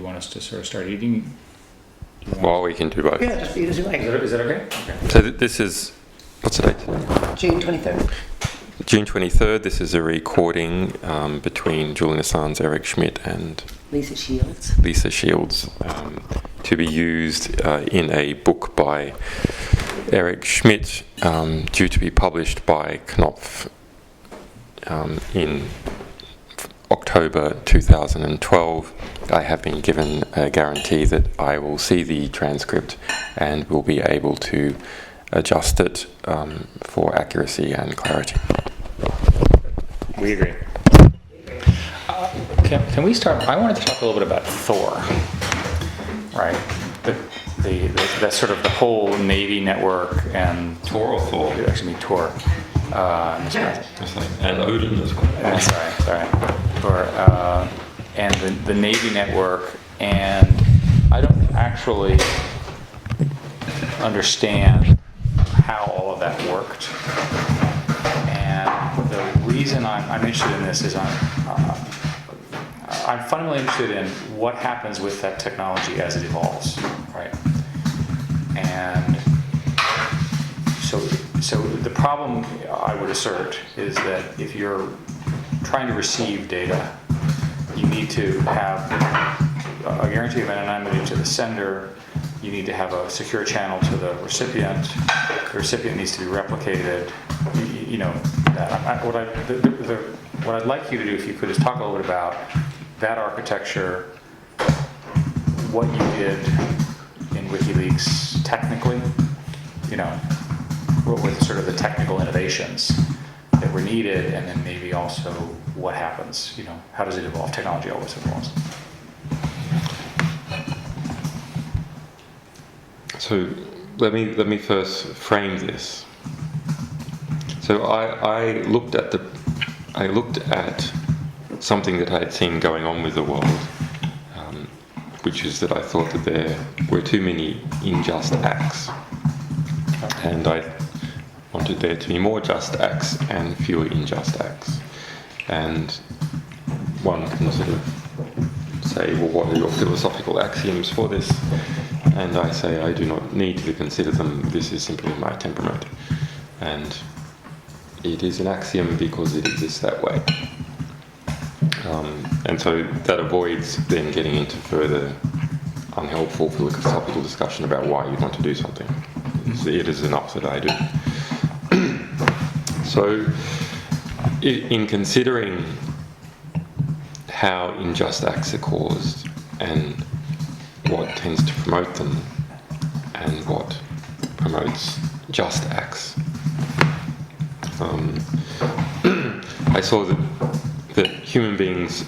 want us to sort of start eating? Well, we can do both. Yeah, just eat as you like. Is that okay? Okay. So this is, what's the date today? June 23rd. June 23rd. This is a recording between Julian Assange, Eric Schmidt and Lisa Shields. To be used in a book by Eric Schmidt, due to be published by Knopf in October 2012. I have been given a guarantee that I will see the transcript and will be able to adjust it for accuracy and clarity. We agree. Can we start? I wanted to talk a little bit about Thor, right? That's sort of the whole Navy network and Tor or Thor? It actually means Tor. And Odin as well. Sorry. And the Navy network, and I don't actually understand how all of that worked. And the reason I'm interested in this is I'm fundamentally interested in what happens with that technology as it evolves, right? And so the problem, I would assert, is that if you're trying to receive data, you need to have a guarantee of anonymity to the sender. You need to have a secure channel to the recipient. The recipient needs to be replicated. You know that. What I'd like you to do, if you could, is talk a little bit about that architecture, what you did in WikiLeaks technically. You know, what were sort of the technical innovations that were needed, and then maybe also what happens. You know, how does it evolve? Technology always evolves. So let me first frame this. So I looked at something that I had seen going on with the world, which is that I thought that there were too many unjust acts, and I wanted there to be more just acts and fewer unjust acts. And one can sort of say, well, what are your philosophical axioms for this? And I say, I do not need to consider them. This is simply my temperament. And it is an axiom because it exists that way. And so that avoids then getting into further unhelpful philosophical discussion about why you want to do something. It is enough that I do. So in considering how unjust acts are caused and what tends to promote them and what promotes just acts, I saw that human beings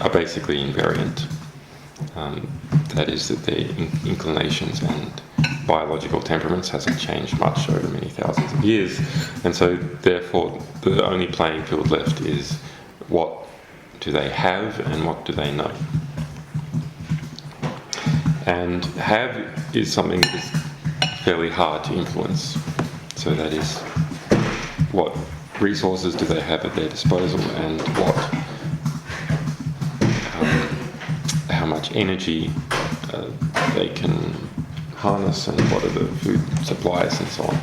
are basically invariant. That is, that their inclinations and biological temperaments hasn't changed much over many thousands of years, and so therefore the only playing field left is what do they have and what do they know. And have is something that is fairly hard to influence. So that is, what resources do they have at their disposal, and how much energy they can harness, and what are the food supplies and so on.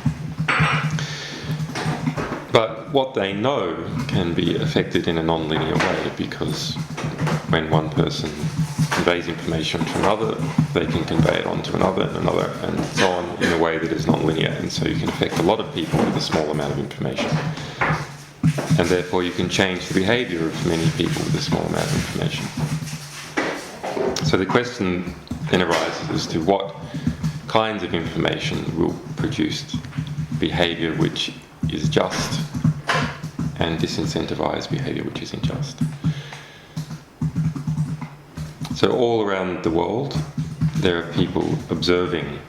But what they know can be affected in a non-linear way, because when one person conveys information to another, they can convey it on to another and another, and so on, in a way that is non-linear. And so you can affect a lot of people with a small amount of information. And therefore you can change the behaviour of many people with a small amount of information. So the question then arises as to what kinds of information will produce behaviour which is just and disincentivise behaviour which is unjust. So all around the world there are people observing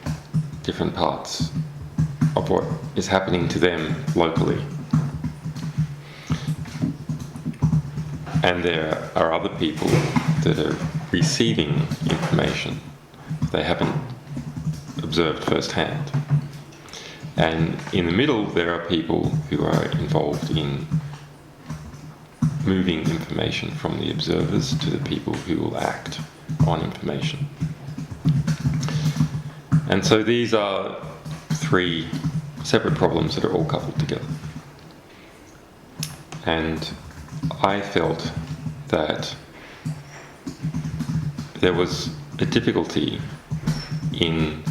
different parts of what is happening to them locally. And there are other people that are receiving information they haven't observed firsthand. And in the middle there are people who are involved in moving information from the observers to the people who will act on information. And so these are three separate problems that are all coupled together. And I felt that there was a difficulty in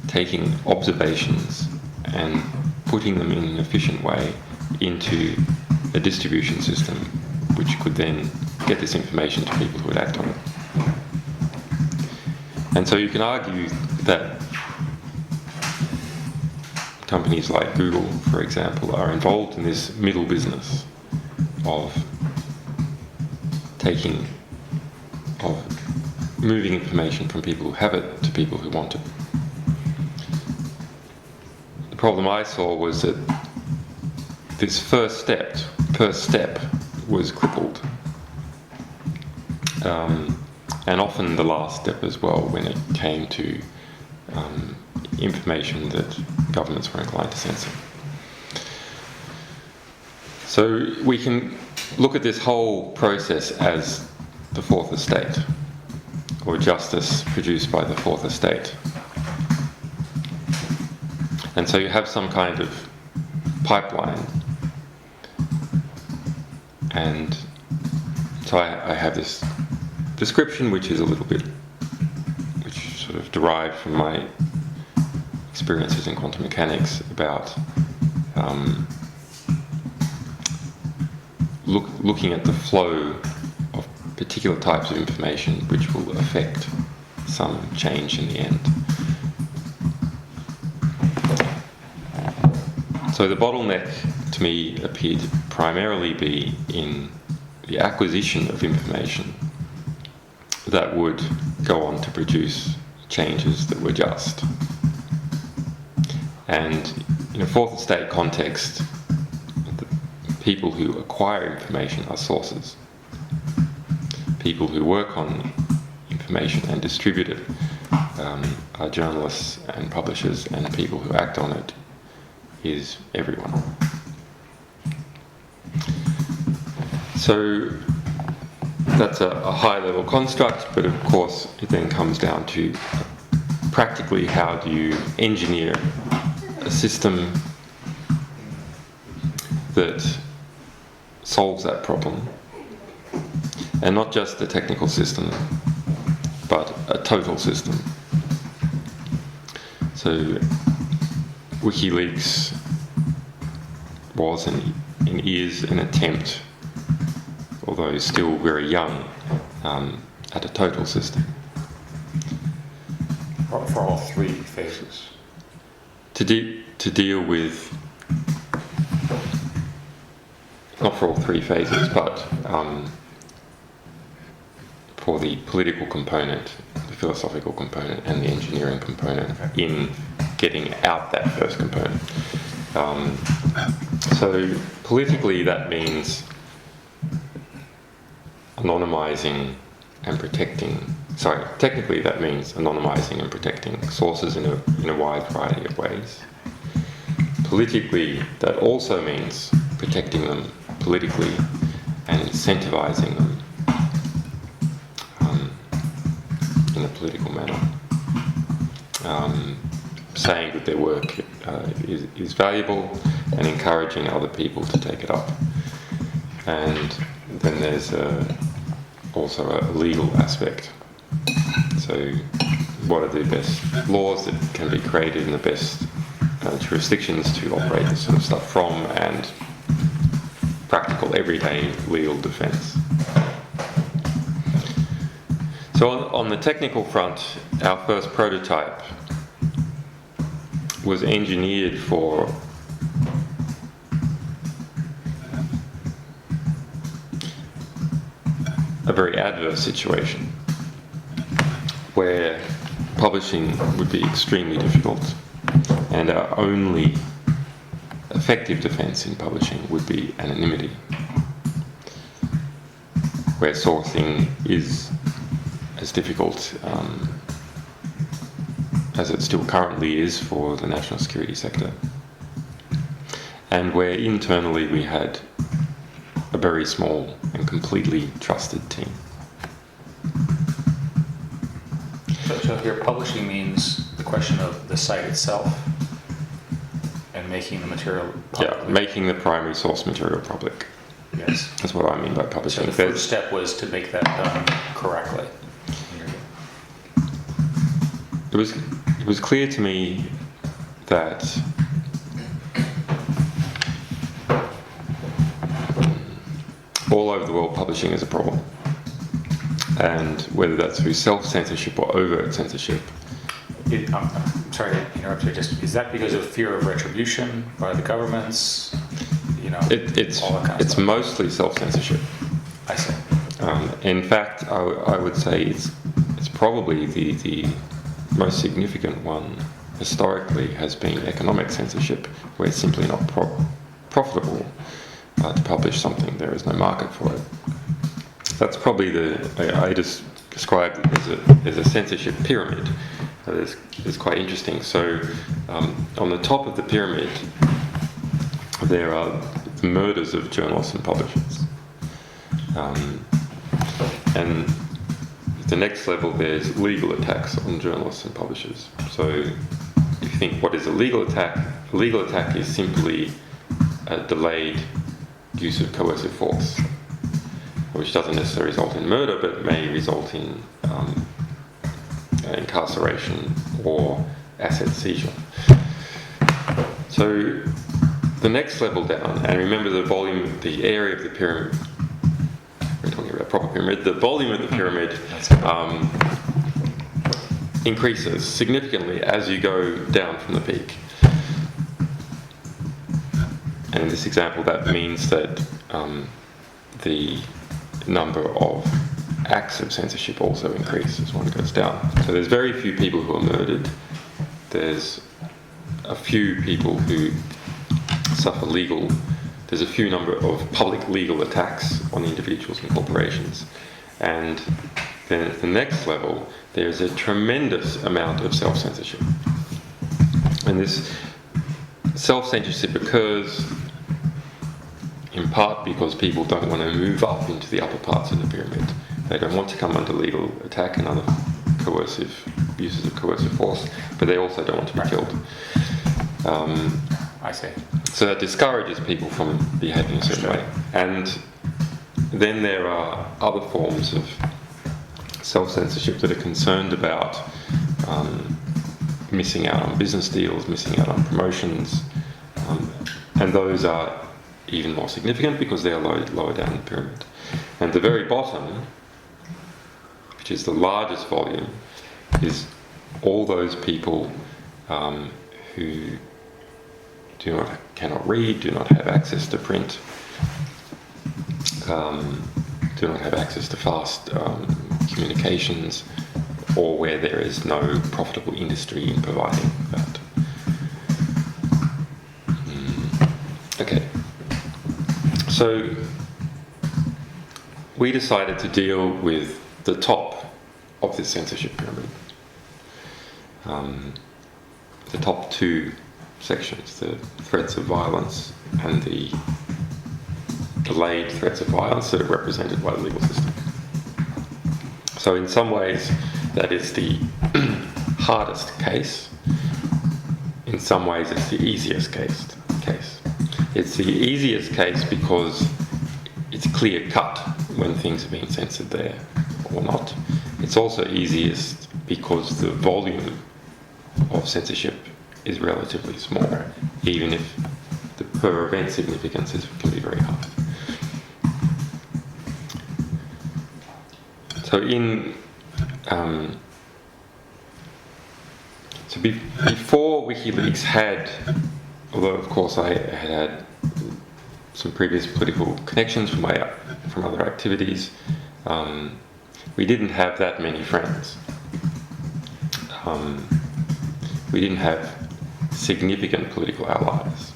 taking observations and putting them in an efficient way into a distribution system which could then get this information to people who would act on it. And so you can argue that companies like Google, for example, are involved in this middle business of moving information from people who have it to people who want it. The problem I saw was that this first step was crippled, and often the last step as well when it came to information that governments were inclined to censor. So we can look at this whole process as the fourth estate, or justice produced by the fourth estate. And so you have some kind of pipeline, and so I have this description which is which sort of derived from my experiences in quantum mechanics about looking at the flow of particular types of information which will affect some change in the end. So the bottleneck to me appeared to primarily be in the acquisition of information that would go on to produce changes that were just. And in a fourth estate context, the people who acquire information are sources. People who work on information and distribute it are journalists and publishers, and people who act on it is everyone. So that's a high-level construct, but of course it then comes down to practically how do you engineer a system that solves that problem, and not just a technical system, but a total system. So WikiLeaks was and is an attempt, although still very young, at a total system. For all three phases. To deal with, not for all three phases, but for the political component, the philosophical component, and the engineering component in getting out that first component. So politically that means anonymizing and protecting, technically that means anonymizing and protecting sources in a wide variety of ways. Politically, that also means protecting them politically and incentivizing them in a political manner. Saying that their work is valuable and encouraging other people to take it up. And then there's also a legal aspect. So what are the best laws that can be created in the best jurisdictions to operate this sort of stuff from, and practical everyday legal defense. So on the technical front, our first prototype was engineered for a very adverse situation where publishing would be extremely difficult, and our only effective defense in publishing would be anonymity, where sourcing is as difficult as it still currently is for the national security sector, and where internally we had a very small and completely trusted team. So here, publishing means the question of the site itself and making the material public. Yeah, making the primary source material public. Yes. That's what I mean by So publishing. the first step was to make that done correctly. It was clear to me that all over the world publishing is a problem, and whether that's through self-censorship or overt censorship. I'm sorry to interrupt you. Just is that because of fear of retribution by the governments? You know, It's all that kind of it's stuff? mostly self-censorship. I see. In fact, I would say it's probably the most significant one historically has been economic censorship, where it's simply not profitable to publish something. There is no market for it. That's probably I just described it as a censorship pyramid. That is quite interesting. So on the top of the pyramid, there are the murders of journalists and publishers. And the next level, there's legal attacks on journalists and publishers. So if you think, what is a legal attack? A legal attack is simply a delayed use of coercive force, which doesn't necessarily result in murder, but may result in incarceration or asset seizure. So the next level down, and remember the volume, the area of the pyramid, we're talking about proper pyramid, the volume of the pyramid increases significantly as you go down from the peak. And in this example, that means that the number of acts of censorship also increase as one goes down. So there's very few people who are murdered. There's a few people who suffer there's a few number of public legal attacks on individuals and corporations. And then at the next level, there's a tremendous amount of self-censorship. And this self-censorship occurs in part because people don't want to move up into the upper parts of the pyramid. They don't want to come under legal attack and other coercive uses of coercive force, but they also don't want to be killed. I see. So that discourages people from behaving a certain way. And then there are other forms of self-censorship that are concerned about missing out on business deals, missing out on promotions, and those are even more significant because they are lower down the pyramid. And the very bottom, which is the largest volume, is all those people who cannot read, do not have access to print, do not have access to fast communications, or where there is no profitable industry in providing that. Okay. So we decided to deal with the top of this censorship pyramid. The top two sections, the threats of violence and the delayed threats of violence that are represented by the legal system. So in some ways, that is the hardest case. In some ways, it's the easiest case. It's the easiest case because it's clear-cut when things are being censored there or not. It's also easiest because the volume of censorship is relatively small, even if the per event significance can be very high. So before WikiLeaks had, although of course I had some previous political connections from other activities, we didn't have that many friends. We didn't have significant political allies,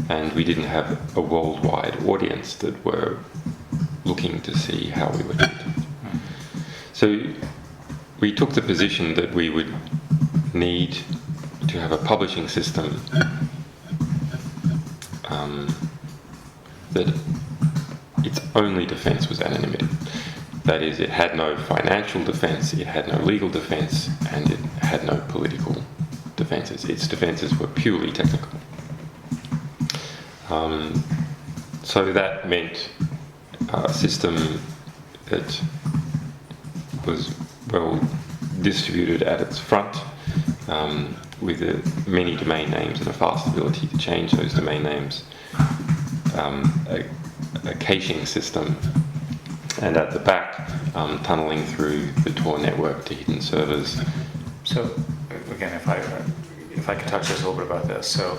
and we didn't have a worldwide audience that were looking to see how we were treated. So we took the position that we would need to have a publishing system that its only defense was anonymity. That is, it had no financial defense, it had no legal defense, and it had no political defenses. Its defenses were purely technical. So that meant a system that was well distributed at its front, with many domain names and a fast ability to change those domain names, a caching system, and at the back, tunneling through the Tor network to hidden servers. So, again, if I could touch just a little bit about this. So,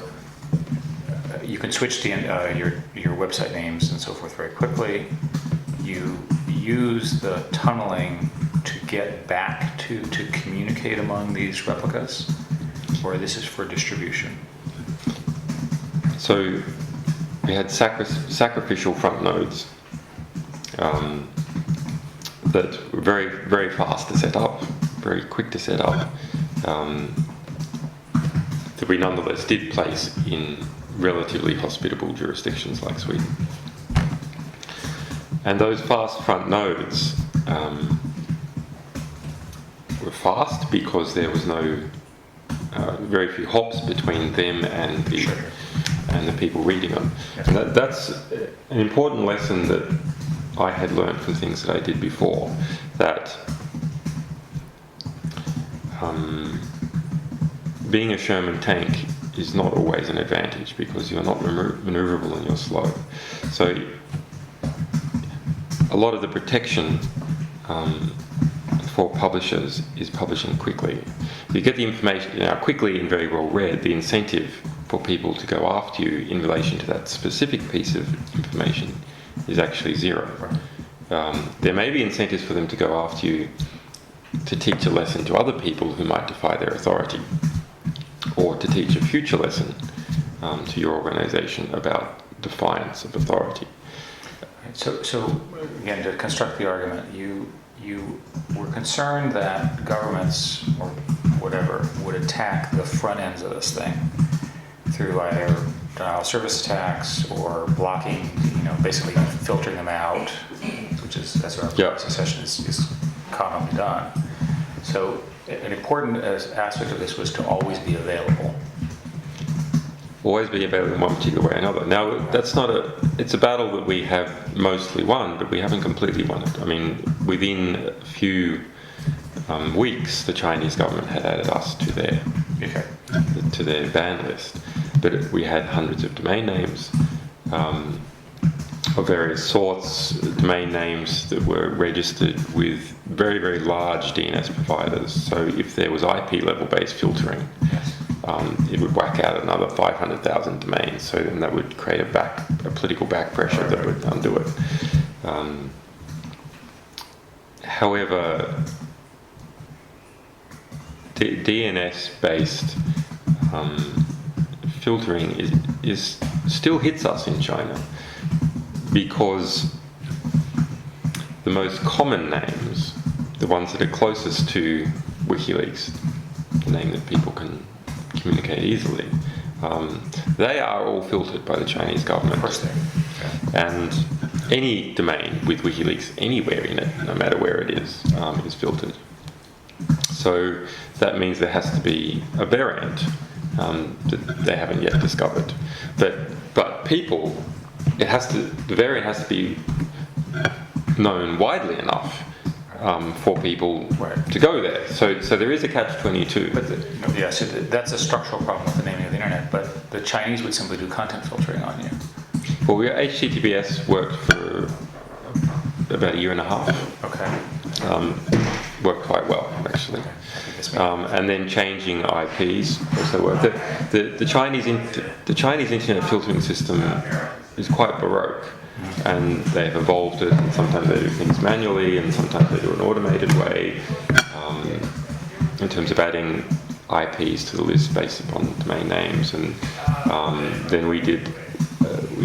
you can switch to your website names and so forth very quickly. You use the tunneling to get back to communicate among these replicas, or this is for distribution? So we had sacrificial front nodes that were very, very fast to set up, very quick to set up, that we nonetheless did place in relatively hospitable jurisdictions like Sweden. And those fast front nodes were fast because there was very few hops between them and the people reading them. And that's an important lesson that I had learned from things that I did before, that being a Sherman tank is not always an advantage because you're not maneuverable and you're slow. So a lot of the protection for publishers is publishing quickly. If you get the information quickly and very well read, the incentive for people to go after you in relation to that specific piece of information is actually zero. There may be incentives for them to go after you to teach a lesson to other people who might defy their authority, or to teach a future lesson to your organization about defiance of authority. So again, to construct the argument, you were concerned that governments or whatever would attack the front ends of this thing through either denial of service attacks or blocking, basically filtering them out, which is, as our session is commonly done. So an important aspect of this was to always be available. Always be available in one particular way or another. Now, it's a battle that we have mostly won, but we haven't completely won it. I mean, within a few weeks, the Chinese government had added us to their ban list. But we had hundreds of domain names of various sorts, domain names that were registered with very, very large DNS providers. So if there was IP level based filtering, it would whack out another 500,000 domains. So then that would create a political back pressure that would undo it. However, DNS-based filtering is still hits us in China, because the most common names, the ones that are closest to WikiLeaks, the name that people can communicate easily, they are all filtered by the Chinese government. Of course they are. And any domain with WikiLeaks anywhere in it, no matter where it is filtered. So that means there has to be a variant that they haven't yet discovered. But people, the variant has to be known widely enough for people to go there. So there is a catch-22. So that's a structural problem with the naming of the internet, but the Chinese would simply do content filtering on you. Well, HTTPS worked for about a year and a half. Okay. Worked quite well, actually. And then changing IPs also worked. The Chinese internet filtering system is quite baroque, and they've evolved it, and sometimes they do things manually and sometimes they do it in an automated way, in terms of adding IPs to the list based upon domain names. And then we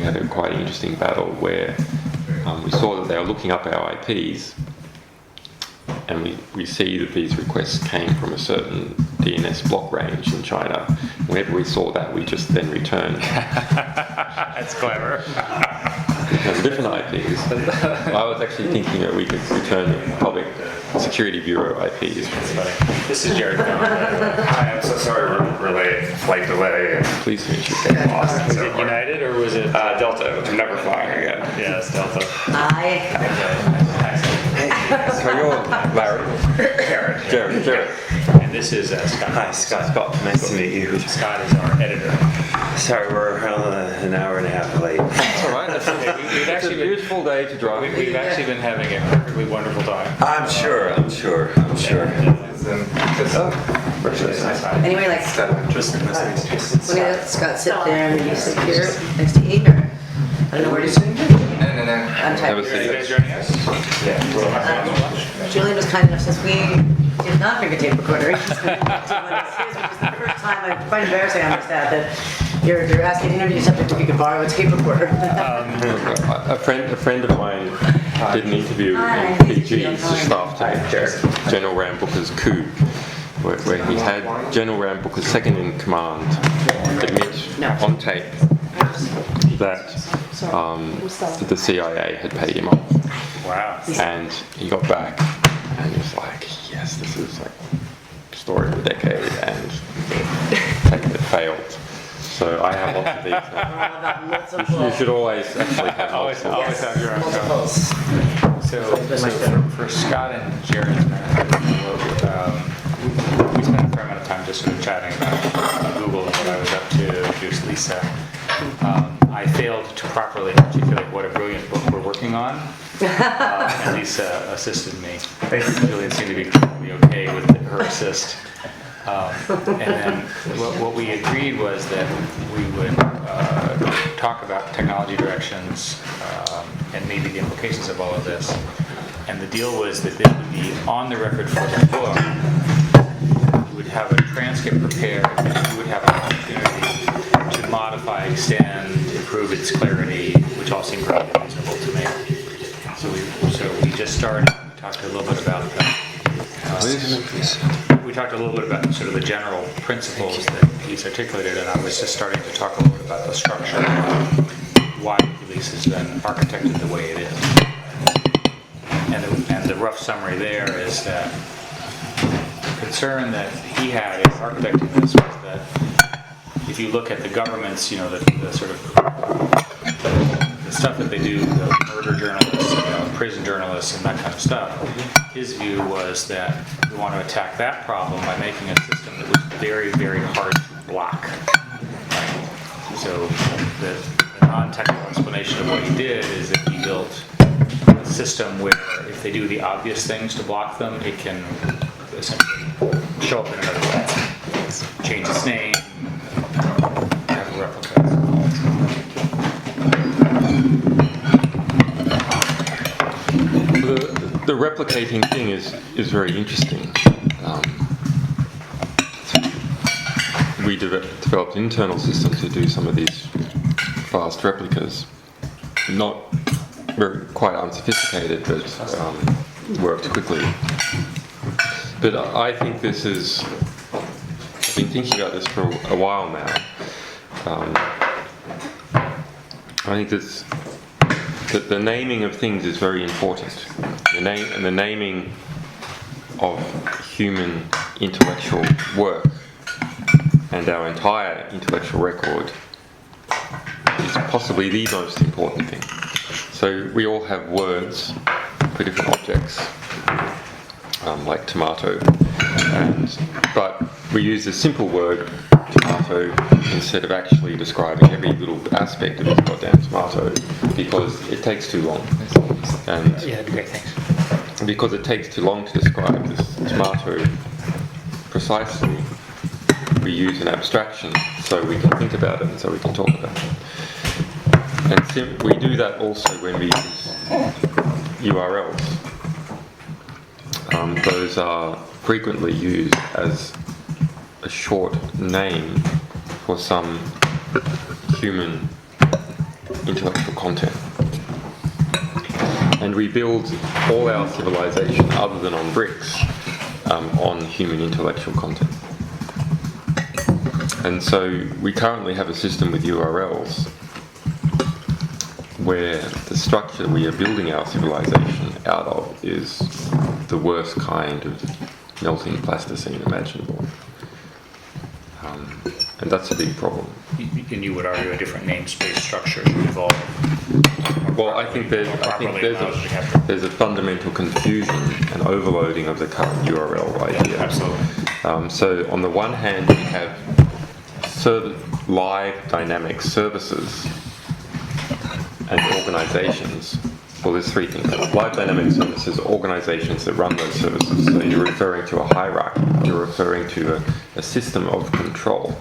had a quite interesting battle where we saw that they were looking up our IPs, and we see that these requests came from a certain DNS block range in China. Whenever we saw that, we just then returned. That's clever. return different IPs. I was actually thinking that we could return Public Security Bureau IPs. That's funny. This is Jared Cohen. Hi, I'm so sorry, flight delay. Please to meet you. Lost Was it United or was it? Delta, I'm never flying again. Yeah, it's Delta. So you're Larry? Jared. And this is Scott. Hi, Scott. Nice to meet you. Scott is our editor. Sorry, we're an hour and a half late. That's all right. We've It's a actually been, beautiful day to drive. we've actually been having a perfectly wonderful time. I'm sure. Anyway, like, Tristan, nice to meet you. when you let Scott sit there and you sit here next to Ian, or I don't know where to sit. No. Have a Are you seat. guys joining us? Julian was kind enough, since we did not bring a tape recorder, he's just going to one of his, which is the first time, I'm quite embarrassing on that you're asking an interview subject if you could borrow a tape recorder. A friend of mine did an interview Hi. in PG's just after General Ram Booker's coup, where he had General Ram Booker's second in command admit on tape that the CIA had paid him off. Wow. And he got back and he was like, yes, this is like story of the decade, and it failed. So I have lots of these now. Multiple. You should always actually have Always multiple. have your own. Multiples. So for Scott and Jared, we spent a fair amount of time just sort of chatting about Google and what I was up to, introduced Lisa. I failed to properly articulate what a brilliant book we're working on, and Lisa assisted me. Julian seemed to be completely okay with her assist. And then what we agreed was that we would talk about technology directions and maybe the implications of all of this. And the deal was that this would be on the record for the book. We would have a transcript prepared, and we would have an opportunity to modify, extend, improve its clarity, which all seemed really reasonable to me. So we just started. We talked a little bit about we talked a little bit about sort of the general principles that he's articulated, and I was just starting to talk a little bit about the structure of why WikiLeaks has been architected the way it is. And the rough summary there is that the concern that he had in architecting this was that if you look at the government's, the sort of the stuff that they do, the murder journalists, prison journalists, and that kind of stuff, his view was that we want to attack that problem by making a system that was very, very hard to block. Right? So the non-technical explanation of what he did is that he built a system where if they do the obvious things to block them, it can essentially show up in another way. Change its name, have a replica. The replicating thing is very interesting. We developed an internal system to do some of these fast replicas. Not very quite unsophisticated, but worked quickly. But I think this is. I've been thinking about this for a while now. I think that the naming of things is very important. The naming of human intellectual work and our entire intellectual record is possibly the most important thing. So we all have words for different objects, like tomato, but we use the simple word tomato instead of actually describing every little aspect of this goddamn tomato, because it takes too long. And Yeah, that'd be great, thanks. because it takes too long to describe this tomato precisely, we use an abstraction so we can think about it and so we can talk about it. And we do that also when we use URLs. Those are frequently used as a short name for some human intellectual content. And we build all our civilization, other than on bricks, on human intellectual content. And so we currently have a system with URLs where the structure we are building our civilization out of is the worst kind of melting plasticine imaginable. And that's a big problem. And you would argue a different namespace structure should evolve. Well, I think there's a fundamental confusion and overloading of the current URL idea. Absolutely. So on the one hand, we have live dynamic services and organizations. Well, there's three things. Live dynamic services, organizations that run those services. So you're referring to a hierarchy. You're referring to a system of control.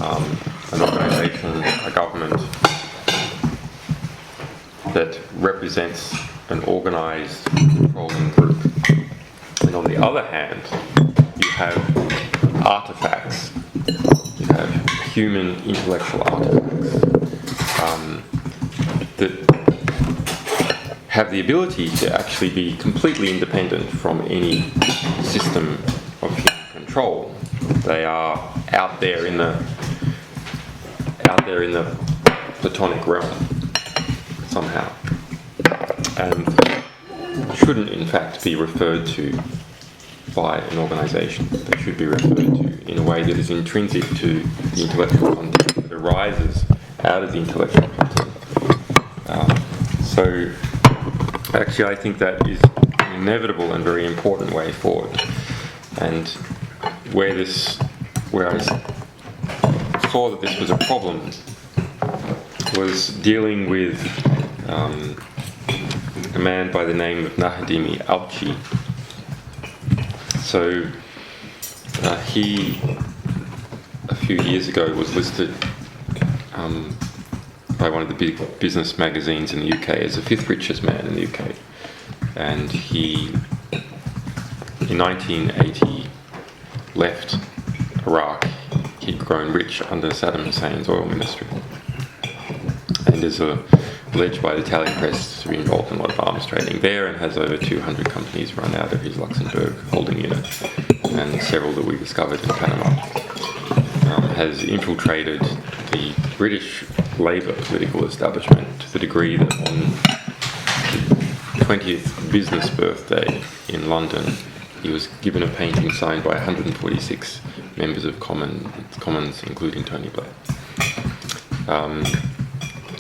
An organization, a government that represents an organized controlling group. And on the other hand, you have artifacts. You have human intellectual artifacts that have the ability to actually be completely independent from any system of human control. They are out there in the platonic realm somehow, and shouldn't in fact be referred to by an organisation. They should be referred to in a way that is intrinsic to the intellectual content, that arises out of the intellectual content. So actually I think that is an inevitable and very important way forward. And where I saw that this was a problem was dealing with a man by the name of Nahdimi Alchi. So he, a few years ago, was listed by one of the big business magazines in the UK as the fifth richest man in the UK. And he, in 1980, left Iraq. He'd grown rich under Saddam Hussein's oil ministry, and is alleged by the Italian press to be involved in a lot of arms trading there, and has over 200 companies run out of his Luxembourg holding unit, and several that we discovered in Panama. Has infiltrated the British Labour political establishment to the degree that on the 20th business birthday in London, he was given a painting signed by 146 members of Commons, including Tony Blair.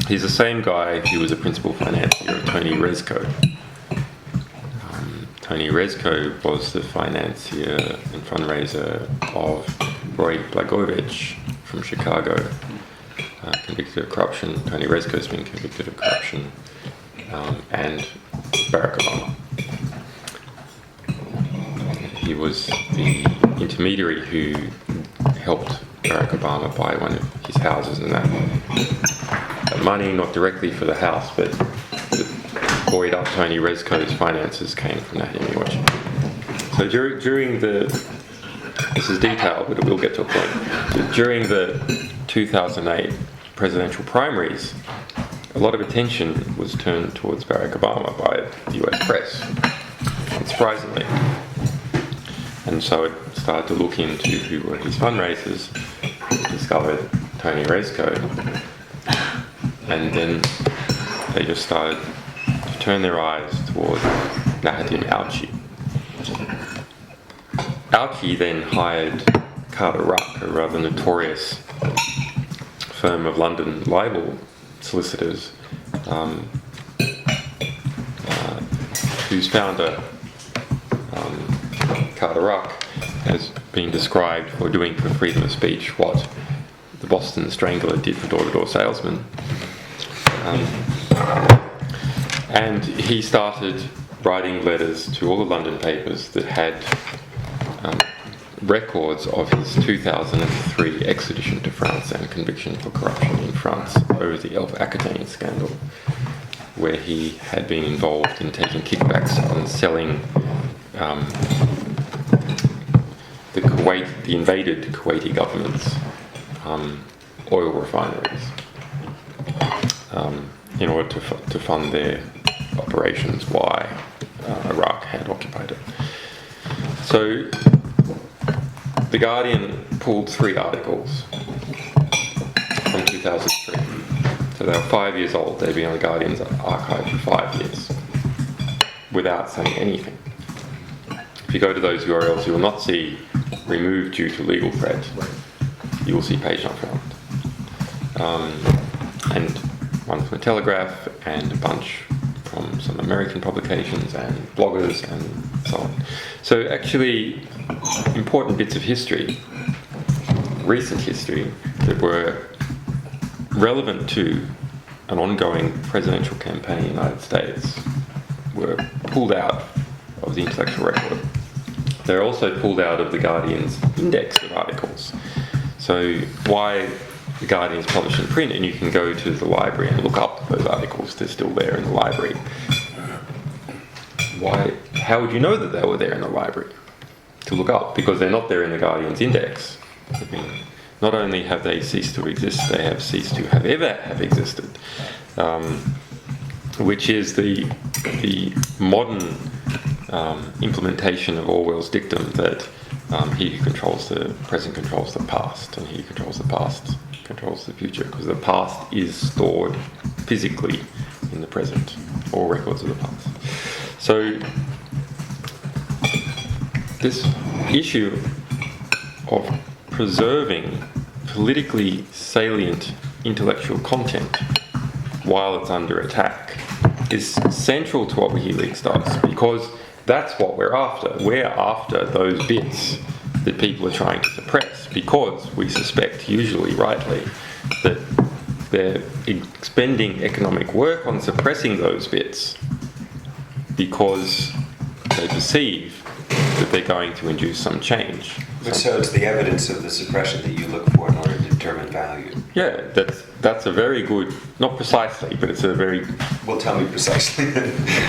He's the same guy who was a principal financier of Tony Rezko. Tony Rezko was the financier and fundraiser of Roy Blagojevich from Chicago, convicted of corruption. Tony Rezko's been convicted of corruption, and Barack Obama. He was the intermediary who helped Barack Obama buy one of his houses, and that money, not directly for the house, but buoyed up Tony Rezko's finances, came from that image. So during this is detailed, but it will get to a point. During the 2008 presidential primaries, a lot of attention was turned towards Barack Obama by the US press, unsurprisingly. And so it started to look into who were his fundraisers, discovered Tony Rezko, and then they just started to turn their eyes towards Nahdimi Alchi. Alchi then hired Carter Ruck, a rather notorious firm of London libel solicitors, whose founder, Carter Ruck, has been described for doing for freedom of speech what the Boston Strangler did for door-to-door salesmen. And he started writing letters to all the London papers that had records of his 2003 extradition to France and conviction for corruption in France over the Elf Aquitaine scandal, where he had been involved in taking kickbacks on selling the invaded Kuwaiti government's oil refineries in order to fund their operations while Iraq had occupied it. So The Guardian pulled 3 articles from 2003 So they were 5 years old. They'd been on the Guardian's archive for 5 years without saying anything. If you go to those URLs, you will not see removed due to legal threat. You will see page not found. And one from the Telegraph and a bunch from some American publications and bloggers and so on. So actually, important bits of history, recent history, that were relevant to an ongoing presidential campaign in the United States were pulled out of the intellectual record. They're also pulled out of the Guardian's index of articles. So why the Guardian's published in print, and you can go to the library and look up those articles, they're still there in the library. Why? How would you know that they were there in the library to look up? Because they're not there in the Guardian's index. I mean, not only have they ceased to exist, they have ceased to have ever have existed, which is the modern implementation of Orwell's dictum that he who controls the present controls the past, and he who controls the past controls the future, because the past is stored physically in the present, all records of the past. So this issue of preserving politically salient intellectual content while it's under attack is central to what WikiLeaks does, because that's what we're after. We're after those bits that people are trying to suppress, because we suspect, usually rightly, that they're expending economic work on suppressing those bits because they perceive that they're going to induce some change. So it's the evidence of the suppression that you look for in order to determine value. Yeah, that's a very good, not precisely, but it's a very... Well, tell me precisely.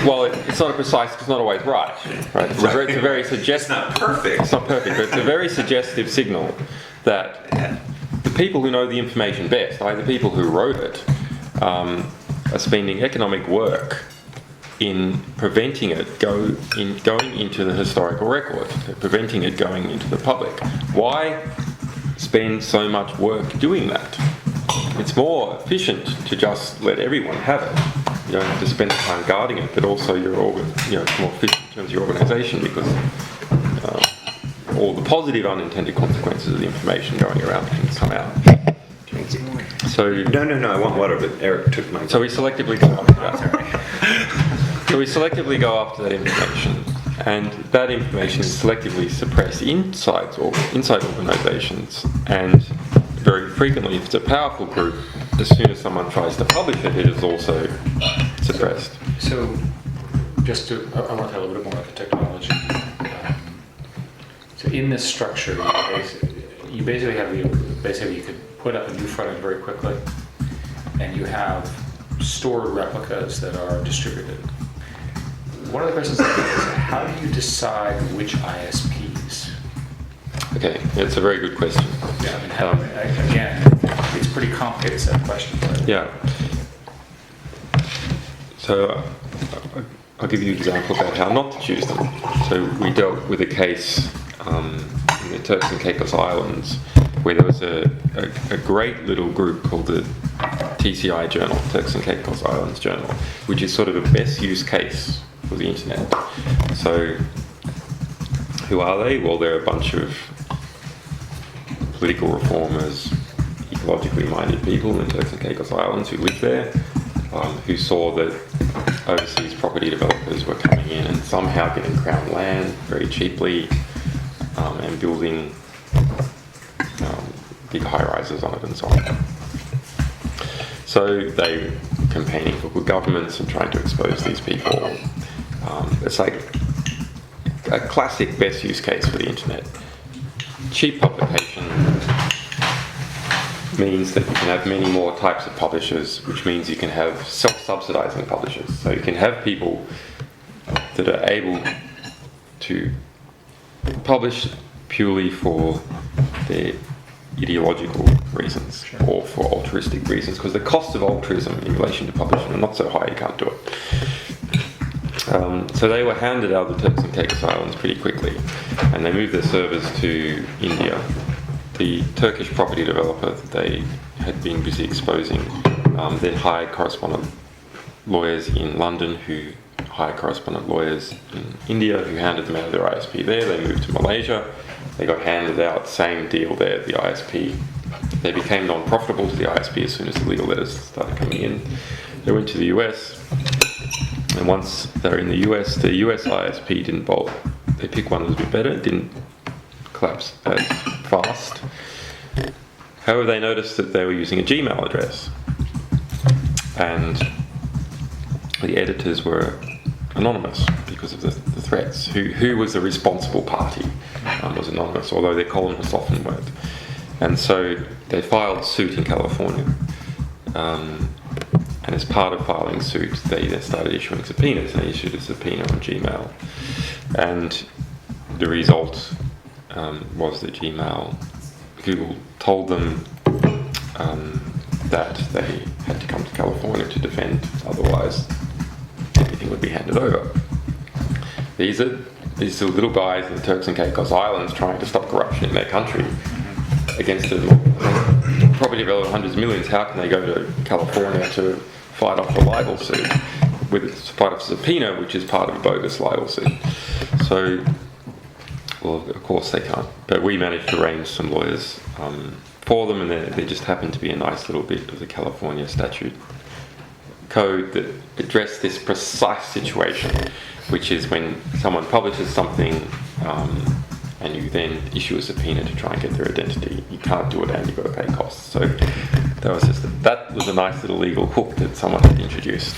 Well, it's not a precise, it's not always right. It's a very It's not perfect. It's not perfect, but it's a very suggestive signal that the people who know the information best, the people who wrote it, are spending economic work in preventing it going into the historical record, preventing it going into the public. Why spend so much work doing that? It's more efficient to just let everyone have it. You don't have to spend the time guarding it, but also it's more efficient in terms of your organisation, because all the positive unintended consequences of the information going around can come out. So No, I want water, but Eric took my... So we selectively go after that. So we selectively go after that information, and that information is selectively suppressed inside organisations, and very frequently, if it's a powerful group, as soon as someone tries to publish it, it is also suppressed. So, I want to talk a little bit more about the technology. So in this structure, you basically have you could put up a new front end very quickly, and you have stored replicas that are distributed. One of the questions I get is, how do you decide which ISPs? Okay, it's a very good question. Yeah, again, it's a pretty complicated set of questions. Right? Yeah. So I'll give you an example about how not to choose them. So we dealt with a case in the Turks and Caicos Islands where there was a great little group called the TCI Journal, Turks and Caicos Islands Journal, which is sort of a best use case for the internet. So who are they? Well, they're a bunch of political reformers, ecologically minded people in Turks and Caicos Islands who live there, who saw that overseas property developers were coming in and somehow getting crown land very cheaply and building big high-rises on it and so on. So they were campaigning for good governments and trying to expose these people. It's like a classic best use case for the internet. Cheap publication means that you can have many more types of publishers, which means you can have self-subsidizing publishers. So you can have people that are able to publish purely for their ideological reasons or for altruistic reasons, because the costs of altruism in relation to publishing are not so high, you can't do it. So they were handed out of the Turks and Caicos Islands pretty quickly, and they moved their servers to India. The Turkish property developer that they had been busy exposing then hired correspondent lawyers in London who hired correspondent lawyers in India who handed them out of their ISP there. They moved to Malaysia. They got handed out, same deal there, the ISP. They became non-profitable to the ISP as soon as the legal letters started coming in. They went to the US, and once they're in the US ISP didn't bolt. They picked one that was a bit better, it didn't collapse as fast. However, they noticed that they were using a Gmail address, and the editors were anonymous because of the threats. Who was the responsible party was anonymous, although their columnists often weren't. And so they filed suit in California. And as part of filing suit, they then started issuing subpoenas, and they issued a subpoena on Gmail. And the result was that Google told them that they had to come to California to defend, otherwise everything would be handed over. These are little guys in the Turks and Caicos Islands trying to stop corruption in their country against a property value of hundreds of millions. How can they go to California to fight off a libel suit, fight off a subpoena, which is part of a bogus libel suit? So, well, of course they can't. But we managed to arrange some lawyers for them, and there just happened to be a nice little bit of the California statute code that addressed this precise situation, which is when someone publishes something and you then issue a subpoena to try and get their identity. You can't do it, and you've got to pay costs. So that was a nice little legal hook that someone had introduced.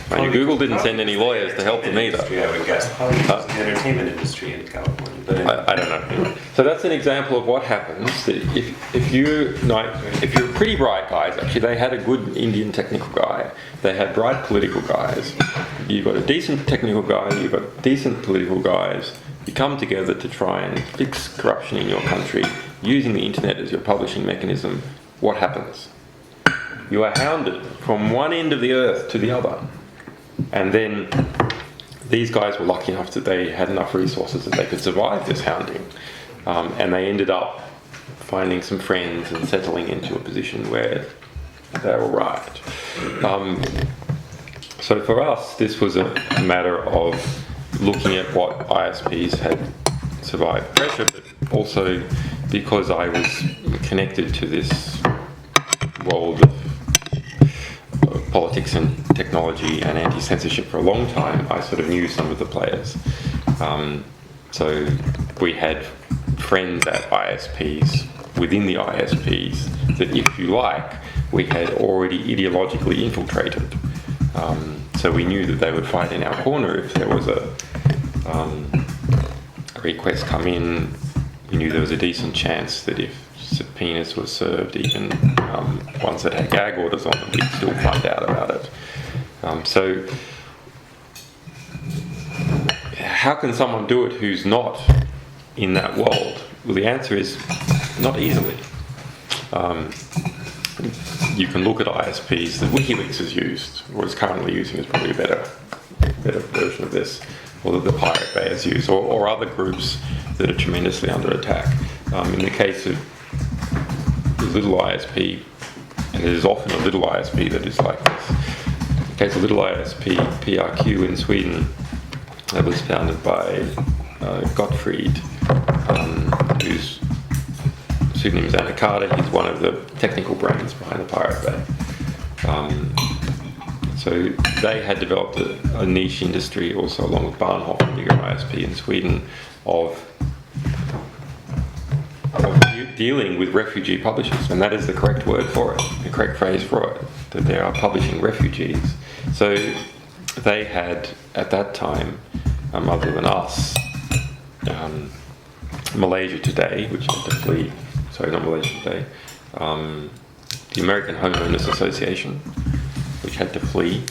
Google didn't send any lawyers to help them either. I would guess probably the entertainment industry in California. But I don't know. So that's an example of what happens. If you're pretty bright guys, actually, they had a good Indian technical guy. They had bright political guys. You've got a decent technical guy. You've got decent political guys. You come together to try and fix corruption in your country using the internet as your publishing mechanism. What happens? You are hounded from one end of the earth to the other. And then these guys were lucky enough that they had enough resources that they could survive this hounding. And they ended up finding some friends and settling into a position where they were right. So for us, this was a matter of looking at what ISPs had survived pressure, but also because I was connected to this world of politics and technology and anti-censorship for a long time, I sort of knew some of the players. So we had friends at ISPs, within the ISPs, that if you like, we had already ideologically infiltrated. So we knew that they would fight in our corner if there was a request come in. We knew there was a decent chance that if subpoenas were served, even ones that had gag orders on them, we'd still find out about it. So how can someone do it who's not in that world? Well, the answer is not easily. You can look at ISPs that WikiLeaks has used, or is currently using, is probably a better version of this, or that the Pirate Bay has used, or other groups that are tremendously under attack. In the case of the little ISP, and it is often a little ISP that is like this. In the case of little ISP, PRQ in Sweden, that was founded by Gottfried, whose pseudonym is Anakata. He's one of the technical brains behind the Pirate Bay. So they had developed a niche industry, also along with Bahnhof, a bigger ISP in Sweden, of dealing with refugee publishers, and that is the correct word for it, the correct phrase for it, that they are publishing refugees. So they had, at that time, other than us, Malaysia Today, which had to flee, sorry, not Malaysia Today, the American Homeowners Association, which had to flee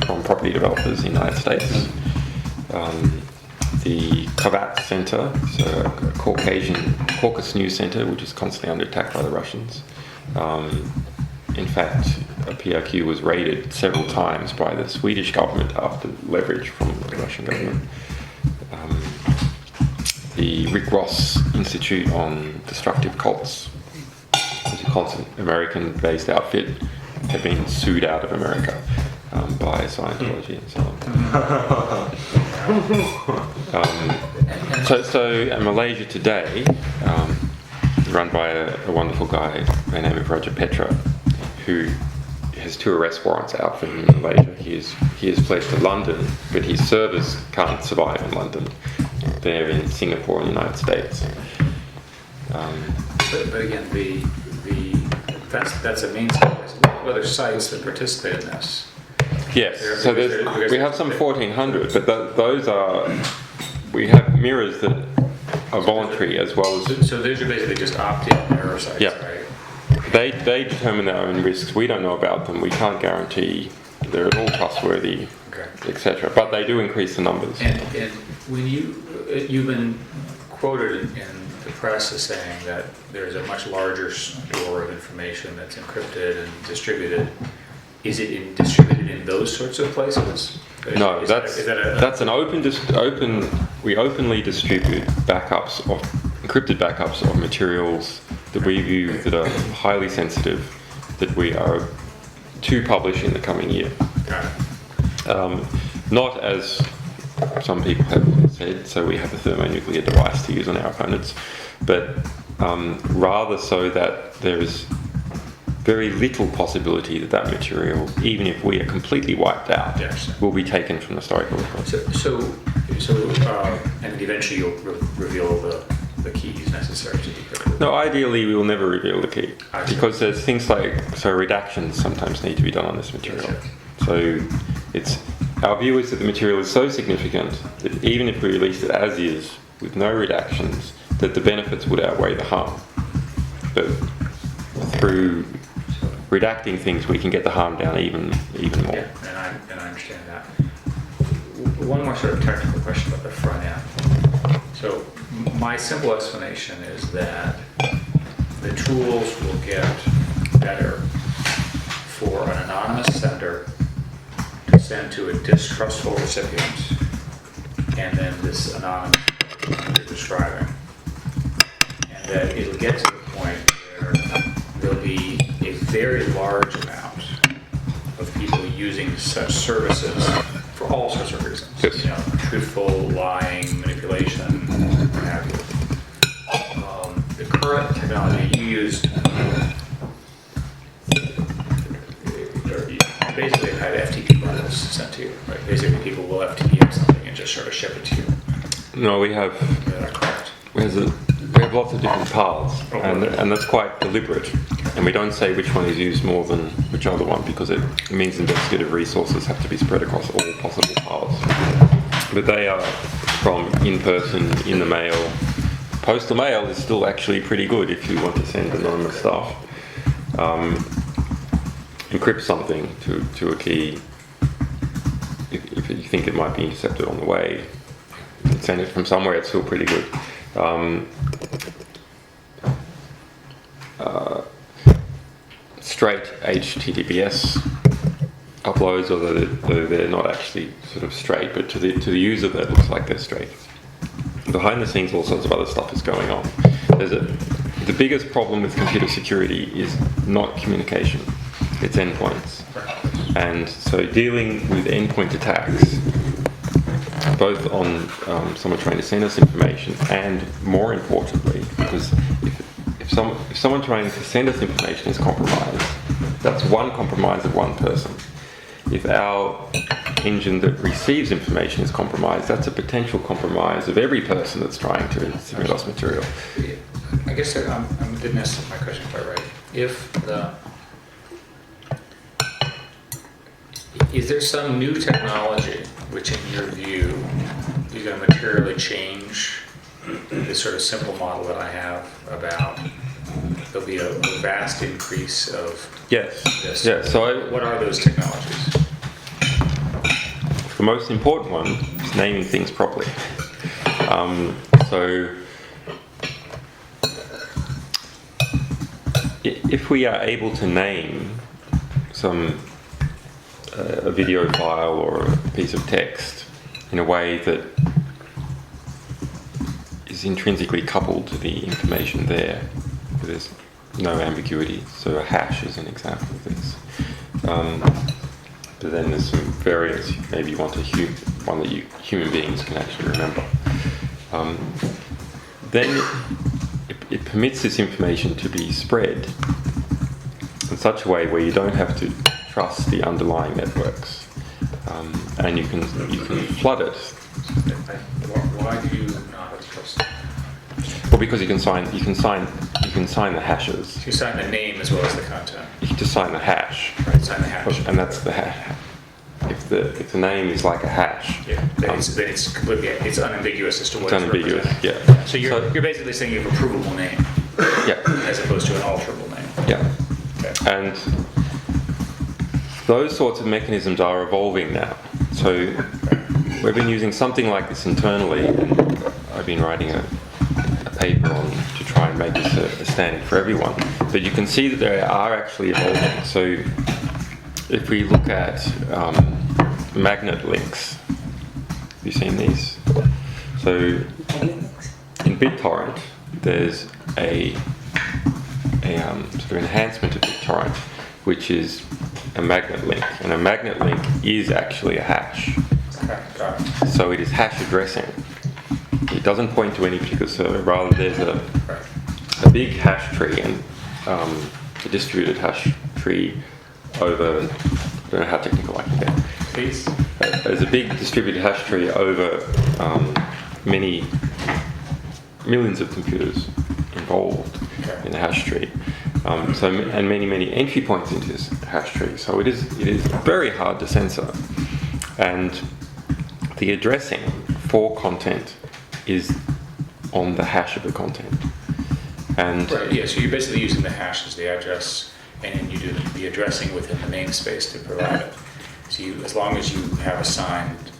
from property developers in the United States, the Kavat Center, so a Caucasus News Center, which is constantly under attack by the Russians. In fact, PRQ was raided several times by the Swedish government after leverage from the Russian government. The Rick Ross Institute on Destructive Cults, as he Malcomson, American-based outfit, have been sued out of America by Scientology and so on. So in Malaysia today, run by a wonderful guy by the name of Roger Petra, who has 2 arrest warrants out for him in Malaysia. He is fled to London, but his servers can't survive in London. They're in Singapore and the United States. But again, that's a mainstay. What other sites that participate in this? Yes, so we have some 1,400, but those are, we have mirrors that are voluntary as well as... So those are basically just opt-in mirror sites, Yeah. right? They determine their own risks. We don't know about them. We can't guarantee they're at all trustworthy, Okay. etc. But they do increase the numbers. And when you've been quoted in the press as saying that there's a much larger store of information that's encrypted and distributed. Is it distributed in those sorts of places? No, Is that's an open. We openly distribute backups of encrypted backups of materials that we view that are highly sensitive, that we are to publish in the coming year. Got it. Not as some people have said, so we have a thermonuclear device to use on our opponents, but rather so that there is very little possibility that that material, even if we are completely wiped out, Yes. will be taken from the historical record. And eventually you'll reveal the keys necessary to decrypt. No, ideally we will never reveal the key, I see. because there's things like, redactions sometimes need to be done on this material. Yes, So our view is that the material is so significant that even if we released it as is, with no redactions, that the benefits would outweigh the harm. But through redacting things, we can get the harm down even more. Yeah, and I understand that. One more sort of technical question about the front end. So my simple explanation is that the tools will get better for an anonymous sender to send to a distrustful recipient, and then this anonymous you're describing, and that it'll get to the point where there'll be a very large amount of people using such services for all sorts of reasons. Yes. You know, truthful, lying, manipulation, what have you. The current technology you used, basically had FTP bundles sent to you, right? Basically people will FTP something and just sort of ship it to you. No, we have Is that correct? we have lots of different paths, and that's quite deliberate. And we don't say which one is used more than which other one, because it means investigative resources have to be spread across all possible paths. But they are from in-person, in the mail. Postal mail is still actually pretty good if you want to send anonymous stuff. Encrypt something to a key if you think it might be intercepted on the way. Send it from somewhere, it's still pretty good. Straight HTTPS uploads, although they're not actually sort of straight, but to the user that looks like they're straight. Behind the scenes, all sorts of other stuff is going on. The biggest problem with computer security is not communication, it's endpoints. And so dealing with endpoint attacks, both on someone trying to send us information, and more importantly, because if someone trying to send us information is compromised, that's one compromise of one person. If our engine that receives information is compromised, that's a potential compromise of every person that's trying to submit us material. I guess I didn't ask my question quite right. Is there some new technology which, in your view, is going to materially change this sort of simple model that I have about there'll be a vast increase of Yes. this? Yeah. So What are those technologies? the most important one is naming things properly. So if we are able to name a video file or a piece of text in a way that is intrinsically coupled to the information there, there's no ambiguity. So a hash is an example of this. But then there's some variants. Maybe you want one that human beings can actually remember. Then it permits this information to be spread in such a way where you don't have to trust the underlying networks, and you can flood it. Why do you not have to trust? Well, because you can sign the hashes. You sign the name as well as the content. You can just sign the hash, Right, sign the hash. and that's the hash. If the name is like a hash, Yeah, then it's completely, it's unambiguous as to what it's it's unambiguous. representing. Yeah. So you're basically saying you have a provable name Yeah. as opposed to an alterable name. Yeah. Okay. And those sorts of mechanisms are evolving now. So we've been using something like this internally, and I've been writing a paper on to try and make this a standard for everyone. But you can see that they are actually evolving. So if we look at magnet links, have you seen these? So in BitTorrent, there's a sort of enhancement of BitTorrent, which is a magnet link, and a magnet link is actually a hash. Okay, got it. So it is hash addressing. It doesn't point to any particular server. Rather, there's a big hash tree and a distributed hash tree over. I don't know how technical I can get. Please. There's a big distributed hash tree over many millions of computers involved in the hash tree. And many entry points into this hash tree. So it is very hard to censor. And the addressing for content is on the hash of the content. And Right, yeah, so you're basically using the hash as the address, and then you do the addressing within the namespace to provide it. So as long as you have assigned,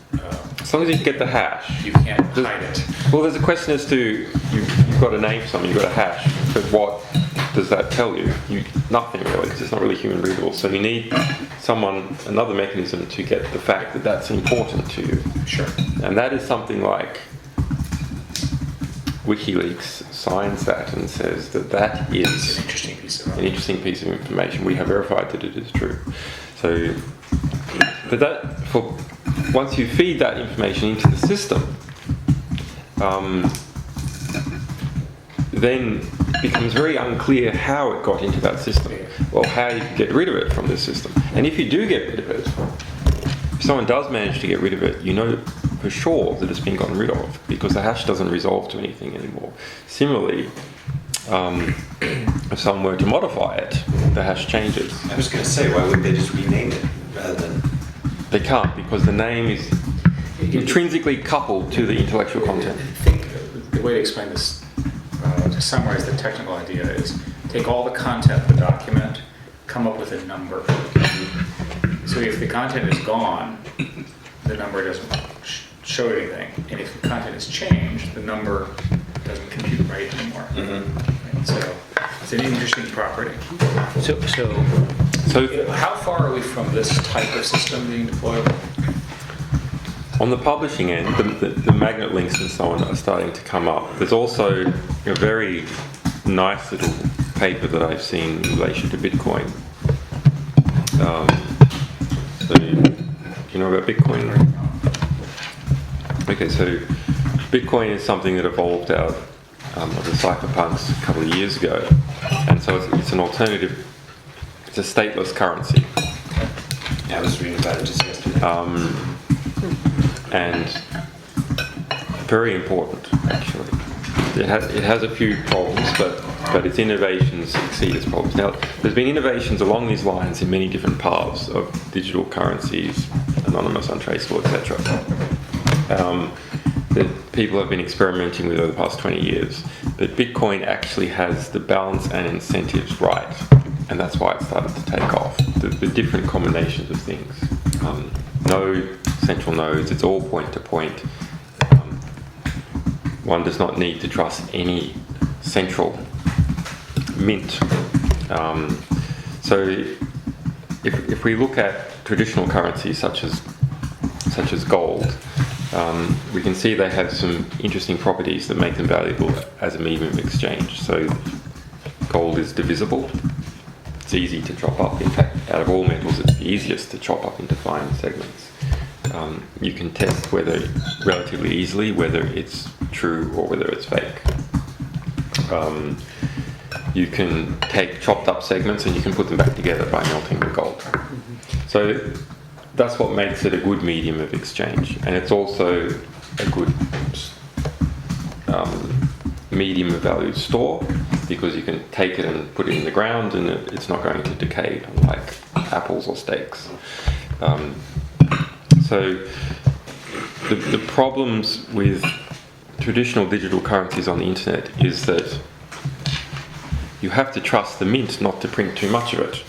as long as you get the hash, you can't hide it. well, there's a question as to you've got a name for something, you've got a hash, but what does that tell you? Nothing really, because it's not really human readable. So you need another mechanism to get the fact that that's important to you. Sure. And that is something like WikiLeaks signs that and says that It's is an interesting piece of an interesting piece of information. We have verified that it is true. So, but once you feed that information into the system, then it becomes very unclear how it got into that system, or how you can get rid of it from the system. And if you do get rid of it, if someone does manage to get rid of it, you know for sure that it's been gotten rid of, because the hash doesn't resolve to anything anymore. Similarly, if someone were to modify it, the hash changes. I was going to say, why wouldn't they just rename it rather than... They can't, because the name is intrinsically coupled to the intellectual content. I think the way to explain this, to summarize the technical idea, is take all the content of the document, come up with a number. So if the content is gone, the number doesn't show anything. And if the content is changed, the number doesn't compute right anymore. Mm-hmm. Right? So it's an interesting property. So how far are we from this type of system being deployed? On the publishing end, the magnet links and so on are starting to come up. There's also a very nice little paper that I've seen in relation to Bitcoin. So, do you know about Bitcoin? Okay, so Bitcoin is something that evolved out of the cypherpunks a couple of years ago, and so it's an alternative. It's a stateless currency. I was reading about it just yesterday. And very important, actually. It has a few problems, but its innovations exceed its problems. Now, there's been innovations along these lines in many different paths of digital currencies, anonymous, untraceable, etc. That people have been experimenting with over the past 20 years. But Bitcoin actually has the balance and incentives right, and that's why it started to take off. The different combinations of things. No central nodes, it's all point-to-point. One does not need to trust any central mint. So if we look at traditional currencies such as gold, we can see they have some interesting properties that make them valuable as a medium of exchange. So gold is divisible. It's easy to chop up. In fact, out of all metals, it's the easiest to chop up into fine segments. You can test relatively easily whether it's true or whether it's fake. You can take chopped up segments and you can put them back together by melting the gold. So that's what makes it a good medium of exchange, and it's also a good medium of value store, because you can take it and put it in the ground and it's not going to decay, unlike apples or steaks. So the problems with traditional digital currencies on the internet is that you have to trust the mint not to print too much of it.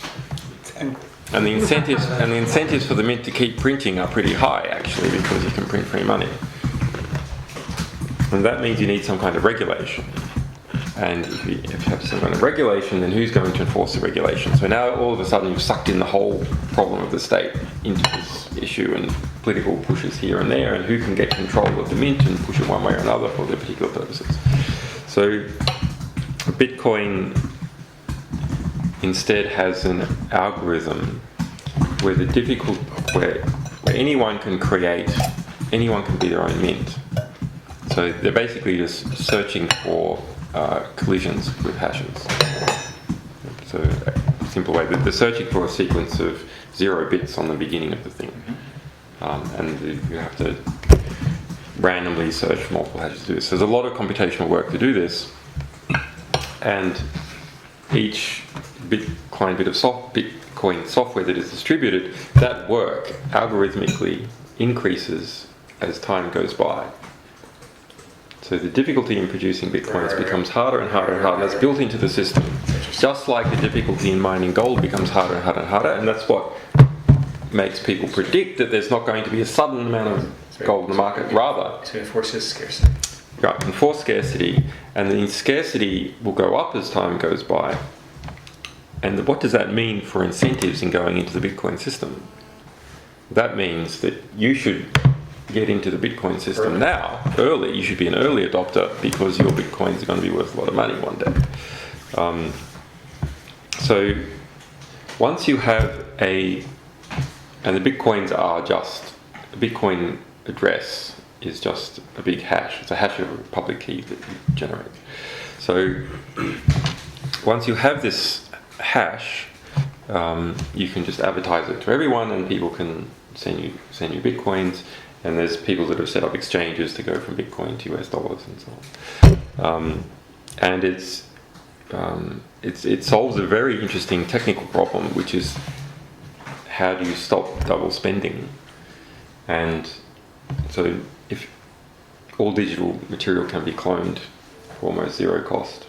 And the incentives for the mint to keep printing are pretty high, actually, because you can print free money. And that means you need some kind of regulation. And if you have some kind of regulation, then who's going to enforce the regulation? So now all of a sudden you've sucked in the whole problem of the state into this issue, and political pushes here and there, and who can get control of the mint and push it one way or another for their particular purposes. So Bitcoin instead has an algorithm where where anyone can be their own mint. So they're basically just searching for collisions with hashes. So a simple way, they're searching for a sequence of 0 bits on the beginning of the thing. And you have to randomly search multiple hashes to do this. There's a lot of computational work to do this, and each Bitcoin bit of Bitcoin software that is distributed, that work algorithmically increases as time goes by. So the difficulty in producing Bitcoins becomes harder and harder and harder. That's built into the system. Just like the difficulty in mining gold becomes harder and harder and harder, and that's what makes people predict that there's not going to be a sudden amount of gold in the market. Rather, to enforce this scarcity. Right, enforce scarcity, and the scarcity will go up as time goes by. And what does that mean for incentives in going into the Bitcoin system? That means that you should get into the Bitcoin system early. You should be an early adopter, because your Bitcoins are going to be worth a lot of money one day. So once you have and the Bitcoins are just, a Bitcoin address is just a big hash. It's a hash of a public key that you generate. So once you have this hash, you can just advertise it to everyone, and people can send you Bitcoins. And there's people that have set up exchanges to go from Bitcoin to US dollars and so on. And it solves a very interesting technical problem, which is, how do you stop double spending? And so if all digital material can be cloned for almost zero cost.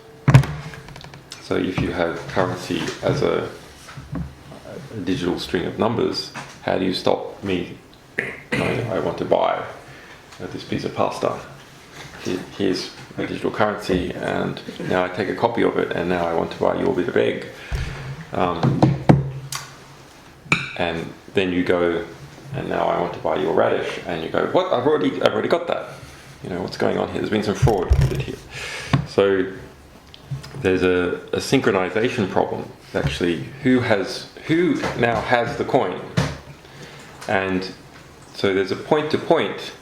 So if you have currency as a digital string of numbers, how do you stop me? I want to buy this piece of pasta. Here's a digital currency, and now I take a copy of it, and now I want to buy your bit of egg. And then you go, and now I want to buy your radish, and you go, what? I've already got that. What's going on here? There's been some fraud committed here. So there's a synchronization problem. Actually, who now has the coin? And so there's a point-to-point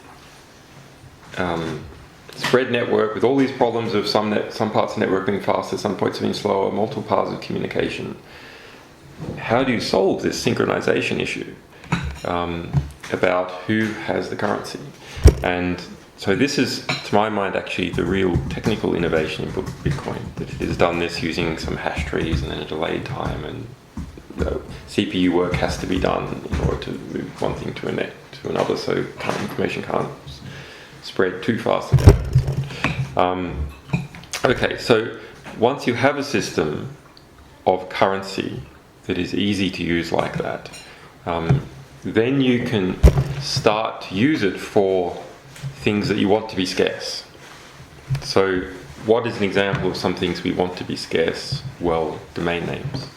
spread network with all these problems of some parts of the network being faster, some points being slower, multiple paths of communication. How do you solve this synchronization issue about who has the currency? And so this is, to my mind, actually the real technical innovation in Bitcoin, that it has done this using some hash trees and then a delayed time, and CPU work has to be done in order to move one thing to another, so information can't spread too fast again, and so on. Okay, so once you have a system of currency that is easy to use like that, then you can start to use it for things that you want to be scarce. So what is an example of some things we want to be scarce? Well, domain names.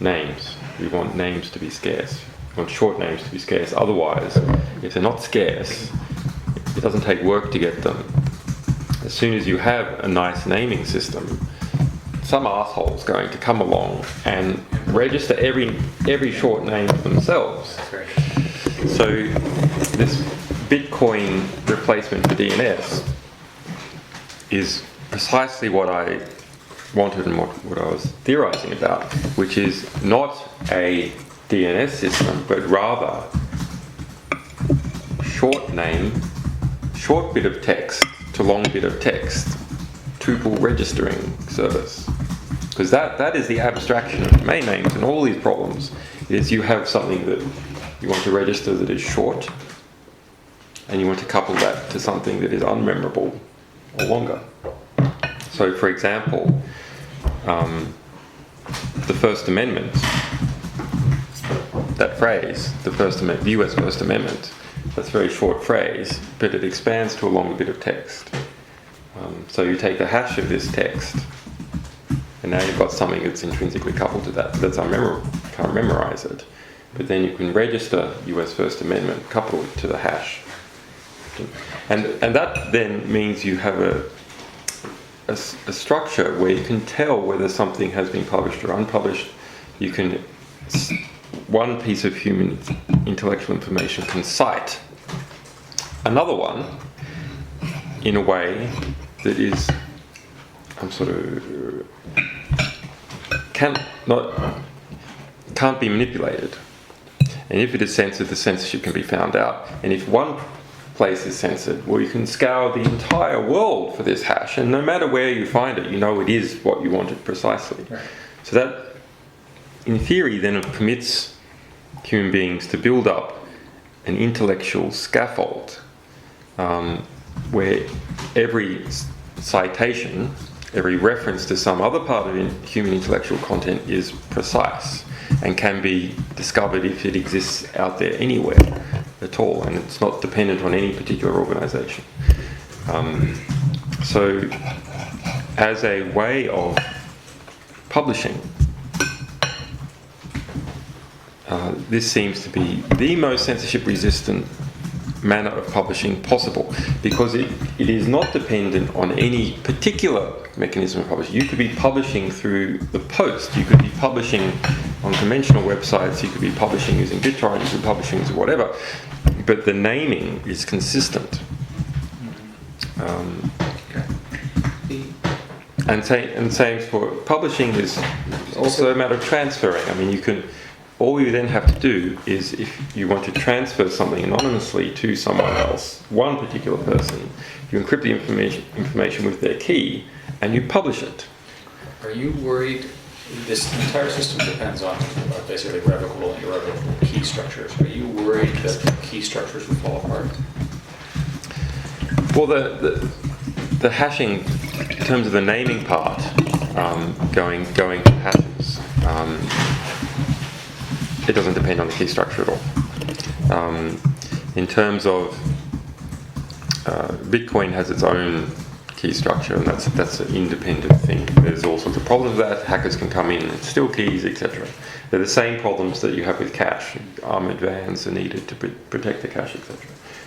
Names. We want names to be scarce. We want short names to be scarce. Otherwise, if they're not scarce, it doesn't take work to get them. As soon as you have a nice naming system, some asshole's going to come along and register every short name for themselves. So this Bitcoin replacement for DNS is precisely what I wanted and what I was theorizing about, which is not a DNS system, but rather short name, short bit of text to long bit of text, tuple registering service. Because that is the abstraction of domain names and all these problems, is you have something that you want to register that is short, and you want to couple that to something that is unmemorable or longer. So, for example, the First Amendment, that phrase, the US First Amendment, that's a very short phrase, but it expands to a longer bit of text. So you take the hash of this text, and now you've got something that's intrinsically coupled to that. That's unmemorable. You can't memorize it. But then you can register US First Amendment, couple it to the hash. And that then means you have a structure where you can tell whether something has been published or unpublished. You can, one piece of human intellectual information can cite another one in a way that is can't be manipulated. And if it is censored, the censorship can be found out. And if one place is censored, well, you can scour the entire world for this hash, and no matter where you find it, you know it is what you wanted precisely. Right. So that, in theory, then it permits human beings to build up an intellectual scaffold where every citation, every reference to some other part of human intellectual content is precise and can be discovered if it exists out there anywhere at all, and it's not dependent on any particular organisation. So, as a way of publishing, this seems to be the most censorship-resistant manner of publishing possible, because it is not dependent on any particular mechanism of publishing. You could be publishing through the post, you could be publishing on conventional websites, you could be publishing using BitTorrent, you could be publishing using whatever, but the naming is consistent. And same for publishing is also a matter of transferring. I mean, all you then have to do is, if you want to transfer something anonymously to someone else, one particular person, you encrypt the information with their key, and you publish it. Are you worried? This entire system depends on basically revocable and irrevocable key structures. Are you worried that the key structures will fall apart? Well, the hashing, in terms of the naming part, going to hashes, it doesn't depend on the key structure at all. In terms of Bitcoin has its own key structure, and that's an independent thing. There's all sorts of problems with that. Hackers can come in and steal keys, etc. They're the same problems that you have with cache. Armored vans are needed to protect the cache, etc.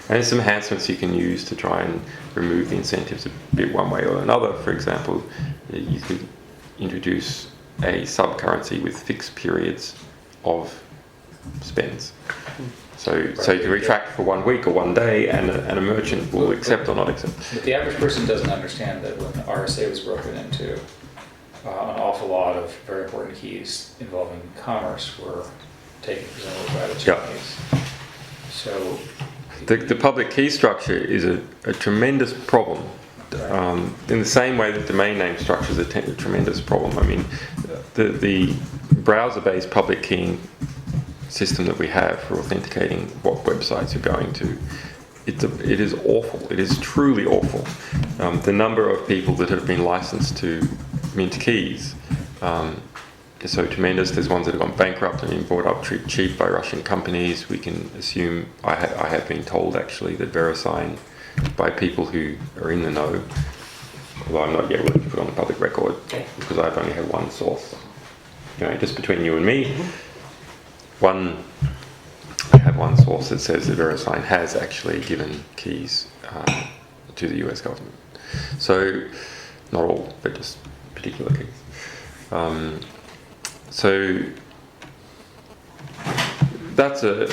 And there's some enhancements you can use to try and remove the incentives a bit one way or another. For example, you could introduce a sub-currency with fixed periods of spends. So you can retract for 1 week or 1 day, and a merchant will accept or not accept. But the average person doesn't understand that when the RSA was broken into, an awful lot of very important keys involving commerce were taken presumably by the Chinese. Yeah. So the public key structure is a tremendous problem. In the same way that domain name structure is a tremendous problem. I mean, the browser-based public keying system that we have for authenticating what websites you're going to, it is awful. It is truly awful. The number of people that have been licensed to mint keys is so tremendous. There's ones that have gone bankrupt and been bought up cheap by Russian companies. We can assume, I have been told actually, that VeriSign, by people who are in the know, although I'm not yet willing to put on the public record, because I've only had one source, just between you and me, I have one source that says that VeriSign has actually given keys to the US government. So, not all, but just particular keys. So that's a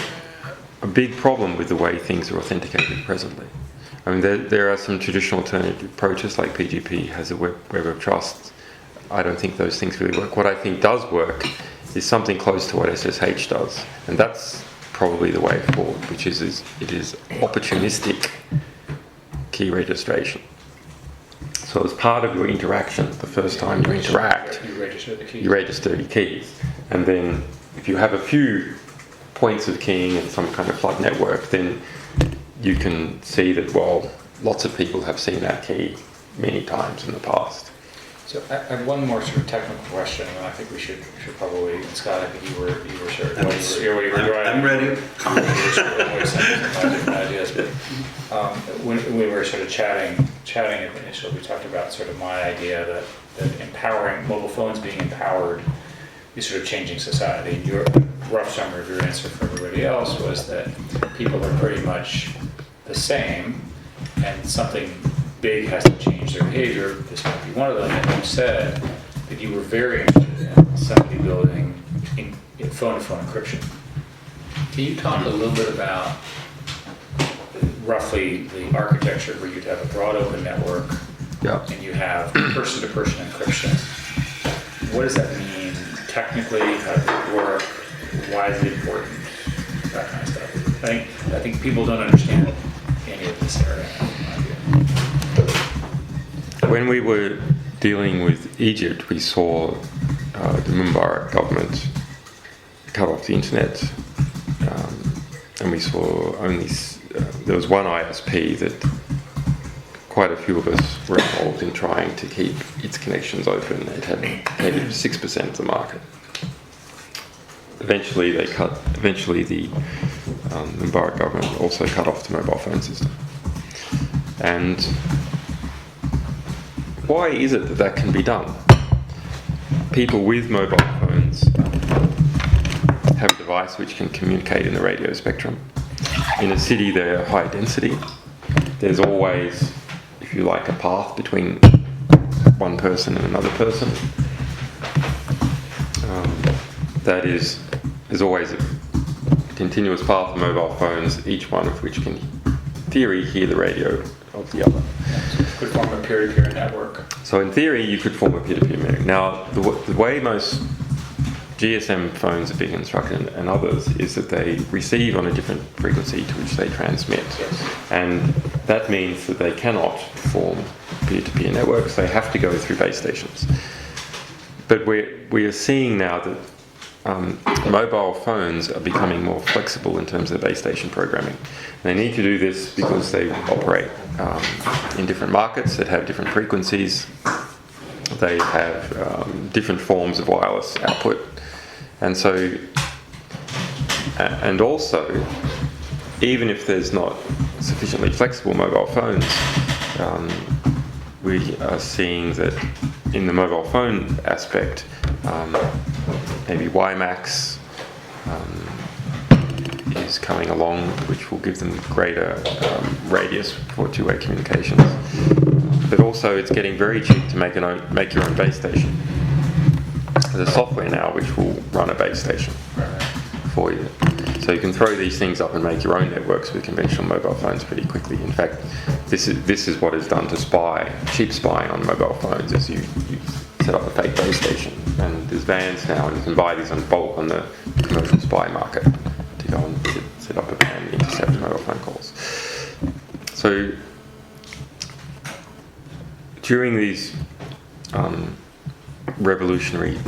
big problem with the way things are authenticated presently. I mean, there are some traditional alternative approaches, like PGP has a web of trust. I don't think those things really work. What I think does work is something close to what SSH does, and that's probably the way forward, which is it is opportunistic key registration. So as part of your interaction, the first time you interact, You register the keys. you register your keys, and then if you have a few points of keying in some kind of flood network, then you can see that, well, lots of people have seen that key many times in the past. So I have one more sort of technical question, and I think we should probably, Scott, I think you were sort of, I'm ready. different ideas, but when we were sort of chatting initially, we talked about sort of my idea that empowering, mobile phones being empowered is sort of changing society. Your rough summary of your answer for everybody else was that people are pretty much the same, and something big has to change their behavior. This might be one of them. And you said that you were very interested in somebody building in phone-to-phone encryption. Can you talk a little bit about roughly the architecture where you'd have a broad open network and you have person-to-person encryption? What does that mean technically? How does it work? Why is it important? That kind of stuff. I think people don't understand any of this area. When we were dealing with Egypt, we saw the Mubarak government cut off the internet, and we saw only there was one ISP that quite a few of us were involved in trying to keep its connections open. It had 6% of the market. Eventually, the Mubarak government also cut off the mobile phone system. And why is it that can be done? People with mobile phones have a device which can communicate in the radio spectrum. In a city, they're high density. There's always, if you like, a path between one person and another person. There's always a continuous path of mobile phones, each one of which can, in theory, hear the radio of the other. Could form a peer-to-peer network. So in theory, you could form a peer-to-peer network. Now, the way most GSM phones are being constructed and others is that they receive on a different frequency to which they transmit. Yes. And that means that they cannot form peer-to-peer networks. They have to go through base stations. But we are seeing now that mobile phones are becoming more flexible in terms of base station programming. They need to do this because they operate in different markets that have different frequencies. They have different forms of wireless output. And so, and also, even if there's not sufficiently flexible mobile phones, we are seeing that in the mobile phone aspect, maybe WiMAX is coming along, which will give them greater radius for two-way communications. But also, it's getting very cheap to make your own base station. There's software now which will run a base station for you. So you can throw these things up and make your own networks with conventional mobile phones pretty quickly. In fact, this is what is done to cheap spying on mobile phones, is you set up a fake base station. And there's vans now, and you can buy these on bulk on the commercial spy market to go and set up a van and intercept mobile phone calls. So during these revolutionary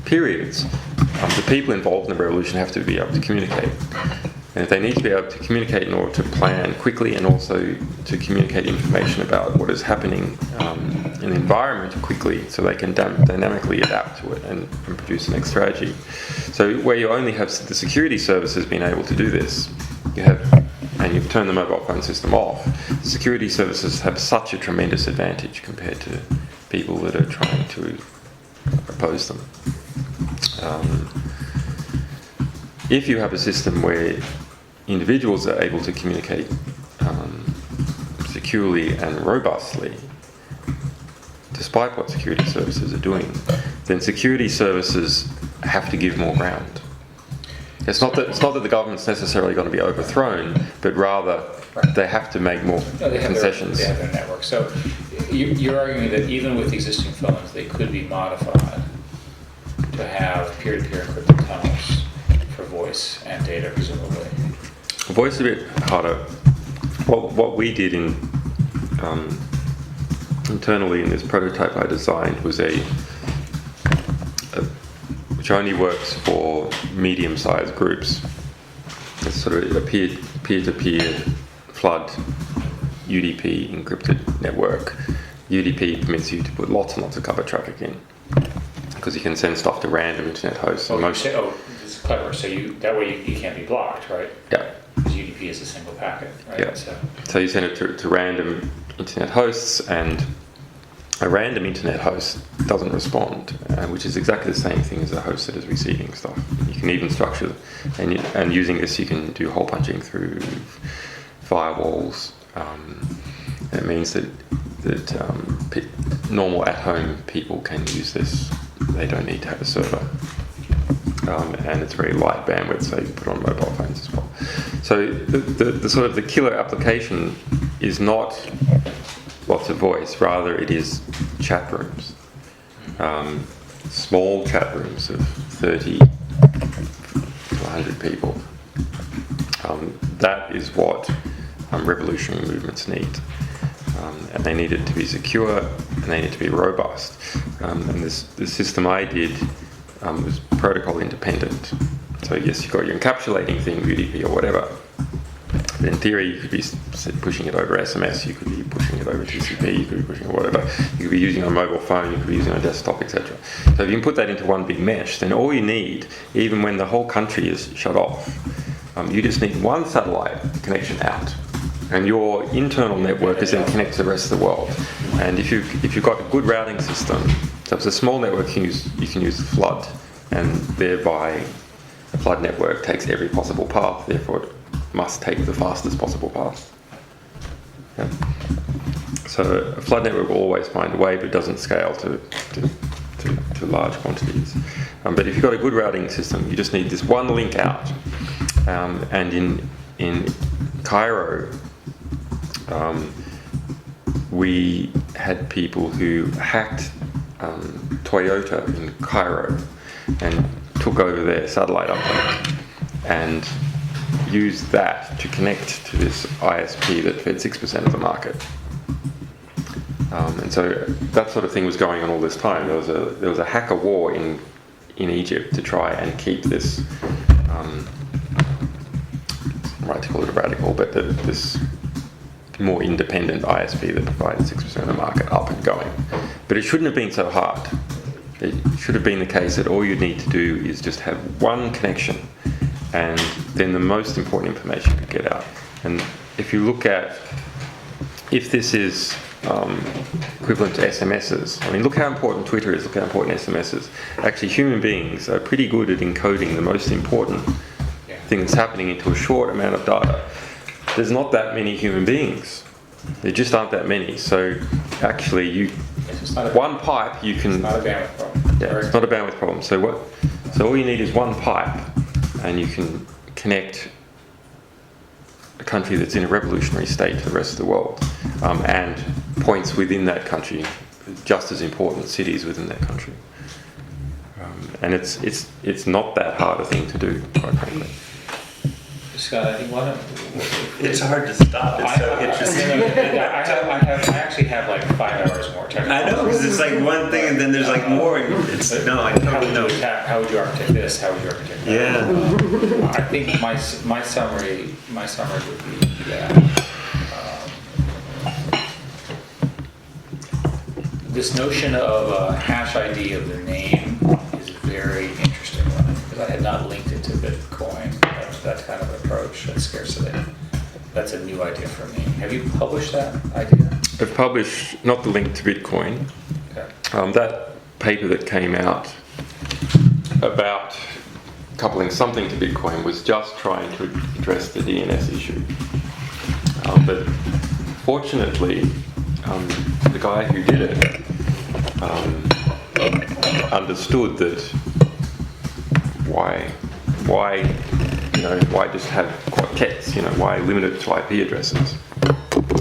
periods, the people involved in the revolution have to be able to communicate. And if they need to be able to communicate in order to plan quickly and also to communicate information about what is happening in the environment quickly, so they can dynamically adapt to it and produce the next strategy. So where you only have the security services being able to do this, and you've turned the mobile phone system off, the security services have such a tremendous advantage compared to people that are trying to oppose them. If you have a system where individuals are able to communicate securely and robustly, to despite what security services are doing, then security services have to give more ground. It's not that the government's necessarily going to be overthrown, but rather they have to make more concessions. They have their network. So you're arguing that even with existing phones, they could be modified to have peer-to-peer encrypted tunnels for voice and data, presumably. Voice a bit harder. What we did internally in this prototype I designed was which only works for medium-sized groups. It's sort of a peer-to-peer flood UDP encrypted network. UDP permits you to put lots and lots of cover traffic in because you can send stuff to random internet hosts. This is clever. So that way you can't be blocked, right? Yeah. Because UDP is a single packet, right? Yeah. So you send it to random internet hosts, and a random internet host doesn't respond, which is exactly the same thing as a host that is receiving stuff. You can even structure, and using this you can do hole punching through firewalls. It means that normal at-home people can use this. They don't need to have a server. And it's very light bandwidth, so you can put it on mobile phones as well. So the sort of the killer application is not lots of voice, rather it is chat rooms. Small chat rooms of 30 to 100 people. That is what revolutionary movements need. And they need it to be secure, and they need to be robust. And this system I did was protocol independent. So yes, you've got your encapsulating thing, UDP or whatever. But in theory, you could be pushing it over SMS, you could be pushing it over TCP, you could be pushing it whatever. You could be using it on a mobile phone, you could be using it on a desktop, etc. So if you can put that into one big mesh, then all you need, even when the whole country is shut off, you just need one satellite connection out. And your internal network is then connected to the rest of the world. And if you've got a good routing system, so if it's a small network, you can use the flood, and thereby a flood network takes every possible path, therefore it must take the fastest possible path. Yeah. So a flood network will always find a way, but it doesn't scale to large quantities. But if you've got a good routing system, you just need this one link out. And in Cairo, we had people who hacked Toyota in Cairo and took over their satellite uplink and used that to connect to this ISP that fed 6% of the market. And so that sort of thing was going on all this time. There was a hacker war in Egypt to try and keep this, I'm right to call it a radical, but this more independent ISP that provided 6% of the market up and going. But it shouldn't have been so hard. It should have been the case that all you need to do is just have one connection, and then the most important information could get out. And if you look at, if this is equivalent to SMSs, I mean, look how important Twitter is, look how important SMS is. Actually, human beings are pretty good at encoding the most important thing that's happening into a short amount of data. There's not that many human beings. There just aren't that many. So actually, one pipe you can. It's not a bandwidth problem. Yeah, it's not a bandwidth problem. So all you need is one pipe, and you can connect a country that's in a revolutionary state to the rest of the world, and points within that country, just as important cities within that country. And it's not that hard a thing to do, quite frankly. Scott, I think It's hard to stop. It's so interesting. I actually have like 5 hours more technical. I know, because it's like one thing and then there's like more. And I totally know. How would you architect this? How would you architect that? Yeah. I think my summary would be that this notion of a hash ID of the name is a very interesting one, because I had not linked it to Bitcoin. That kind of approach, that scarcity. That's a new idea for me. Have you published that idea? I've published, not the link to Bitcoin. Okay. That paper that came out about coupling something to Bitcoin was just trying to address the DNS issue. But fortunately, the guy who did it understood that why just have quartets? Why limit it to IP addresses?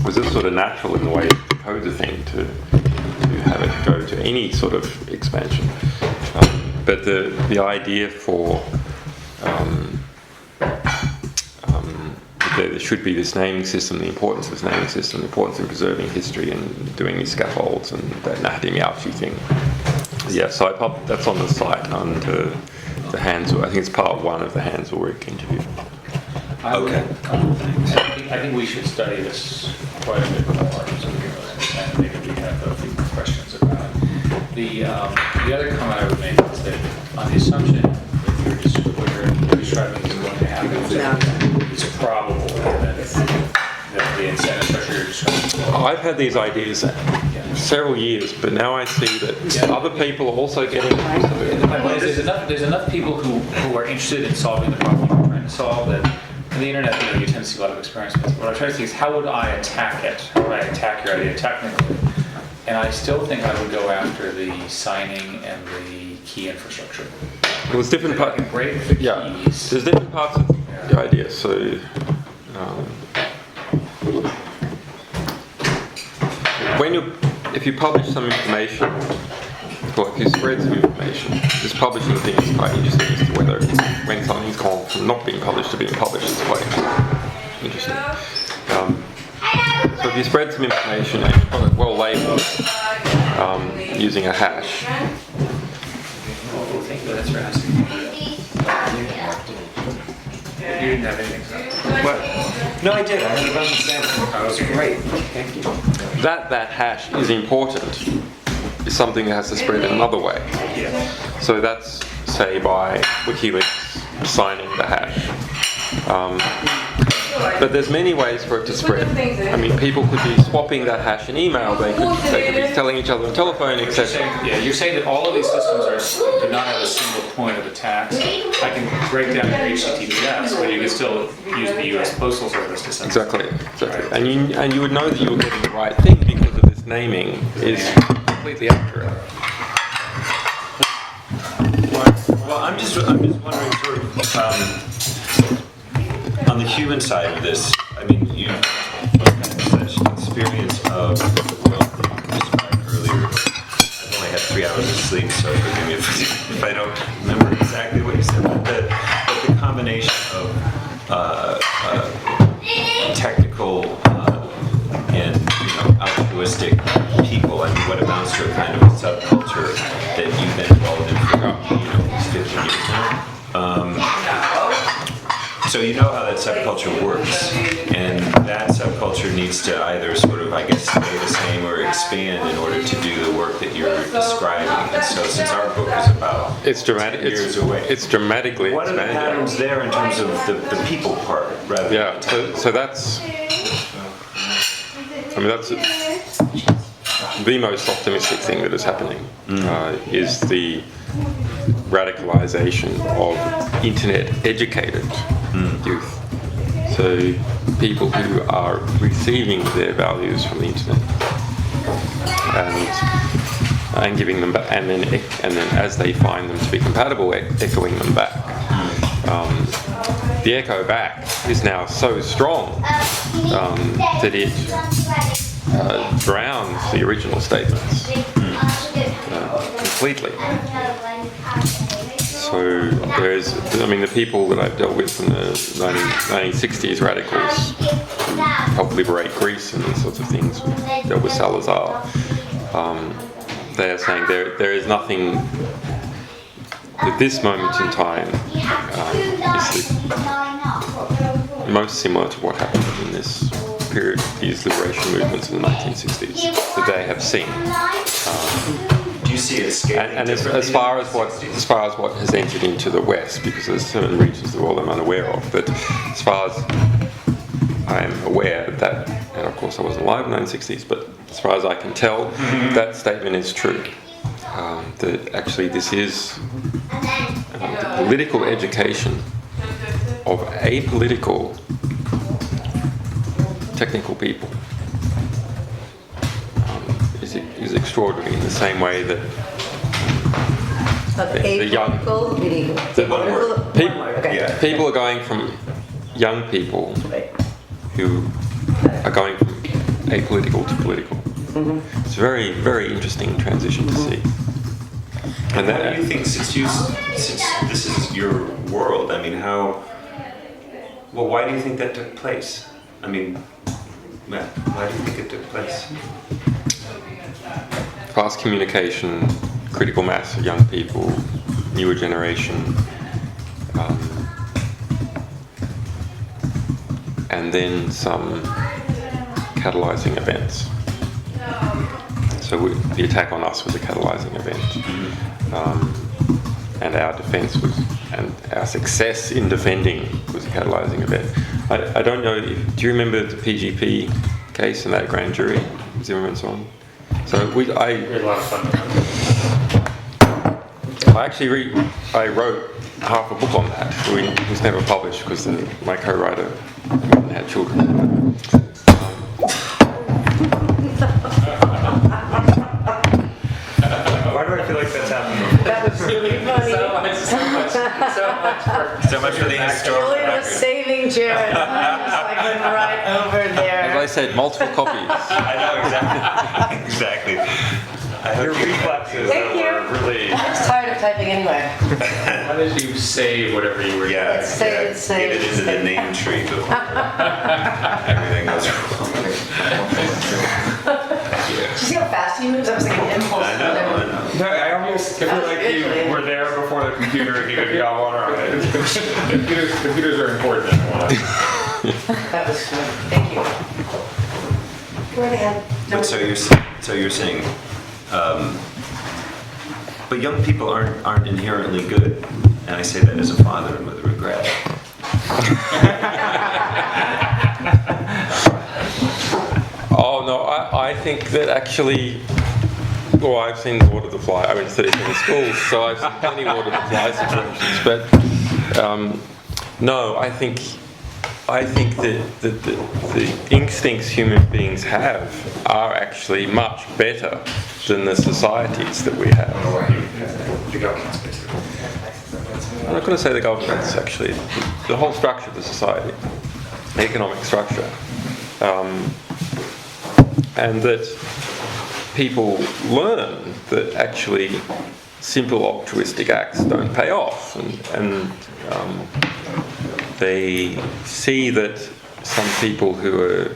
Was this sort of natural in the way you code the thing to have it go to any sort of expansion? But the idea for there should be this naming system, the importance of this naming system, the importance in preserving history and doing these scaffolds and that Nahdimiauchi thing. Yeah, so that's on the site under the Hansel. I think it's part 1 of the Hansel-Rick interview. Okay. I think we should study this quite a bit more, so we can really understand. Maybe we have a few more questions about it. The other comment I would make is that on the assumption that what you're describing is going to happen, it's probable that the incentive structure you're describing. I've had these ideas several years, but now I see that other people are also getting them. There's enough people who are interested in solving the problem you're trying to solve that. On the internet, you tend to see a lot of experience with it. What I'm trying to see is how would I attack it? How would I attack your idea technically? And I still think I would go after the signing and the key infrastructure. Well, there's different parts. Break the keys. There's different parts of the idea. So, if you publish some information, or if you spread some information, this publishing thing is quite interesting as to whether when something's gone from not being published to being published, it's quite interesting. So if you spread some information and you put it well labeled using a hash. You didn't have anything, so. What? No, I did. I heard about the sample. That was great. Thank you. That hash is important. Is something that has to spread in another way. So that's, say, by WikiLeaks signing the hash. But there's many ways for it to spread. I mean, people could be swapping that hash in email. They could be telling each other on telephone, etc. You're saying that all of these systems do not have a single point of attack. I can break down your HTTPS, but you can still use the U.S. Postal Service to send. Exactly. And you would know that you were getting the right thing because of this naming is completely accurate. Well, I'm just wondering, sort of, on the human side of this. I mean, you both had such experience of the world that you described earlier. I've only had 3 hours of sleep, so forgive me if I don't remember exactly what you said. But the combination of technical and altruistic people. I mean, what amounts to a kind of a subculture that you've been involved in for 15 years now. So you know how that subculture works, and that subculture needs to either sort of, I guess, stay the same or expand in order to do the work that you're describing. And so, since our book is about it's dramatic, 10 years away, it's dramatically what are the expanded. patterns there in terms of the people part, rather? Yeah. So that's. I mean, that's the most optimistic thing that is happening. Is the radicalization of internet-educated youth. So people who are receiving their values from the internet and giving them back, and then as they find them to be compatible, echoing them back. The echo back is now so strong that it drowns the original statements completely. So the people that I've dealt with from the 1960s radicals who helped liberate Greece and these sorts of things, dealt with Salazar, they are saying there is nothing at this moment in time is most similar to what happened in this period of these liberation movements in the 1960s that they have seen. Do you see it scaling? And as far as what has entered into the West, because there's certain regions of the world I'm unaware of, but as far as I'm aware that, and of course I wasn't alive in the 1960s, but as far as I can tell, that statement is true. That actually this is the political education of apolitical technical people is extraordinary in the same way that the young Apolitical, meaning apolitical? people, One word, okay. Yeah. people are going from young people Right. who are going from apolitical to political. It's a very, very interesting transition to see. And How do you think, since this is your world, I mean, why do you think that took place? I mean, Matt, why do you think it took place? fast communication, critical mass of young people, newer generation, and then some catalyzing events. So the attack on us was a catalyzing event, and our defense was, and our success in defending was a catalyzing event. I don't know, do you remember the PGP case and that grand jury, Zimmerman so on? So We had a lot of fun. I wrote half a book on that. It was never published because my co-writer had children. Why do I feel like that's happening? That was really funny. So much for the historical Julian was record. saving Jared. Just like went right over As I there. said, multiple copies. I know, exactly. I hope Your you- reflexes Thank you. were really. I'm just tired of typing anyway. How did you save whatever you were doing? Yeah, Let's say yeah, it's safe. get it into the name tree before everything goes wrong. Did you see how fast he moves? I was thinking impulse. I know. No, I almost feel like you were there before the computer even got water on it. Computers are important in one. That was good. Thank you. Go right ahead. But so you're saying, but young people aren't inherently good, and I say that as a father and with regret. Oh no, I think that actually, well, I've seen Lord of the Fly. I went to 37 schools, so I've seen plenty of Lord of the Fly situations. But no, I think that the instincts human beings have are actually much better than the societies that we have. I'm not going to say the governments, actually. The whole structure of the society, the economic structure. And that people learn that actually simple altruistic acts don't pay off, and they see that some people who are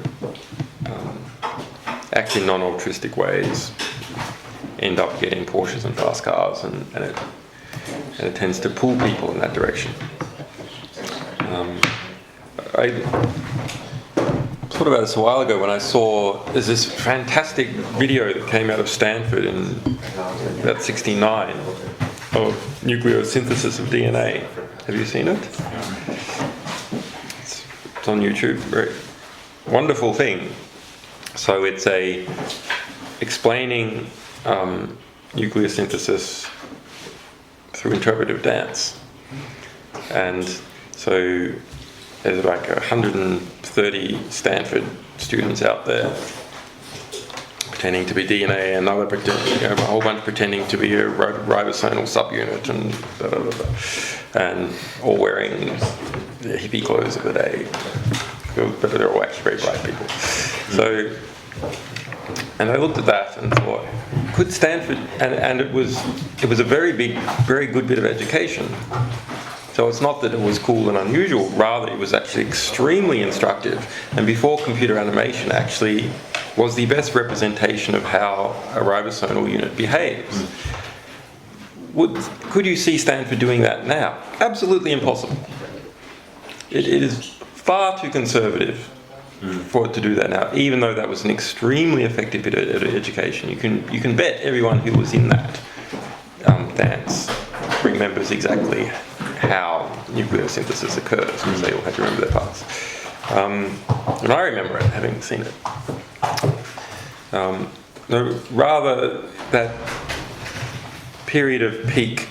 act in non-altruistic ways end up getting Porsches and fast cars, and it tends to pull people in that direction. I thought about this a while ago when I saw there's this fantastic video that came out of Stanford in about '69 of nucleosynthesis of DNA. Have you seen it? It's on YouTube. Very wonderful thing. So it's explaining nucleosynthesis through interpretive dance, and so there's like 130 Stanford students out there pretending to be DNA, and other a whole bunch pretending to be a ribosomal subunit, and blah, blah, blah, blah, and all wearing the hippie clothes of the day, but they're all actually very bright people. So, and I looked at that and thought, could Stanford, and it was a very good bit of education. So it's not that it was cool and unusual, rather it was actually extremely instructive, and before computer animation actually was the best representation of how a ribosomal unit behaves. Could you see Stanford doing that now? Absolutely impossible. It is far too conservative for it to do that now, even though that was an extremely effective bit of education. You can bet everyone who was in that dance remembers exactly how nucleosynthesis occurs, because they all had to remember their parts. And I remember it, having seen it. No, rather, that period of peak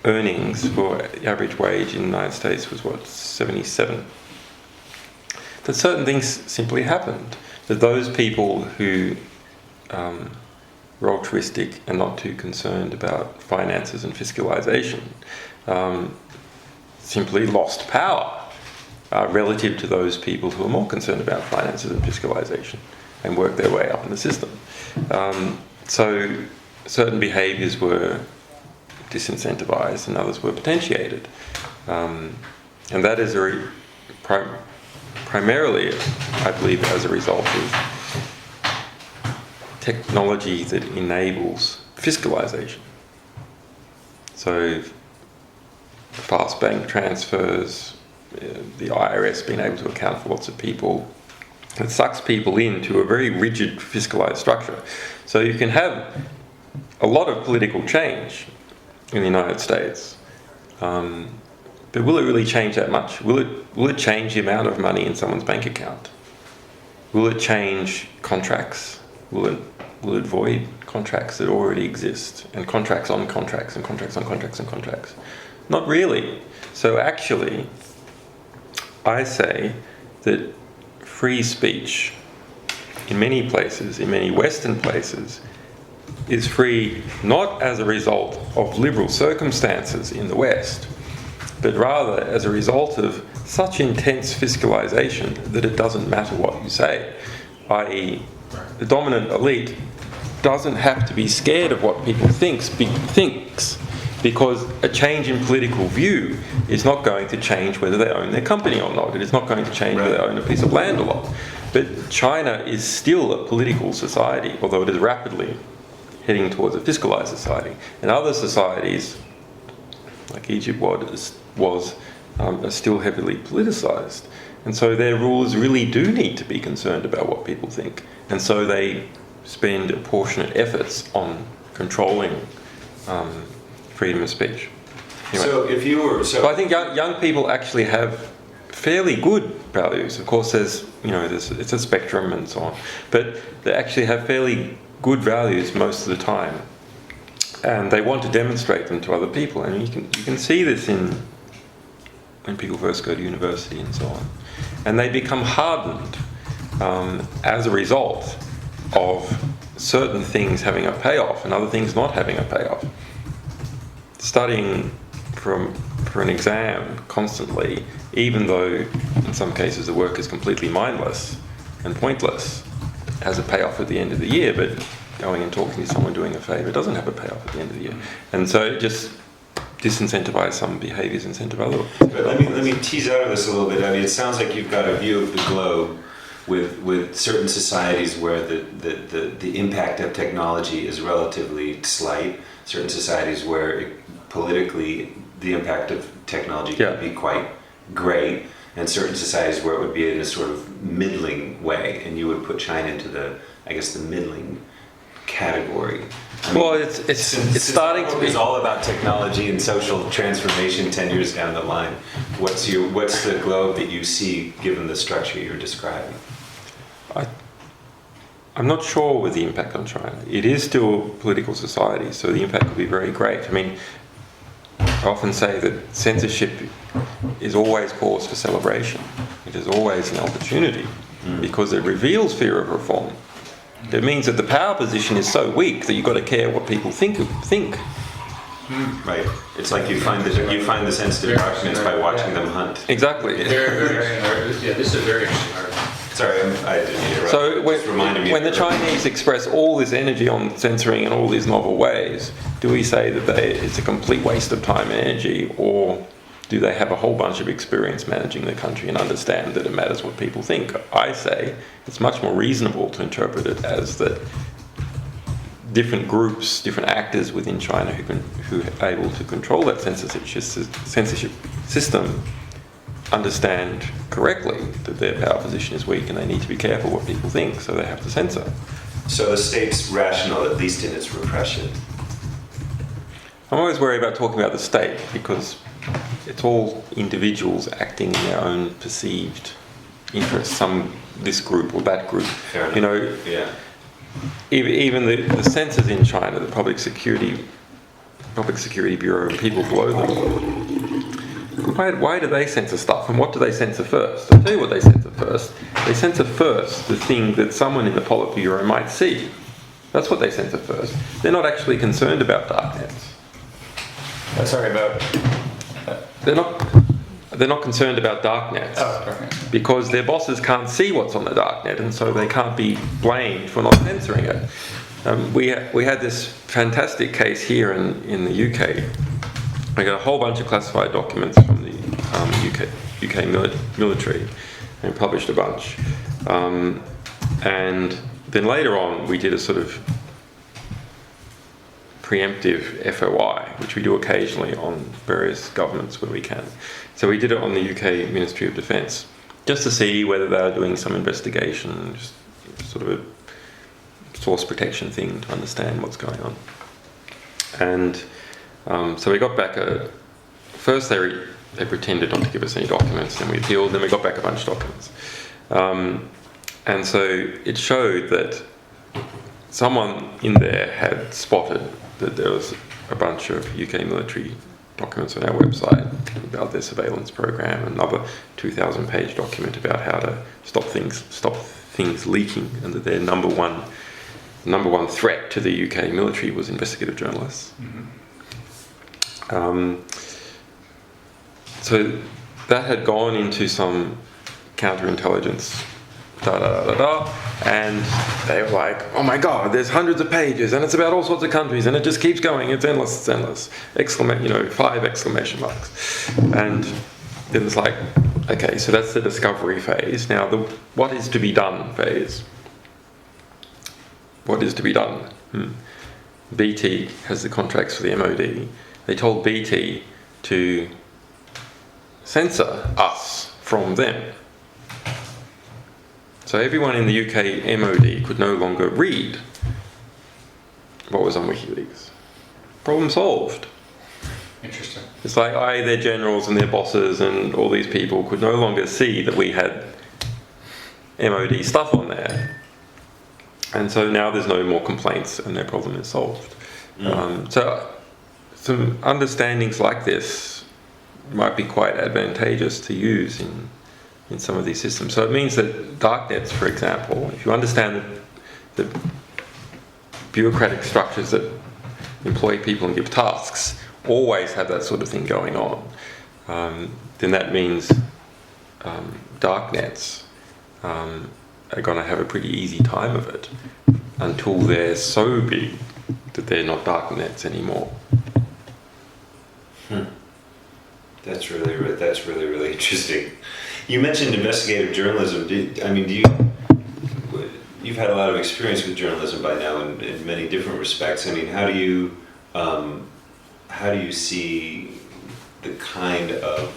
earnings for the average wage in the United States was, 77? That certain things simply happened. That those people who were altruistic and not too concerned about finances and fiscalization simply lost power relative to those people who are more concerned about finances and fiscalization and worked their way up in the system. So certain behaviours were disincentivized and others were potentiated. And that is primarily, I believe, as a result of technology that enables fiscalization. So fast bank transfers, the IRS being able to account for lots of people, it sucks people into a very rigid fiscalized structure. So you can have a lot of political change in the United States, but will it really change that much? Will it change the amount of money in someone's bank account? Will it change contracts? Will it void contracts that already exist, and contracts on contracts and contracts on contracts and contracts? Not really. So actually, I say that free speech in many places, in many Western places, is free not as a result of liberal circumstances in the West, but rather as a result of such intense fiscalization that it doesn't matter what you say, i.e. the dominant elite doesn't have to be scared of what people thinks, because a change in political view is not going to change whether they own their company or not. It is not going to change whether they own a piece of land or not. But China is still a political society, although it is rapidly heading towards a fiscalized society. And other societies, like Egypt was are still heavily politicized. And so their rulers really do need to be concerned about what people think. And so they spend apportionate efforts on controlling freedom of speech. Anyway. So if you were... So I think young people actually have fairly good values. Of course, it's a spectrum and so on. But they actually have fairly good values most of the time. And they want to demonstrate them to other people. And you can see this when people first go to university and so on. And they become hardened as a result of certain things having a payoff and other things not having a payoff. Studying for an exam constantly, even though in some cases the work is completely mindless and pointless, has a payoff at the end of the year, but going and talking to someone doing a favour doesn't have a payoff at the end of the year. And so it just disincentivise some behaviours, incentive other. But let me tease out of this a little bit. I mean, it sounds like you've got a view of the globe with certain societies where the impact of technology is relatively slight, certain societies where politically the impact of technology can be quite great, and certain societies where it would be in a sort of middling way, and you would put China into the middling category. I mean, well, it's starting to be. It's all about technology and social transformation 10 years down the line. What's the globe that you see given the structure you're describing? I'm not sure with the impact on China. It is still a political society, so the impact could be very great. I mean, I often say that censorship is always cause for celebration. It is always an opportunity because it reveals fear of reform. It means that the power position is so weak that you've got to care what people think. Right. It's like you find the sensitive documents by watching them hunt. Exactly. This is a very interesting article. Sorry, I didn't interrupt. So when the Chinese express all this energy on censoring in all these novel ways, do we say that it's a complete waste of time and energy, or do they have a whole bunch of experience managing the country and understand that it matters what people think? I say it's much more reasonable to interpret it as that different groups, different actors within China who are able to control that censorship system understand correctly that their power position is weak and they need to be careful what people think, so they have to censor. So the state's rational, at least in its repression. I'm always worried about talking about the state because it's all individuals acting in their own perceived interests, this group or that group. Fair enough. Yeah. Even the censors in China, the Public Security Bureau, and people below them, why do they censor stuff, and what do they censor first? I'll tell you what they censor first. They censor first the thing that someone in the Politburo might see. That's what they censor first. They're not actually concerned about darknets. Sorry about. They're not concerned about darknets because their bosses can't see what's on the darknet, and so they can't be blamed for not censoring it. We had this fantastic case here in the UK. I got a whole bunch of classified documents from the UK military, and published a bunch. And then later on, we did a sort of preemptive FOI, which we do occasionally on various governments where we can. So we did it on the UK Ministry of Defence, just to see whether they are doing some investigation, just sort of a source protection thing to understand what's going on. And so we got back first they pretended not to give us any documents, then we appealed, then we got back a bunch of documents. And so it showed that someone in there had spotted that there was a bunch of UK military documents on our website about their surveillance program, another 2,000-page document about how to stop things leaking, and that their number one threat to the UK military was investigative journalists. So that had gone into some counterintelligence, and they were like, oh my god, there's hundreds of pages and it's about all sorts of countries and it just keeps going, it's endless, 5 exclamation marks. And then it's like, okay, so that's the discovery phase. Now the what is to be done phase. What is to be done? BT has the contracts for the MOD. They told BT to censor us from them. So everyone in the UK MOD could no longer read what was on WikiLeaks. Problem solved. Interesting. It's like their generals and their bosses and all these people could no longer see that we had MOD stuff on there. And so now there's no more complaints and their problem is solved. So some understandings like this might be quite advantageous to use in some of these systems. So it means that darknets, for example, if you understand the bureaucratic structures that employ people and give tasks, always have that sort of thing going on, then that means darknets are going to have a pretty easy time of it until they're so big that they're not darknets anymore. That's really interesting. You mentioned investigative journalism. You've had a lot of experience with journalism by now in many different respects. I mean, how do you see the kind of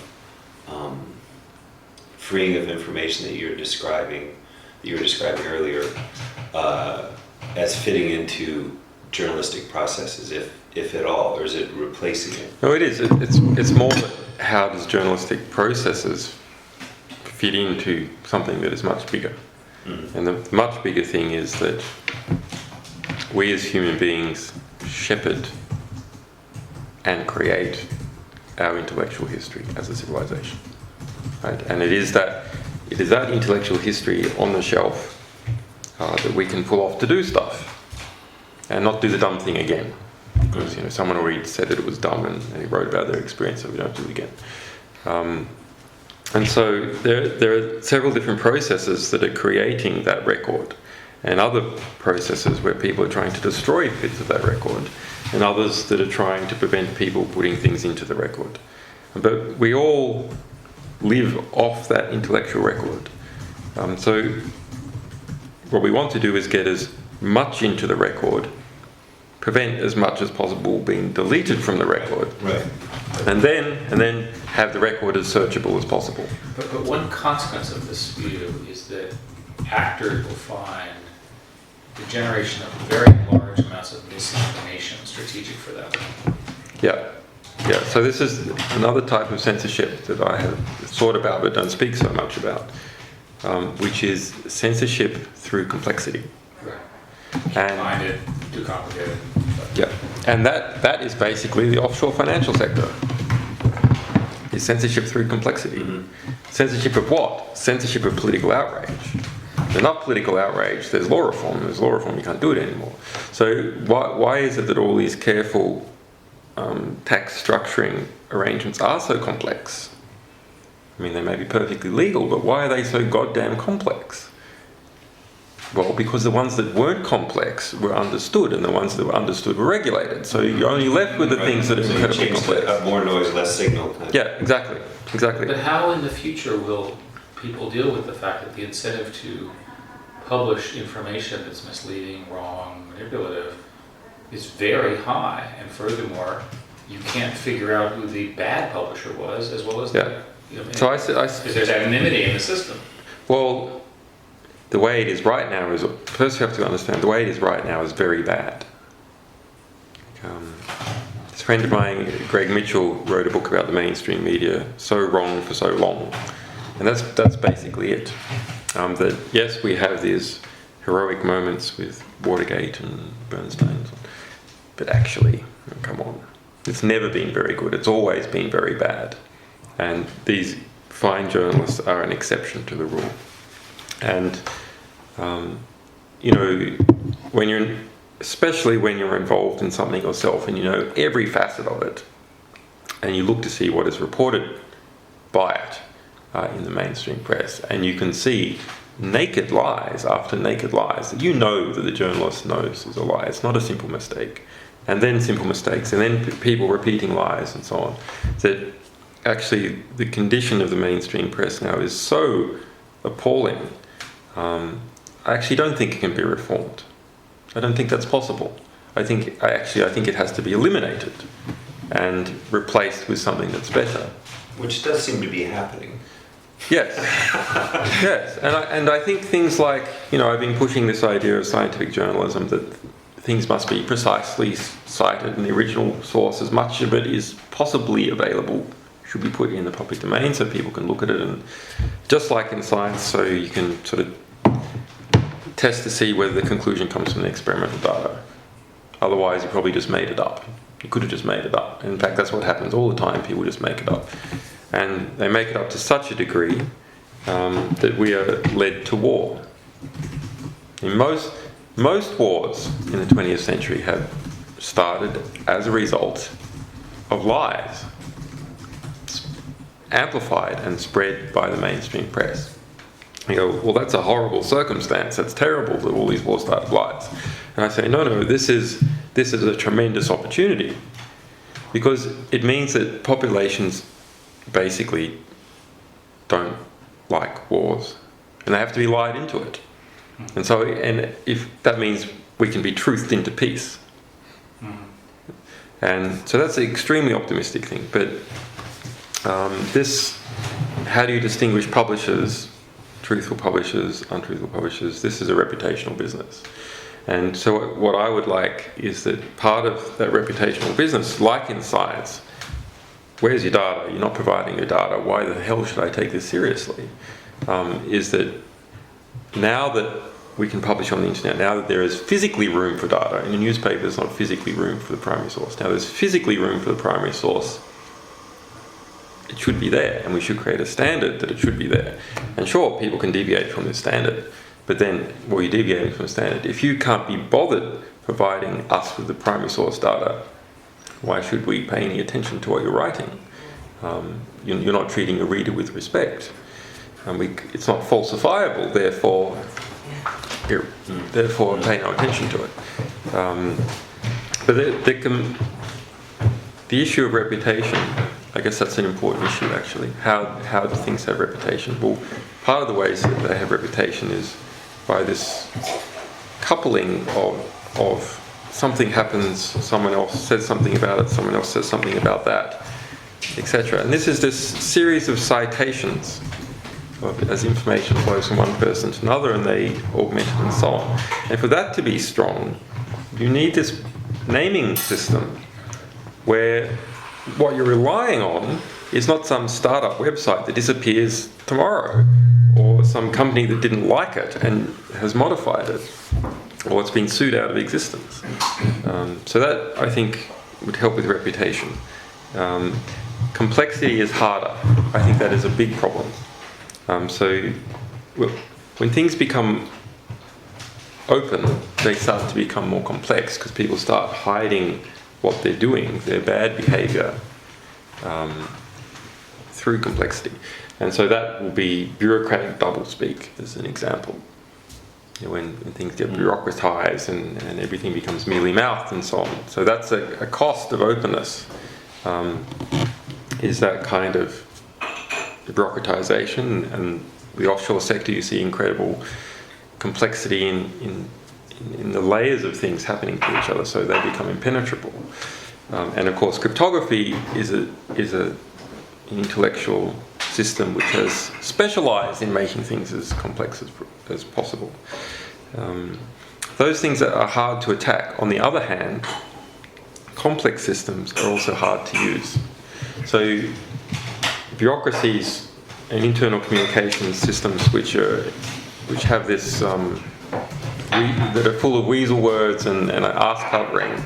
freeing of information that you were describing earlier as fitting into journalistic processes, if at all, or is it replacing it? No, it is. It's more how does journalistic processes fit into something that is much bigger. And the much bigger thing is that we as human beings shepherd and create our intellectual history as a civilization, right? And it is that intellectual history on the shelf that we can pull off to do stuff and not do the dumb thing again, because someone already said that it was dumb and he wrote about their experience, so we don't do it again. And so there are several different processes that are creating that record, and other processes where people are trying to destroy bits of that record, and others that are trying to prevent people putting things into the record. But we all live off that intellectual record. So what we want to do is get as much into the record, prevent as much as possible being deleted from the record, Right. and then have the record as searchable as possible. But one consequence of this view is that actors will find the generation of very large amounts of misinformation strategic for them. Yeah. So this is another type of censorship that I have thought about but don't speak so much about, which is censorship through complexity. Right. And Find it too complicated. yeah, and that is basically the offshore financial sector. Is censorship through complexity. Censorship of what? Censorship of political outrage. enough political outrage, there's law reform. There's law reform, you can't do it anymore. So why is it that all these careful tax structuring arrangements are so complex? I mean, they may be perfectly legal, but why are they so goddamn complex? Well, because the ones that weren't complex were understood, and the ones that were understood were regulated. So you're only left with the things that are incredibly complex. More noise, less signal. Yeah, exactly. But how in the future will people deal with the fact that the incentive to publish information that's misleading, wrong, manipulative is very high, and furthermore, you can't figure out who the bad publisher was, as well as the, So because there's anonymity in the system. Well, the way it is right now is, first you have to understand, the way it is right now is very bad. This friend of mine, Greg Mitchell, wrote a book about the mainstream media, So Wrong for So Long. And that's basically it. That yes, we have these heroic moments with Watergate and Bernstein, but actually, come on, it's never been very good. It's always been very bad. And these fine journalists are an exception to the rule. And when you're, especially when you're involved in something yourself and you know every facet of it, and you look to see what is reported by it in the mainstream press, and you can see naked lies after naked lies that you know that the journalist knows is a lie. It's not a simple mistake, and then simple mistakes, and then people repeating lies and so on. That actually the condition of the mainstream press now is so appalling. I actually don't think it can be reformed. I don't think that's possible. I think it has to be eliminated and replaced with something that's better. Which does seem to be happening. Yes, yes, and I think things like, I've been pushing this idea of scientific journalism, that things must be precisely cited in the original source. As much of it is possibly available should be put in the public domain so people can look at it, and just like in science, so you can sort of test to see whether the conclusion comes from the experimental data. Otherwise, you probably just made it up. You could have just made it up. In fact, that's what happens all the time. People just make it up. And they make it up to such a degree that we are led to war. In most wars in the 20th century have started as a result of lies, amplified and spread by the mainstream press. You go, well, that's a horrible circumstance. That's terrible that all these wars start with lies. And I say, no, this is a tremendous opportunity, because it means that populations basically don't like wars, and they have to be lied into it. And if that means we can be truthed into peace. And so that's an extremely optimistic thing. But how do you distinguish publishers, truthful publishers, untruthful publishers? This is a reputational business. And so what I would like is that part of that reputational business, like in science, where's your data? You're not providing your data. Why the hell should I take this seriously? Is that now that we can publish on the internet, now that there is physically room for data, in a newspaper there's not physically room for the primary source. Now there's physically room for the primary source. It should be there, and we should create a standard that it should be there. And sure, people can deviate from this standard, but then, well, you're deviating from the standard. If you can't be bothered providing us with the primary source data, why should we pay any attention to what you're writing? You're not treating a reader with respect. It's not falsifiable, therefore pay no attention to it. But the issue of reputation, I guess that's an important issue actually. How do things have reputation? Well, part of the ways that they have reputation is by this coupling of something happens, someone else says something about it, someone else says something about that, etc. And this is this series of citations as information flows from one person to another, and they augment it and so on. And for that to be strong, you need this naming system where what you're relying on is not some startup website that disappears tomorrow, or some company that didn't like it and has modified it, or it's been sued out of existence. So that, I think, would help with reputation. Complexity is harder. I think that is a big problem. So when things become open, they start to become more complex because people start hiding what they're doing, their bad behavior, through complexity. And so that will be bureaucratic doublespeak as an example. You know, when things get bureaucratized and everything becomes mealy-mouthed and so on. So that's a cost of openness, is that kind of bureaucratization. And the offshore sector, you see incredible complexity in the layers of things happening to each other, so they become impenetrable. And of course, cryptography is an intellectual system which has specialized in making things as complex as possible. Those things that are hard to attack. On the other hand, complex systems are also hard to use. So bureaucracies and internal communication systems which have this that are full of weasel words and arse covering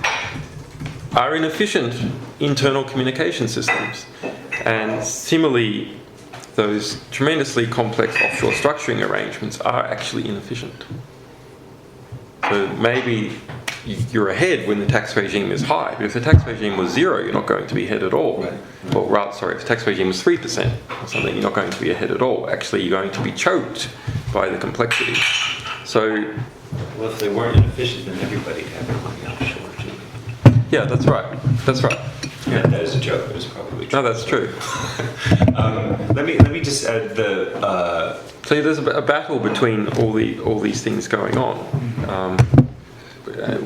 are inefficient internal communication systems. And similarly, those tremendously complex offshore structuring arrangements are actually inefficient. So maybe you're ahead when the tax regime is high, but if the tax regime was 0, you're not going to be ahead at all. Right. Or rather, sorry, if the tax regime was 3% or something, you're not going to be ahead at all. Actually, you're going to be choked by the complexity. So, Well, if they weren't inefficient, then everybody'd have their money offshore too. yeah, that's right. That's right. Yeah, that is a joke, but it's probably true. No, that's true. Let me just add the. So there's a battle between all these things going on,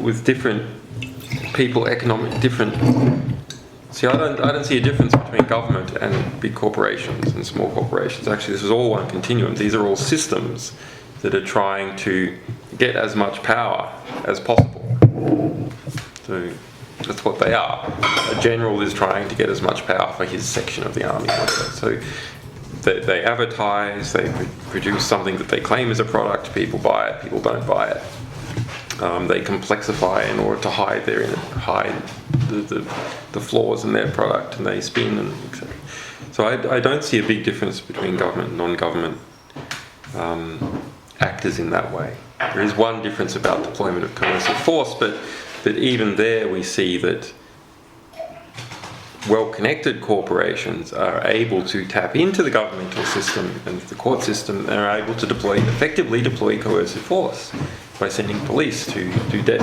with different people, different. See, I don't see a difference between government and big corporations and small corporations. Actually, this is all one continuum. These are all systems that are trying to get as much power as possible. So that's what they are. A general is trying to get as much power for his section of the army. So they advertise, they produce something that they claim is a product, people buy it, people don't buy it. They complexify in order to hide the flaws in their product, and they spin and etc. So I don't see a big difference between government and non-government actors in that way. There is one difference about deployment of coercive force, but even there we see that well-connected corporations are able to tap into the governmental system and the court system, and are able to effectively deploy coercive force by sending police to do debt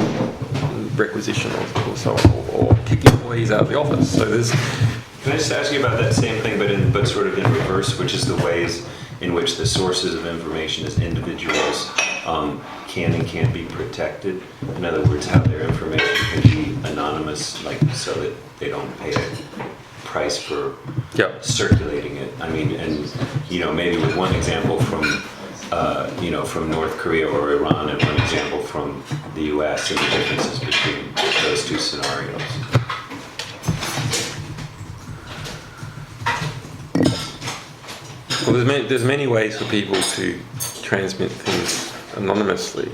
requisition or so on, or kick employees out of the office. So there's. Can I just ask you about that same thing, but sort of in reverse, which is the ways in which the sources of information as individuals can and can't be protected? In other words, how their information can be anonymous, like so that they don't pay a price for circulating it. I mean, and maybe with one example from from North Korea or Iran, and one example from the U.S. and the differences between those two scenarios. Well, there's many ways for people to transmit things anonymously.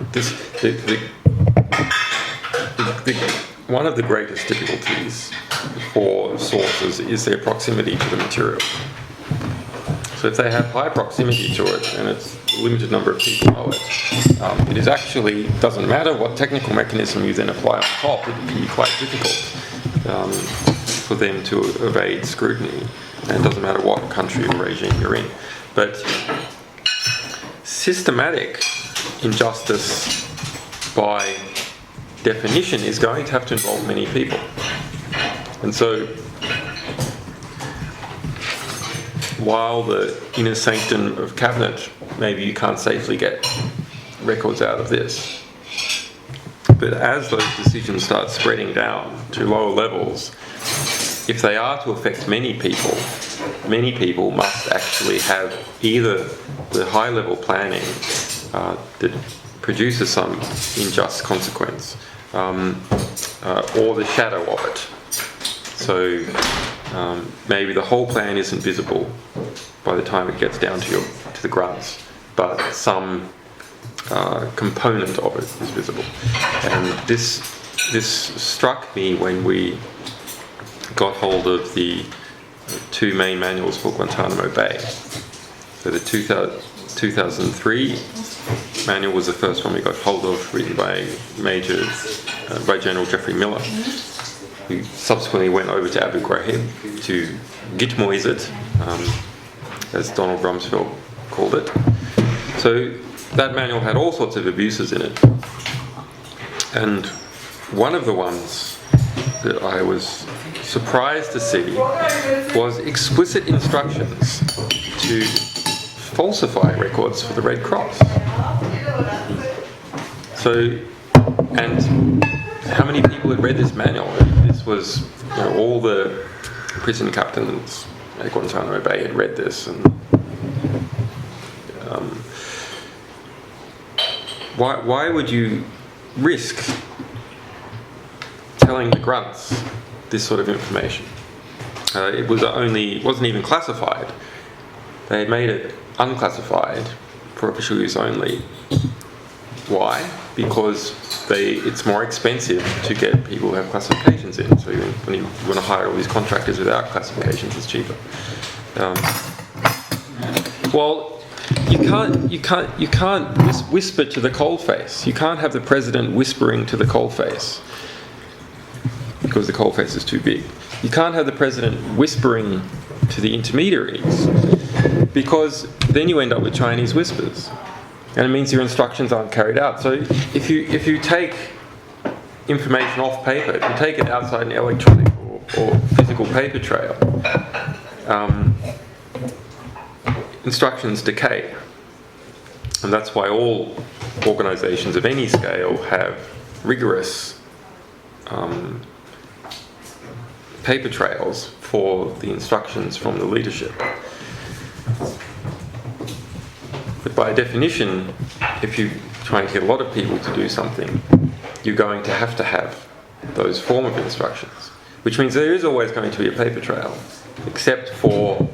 One of the greatest difficulties for sources is their proximity to the material. So if they have high proximity to it, and it's a limited number of people know it, it is actually, doesn't matter what technical mechanism you then apply on top, it can be quite difficult for them to evade scrutiny. And it doesn't matter what country or regime you're in. But systematic injustice, by definition, is going to have to involve many people. And so, while the inner sanctum of cabinet, maybe you can't safely get records out of this, but as those decisions start spreading down to lower levels, if they are to affect many people must actually have either the high-level planning that produces some unjust consequence, or the shadow of it. So maybe the whole plan isn't visible by the time it gets down to the grunts, but some component of it is visible. And this struck me when we got hold of the two main manuals for Guantanamo Bay. So the 2003 manual was the first one we got hold of, written by by General Geoffrey Miller, who subsequently went over to Abu Ghraib to Gitmoise it, as Donald Rumsfeld called it. So that manual had all sorts of abuses in it. And one of the ones that I was surprised to see was explicit instructions to falsify records for the Red Cross. So, and how many people had read this manual? This was, all the prison captains at Guantanamo Bay had read this, and why would you risk telling the grunts this sort of information? It wasn't even classified. They had made it unclassified for official use only. Why? Because it's more expensive to get people who have classifications in. So when you want to hire all these contractors without classifications, it's cheaper. Well, you can't whisper to the coalface. You can't have the president whispering to the coalface because the coalface is too big. You can't have the president whispering to the intermediaries because then you end up with Chinese whispers, and it means your instructions aren't carried out. So if you take information off paper, if you take it outside an electronic or physical paper trail, instructions decay. And that's why all organizations of any scale have rigorous paper trails for the instructions from the leadership. But by definition, if you're trying to get a lot of people to do something, you're going to have those form of instructions, which means there is always going to be a paper trail, except for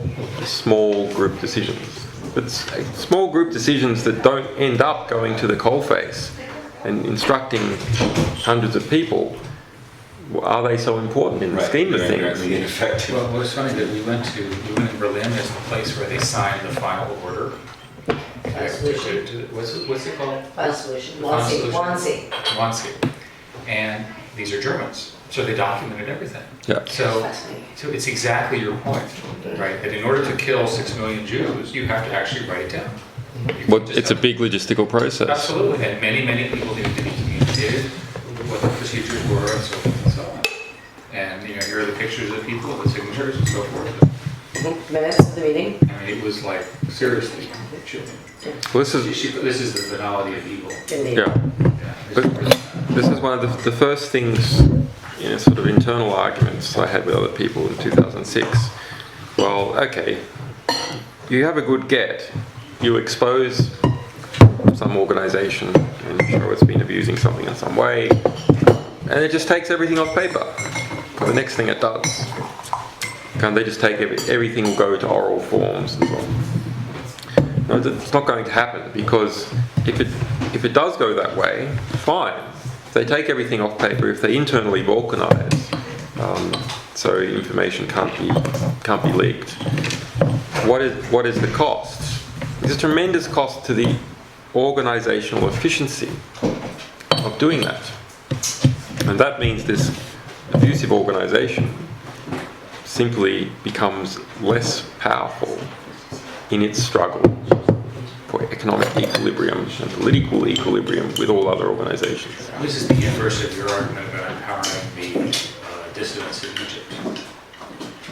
small group decisions. But small group decisions that don't end up going to the coalface and instructing hundreds of people, are they so important in the scheme of things? Well, it was funny that we went in Berlin. There's a place where they signed the final order. What's it called? Final solution. Wannsee. And these are Germans, so they documented everything. Yeah. So it's exactly your point, right? That in order to kill 6 million Jews, you have to actually write it down. Well, it's a big logistical process. Absolutely, and many people need to be communicated what the procedures were and so forth and so on. And here are the pictures of people, the signatures and so forth. Minutes of the meeting. I mean, it was like seriously chilling. Well, this is the banality of evil. Indeed. yeah. But this is one of the first things, sort of internal arguments I had with other people in 2006. Well, okay, you have a good get. You expose some organisation and show it's been abusing something in some way, and it just takes everything off paper. The next thing it does, can't they just take everything will go to oral forms and so on? No, it's not going to happen, because if it does go that way, fine. If they take everything off paper, if they internally balkanise, so information can't be leaked. What is the cost? There's a tremendous cost to the organisational efficiency of doing that, and that means this abusive organisation simply becomes less powerful in its struggle for economic equilibrium and political equilibrium with all other organisations. This is the inverse of your argument about empowering the dissidents in Egypt.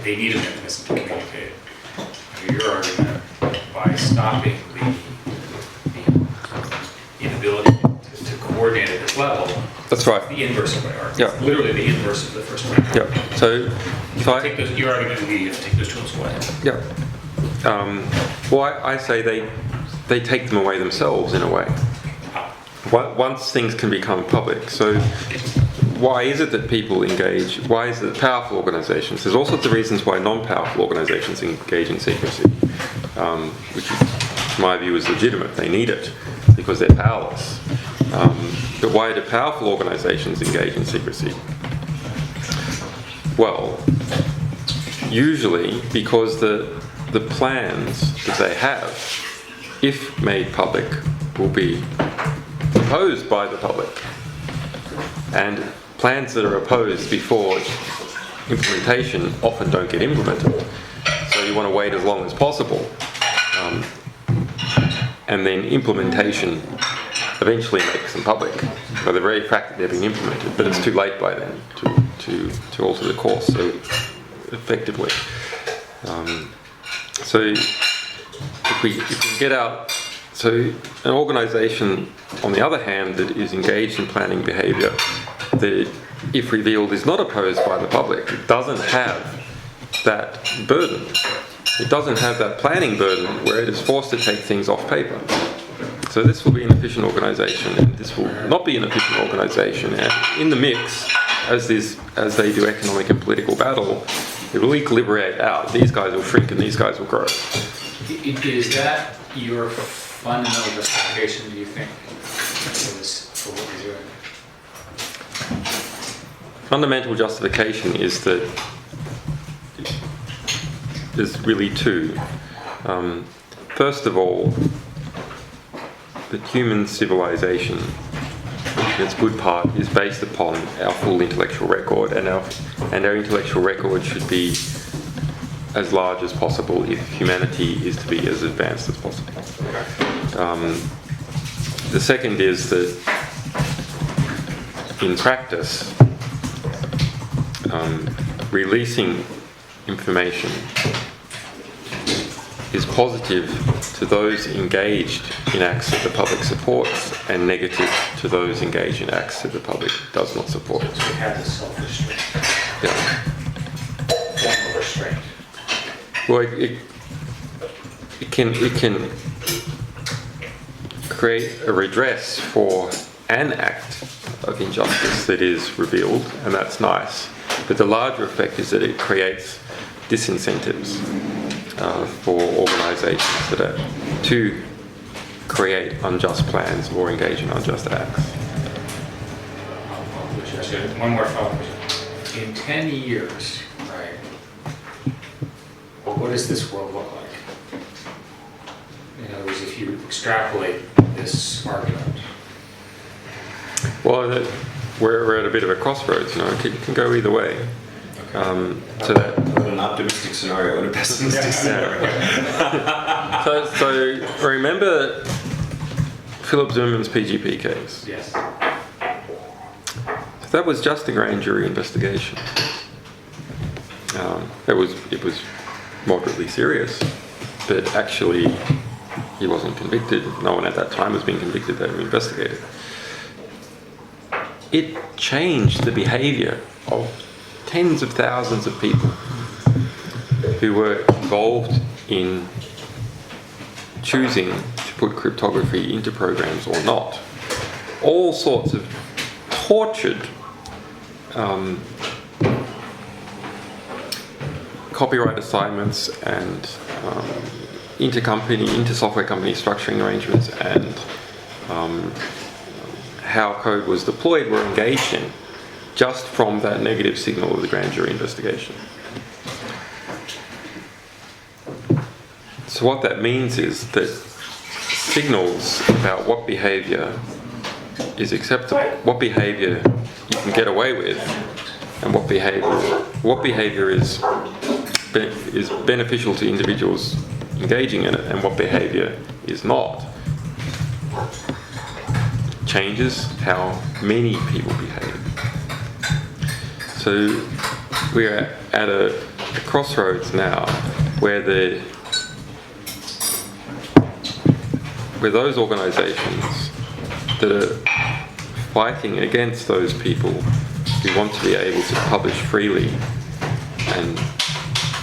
They need a mechanism to communicate. Your argument, by stopping the inability to coordinate at this level, That's right. the inverse of my argument. Yeah. It's literally the inverse of the first one. Yeah. So Your argument would be you have to take those tools away. yeah. Well, I say they take them away themselves in a way. Once things can become public. So why is it that people engage? Why is it powerful organisations? There's all sorts of reasons why non-powerful organisations engage in secrecy, which in my view is legitimate. They need it because they're powerless. But why do powerful organisations engage in secrecy? Well, usually because the plans that they have if made public, will be opposed by the public. And plans that are opposed before implementation often don't get implemented. So you want to wait as long as possible. And then implementation eventually makes them public. But they're very fact that they're being implemented, but it's too late by then to alter the course so effectively. So if we get out, so an organisation, on the other hand, that is engaged in planning behaviour, that if revealed is not opposed by the public, it doesn't have that burden. It doesn't have that planning burden where it is forced to take things off paper. So this will be an efficient organisation, and this will not be an efficient organisation. And in the mix, as they do economic and political battle, it will equilibrate out. These guys will shrink and these guys will grow. Is that your fundamental justification, do you think, for what you're doing? Fundamental justification is that there's really two. First of all, the human civilization, in its good part, is based upon our full intellectual record, and our intellectual record should be as large as possible if humanity is to be as advanced as possible. The second is that in practice, releasing information is positive to those engaged in acts that the public supports and negative to those engaged in acts that the public does not support. So it has a self-restraint, Yeah. form of restraint. Well, it can create a redress for an act of injustice that is revealed, and that's nice. But the larger effect is that it creates disincentives for organisations that are to create unjust plans or engage in unjust acts. One more follow-up question. In 10 years, right, what does this world look like? In other words, if you extrapolate this argument. Well, we're at a bit of a crossroads, you know, it can go either way. So that An optimistic scenario and a pessimistic scenario. So remember Philip Zimmerman's PGP case? Yes. That was just a grand jury investigation. It was moderately serious, but actually he wasn't convicted. No one at that time was being convicted. They were investigated. It changed the behaviour of tens of thousands of people who were involved in choosing to put cryptography into programs or not. All sorts of tortured copyright assignments and inter-software company structuring arrangements and how code was deployed were engaged in just from that negative signal of the grand jury investigation. So what that means is that signals about what behaviour is acceptable, what behaviour you can get away with, and what behaviour is beneficial to individuals engaging in it, and what behaviour is not, changes how many people behave. So we're at a crossroads now where those organisations that are fighting against those people who want to be able to publish freely and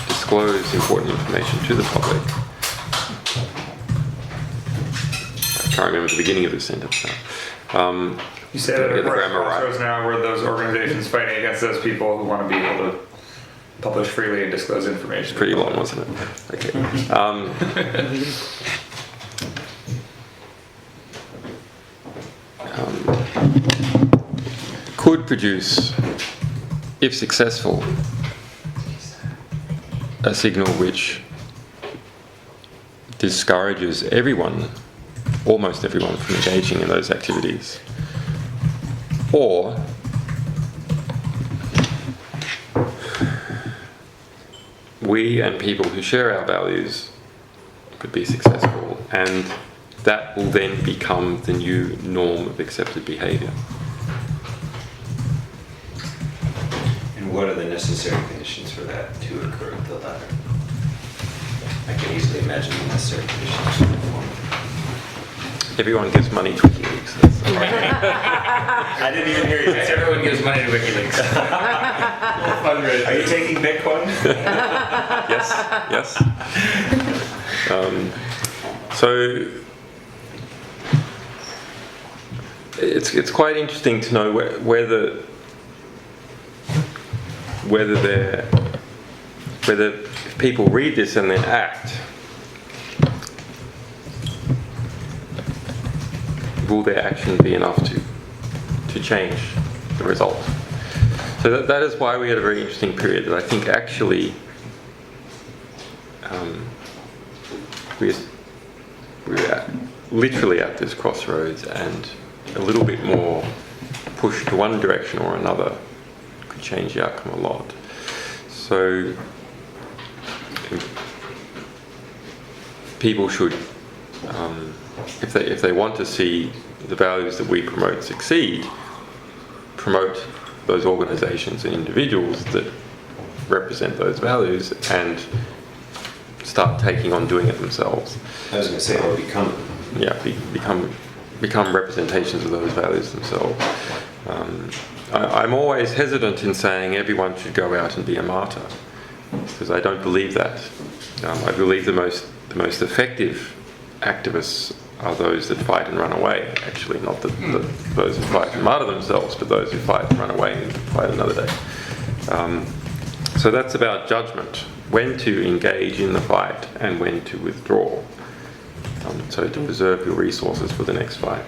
disclose important information to the public. I can't remember the beginning of this sentence now. You say that Get the we're at grammar right. crossroads now where those organizations fighting against those people who want to be able to publish freely and disclose information. Pretty long, wasn't it? Okay. Could produce, if successful, a signal which discourages everyone, almost everyone, from engaging in those activities. Or we and people who share our values could be successful, and that will then become the new norm of accepted behaviour. And what are the necessary conditions for that to occur, the latter? I can easily imagine the necessary conditions for the former. Everyone gives money to WikiLeaks. I didn't even hear you say it. Everyone gives money to WikiLeaks. Are you taking Bitcoin? Yes, yes. So it's quite interesting to know whether if people read this and then act, will their action be enough to change the result? So that is why we had a very interesting period that I think actually we're literally at this crossroads, and a little bit more push to one direction or another could change the outcome a lot. So people should, if they want to see the values that we promote succeed, promote those organisations and individuals that represent those values, and start taking on doing it themselves. I was going to say, or become. Yeah, become representations of those values themselves. I'm always hesitant in saying everyone should go out and be a martyr, because I don't believe that. I believe the most effective activists are those that fight and run away. Actually, not those who fight and martyr themselves, but those who fight and run away and fight another day. So that's about judgment, when to engage in the fight and when to withdraw. So to preserve your resources for the next fight.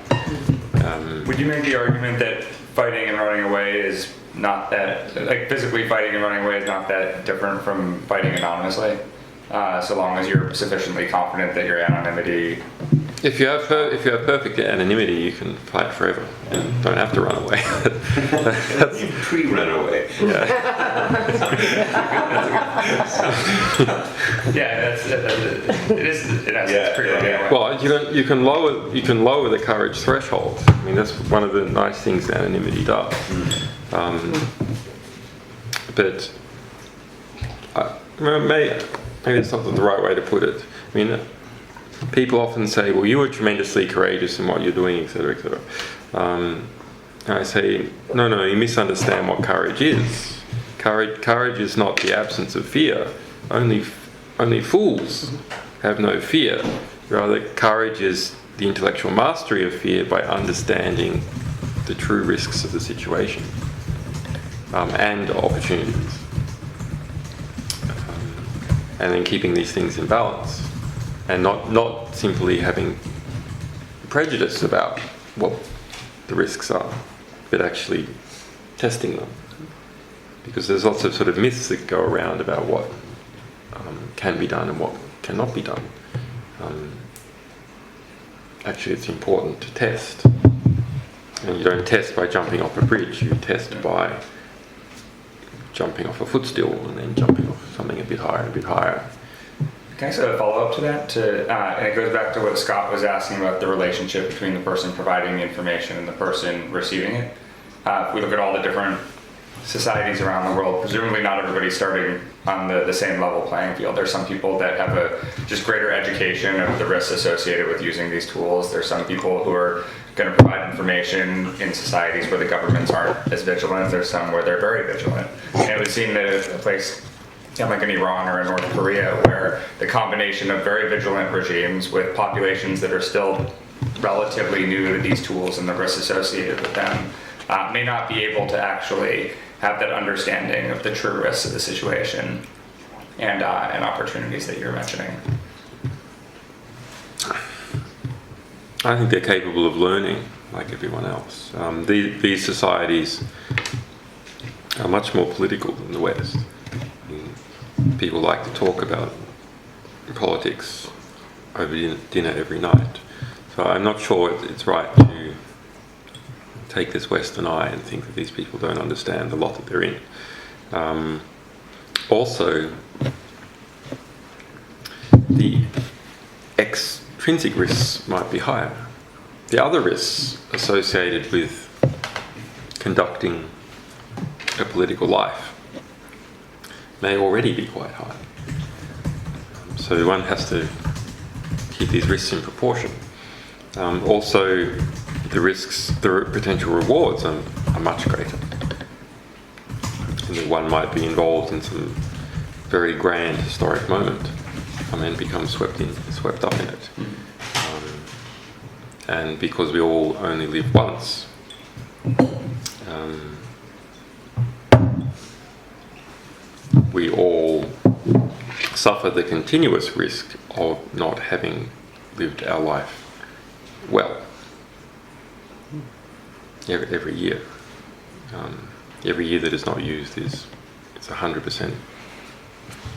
Would you make the argument that fighting and running away is not that, like physically fighting and running away is not that different from fighting anonymously? So long as you're sufficiently confident that your anonymity... If you have perfect anonymity, you can fight forever and don't have to run away. You pre-run away. Yeah. Yeah, it is in essence pretty running away. Well, you can lower the courage threshold. I mean, that's one of the nice things that anonymity does. But maybe it's not the right way to put it. I mean, people often say, "Well, you were tremendously courageous in what you're doing, etc., etc." And I say, no, you misunderstand what courage is. Courage is not the absence of fear. Only fools have no fear. Rather, courage is the intellectual mastery of fear by understanding the true risks of the situation and opportunities, and then keeping these things in balance, and not simply having prejudice about what the risks are, but actually testing them. Because there's lots of sort of myths that go around about what can be done and what cannot be done. Actually, it's important to test. And you don't test by jumping off a bridge, you test by jumping off a footstool and then jumping off something a bit higher and a bit higher. Can I say a follow-up to that? And it goes back to what Scott was asking about the relationship between the person providing the information and the person receiving it. If we look at all the different societies around the world, presumably not everybody's starting on the same level playing field. There's some people that have a just greater education of the risks associated with using these tools. There's some people who are going to provide information in societies where the governments aren't as vigilant. There's some where they're very vigilant. And it would seem that a place like in Iran or in North Korea, where the combination of very vigilant regimes with populations that are still relatively new to these tools and the risks associated with them may not be able to actually have that understanding of the true risks of the situation and opportunities that you're mentioning. I think they're capable of learning like everyone else. These societies are much more political than the West. People like to talk about politics over dinner every night. So I'm not sure it's right to take this Western eye and think that these people don't understand the lot that they're in. Also, the extrinsic risks might be higher. The other risks associated with conducting a political life may already be quite high. So one has to keep these risks in proportion. Also, the risks, the potential rewards are much greater. And that one might be involved in some very grand historic moment and then become swept up in it. And because we all only live once, we all suffer the continuous risk of not having lived our life well every year. Every year that is not used is 100%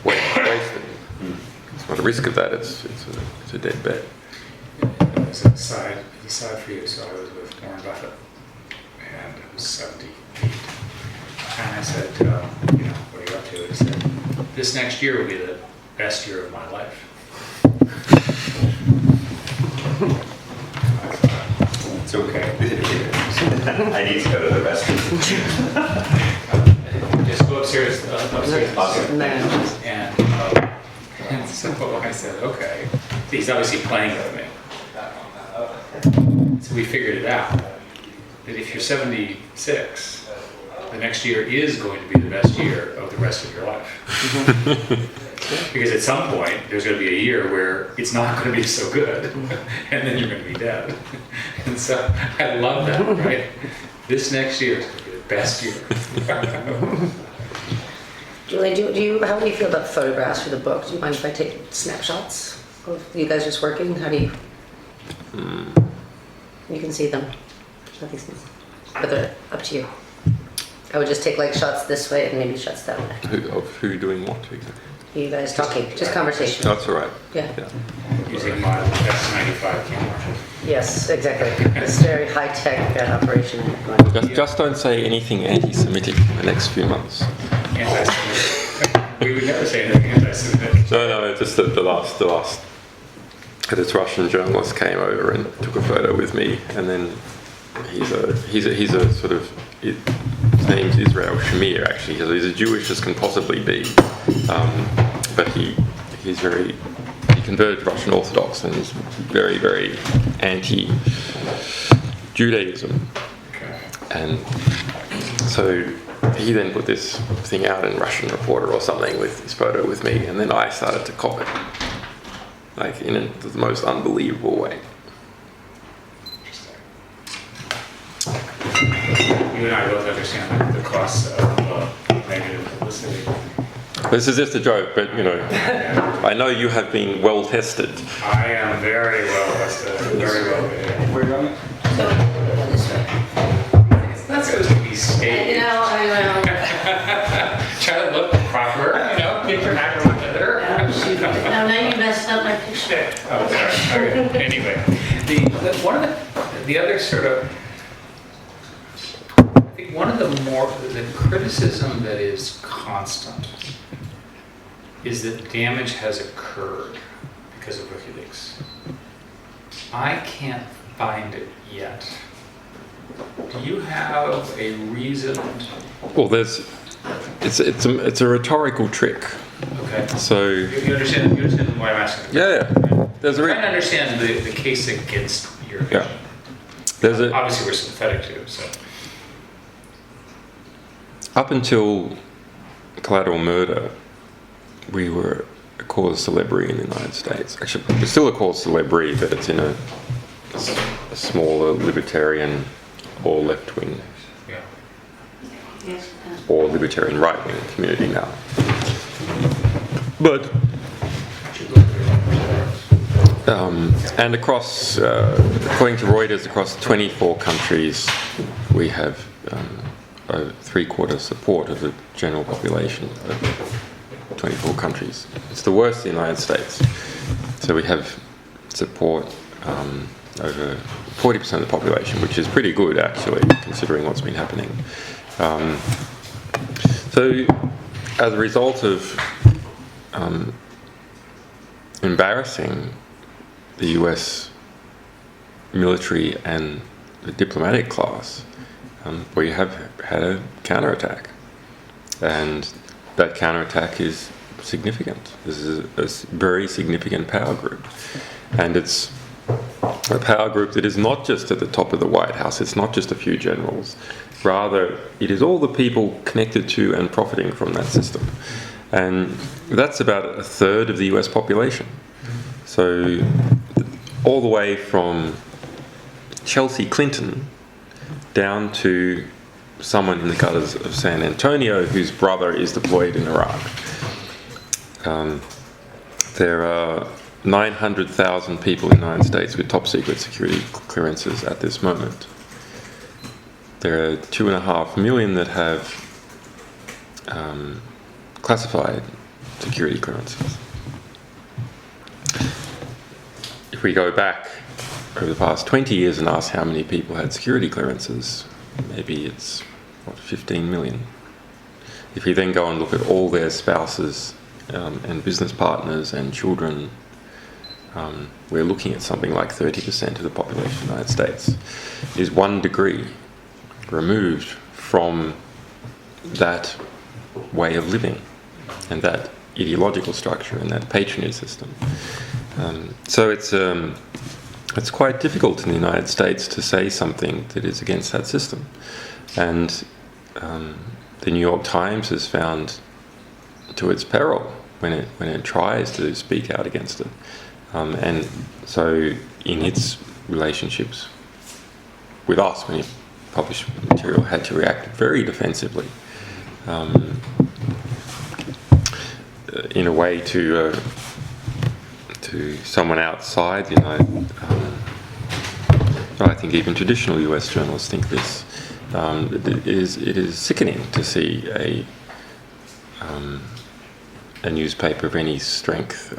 wasted. It's not a risk of that, it's a dead bet. As an aside for you, so I was with Warren Buffett, and it was 78. And I said, what are you up to? He said, this next year will be the best year of my life. It's okay. I need to go to the restroom. Just go upstairs. Awesome. And so I said, okay. He's obviously playing with me. So we figured it out. That if you're 76, the next year is going to be the best year of the rest of your life. Because at some point, there's going to be a year where it's not going to be so good, and then you're going to be dead. And so I love that, right? This next year is going to be the best year. Julian, how do you feel about photographs for the book? Do you mind if I take snapshots of you guys just working? How do you? You can see them. But they're up to you. I would just take like shots this way and maybe shots that way. Who doing what exactly? You guys talking, just conversation. That's all right. Yeah. Using my X95 camera. Yes, exactly. It's a very high-tech operation. Just don't say anything anti-Semitic in the next few months. Anti-Semitic. We would never say anything anti-Semitic. No, just the last this Russian journalist came over and took a photo with me, and then he's a sort of, his name's Israel Schmidt actually, so he's as Jewish as can possibly be, but he converted to Russian Orthodox and is very, very anti-Judaism. Okay. And so he then put this thing out in Russian Reporter or something with his photo with me, and then I started to cop it, like in the most unbelievable way. You and I both understand the costs of negative publicity. This is just a joke, but I know you have been well tested. I am very well tested, very well behaved. Where are you going? This way. It's not supposed to be staged. Try to look proper, interact with each other. Now you messed up my picture. Oh, sorry. Okay. Anyway, the other sort of, I think one of the criticism that is constant is that damage has occurred because of WikiLeaks. I can't find it yet. Do you have a reason? Well, it's a rhetorical trick. Okay. So You understand why I'm asking? yeah. There's I'm trying to understand the case against your vision. Yeah. There's a Obviously, we're sympathetic to, so. up until collateral murder, we were a cause célèbre in the United States. Actually, we're still a cause célèbre, but it's in a smaller libertarian or left-wing Yeah. Yes. or libertarian right-wing community now. But and across, according to Reuters, across 24 countries, we have over 3/4 support of the general population of 24 countries. It's the worst in the United States. So we have support over 40% of the population, which is pretty good actually, considering what's been happening. So as a result of embarrassing the US military and the diplomatic class, we have had a counterattack, and that counterattack is significant. This is a very significant power group, and it's a power group that is not just at the top of the White House. It's not just a few generals. Rather, it is all the people connected to and profiting from that system, and that's about a third of the US population. So all the way from Chelsea Clinton down to someone in the gutters of San Antonio whose brother is deployed in Iraq. There are 900,000 people in the United States with top secret security clearances at this moment. There are 2.5 million that have classified security clearances. If we go back over the past 20 years and ask how many people had security clearances, maybe it's, 15 million. If we then go and look at all their spouses and business partners and children, we're looking at something like 30% of the population of the United States is 1 degree removed from that way of living and that ideological structure and that patronage system. So it's quite difficult in the United States to say something that is against that system. And the New York Times has found to its peril when it tries to speak out against it. And so in its relationships with us, when it published material, had to react very defensively in a way to someone outside the United. I think even traditional US journalists think this. It is sickening to see a newspaper of any strength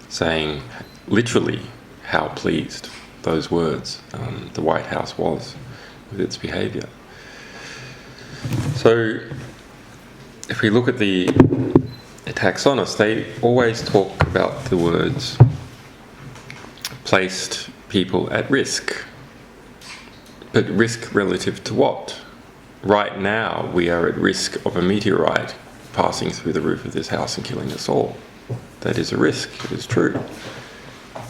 saying literally how pleased those words the White House was with its behaviour. So if we look at the attacks on us, they always talk about the words placed people at risk. But risk relative to what? Right now we are at risk of a meteorite passing through the roof of this house and killing us all. That is a risk, it is true.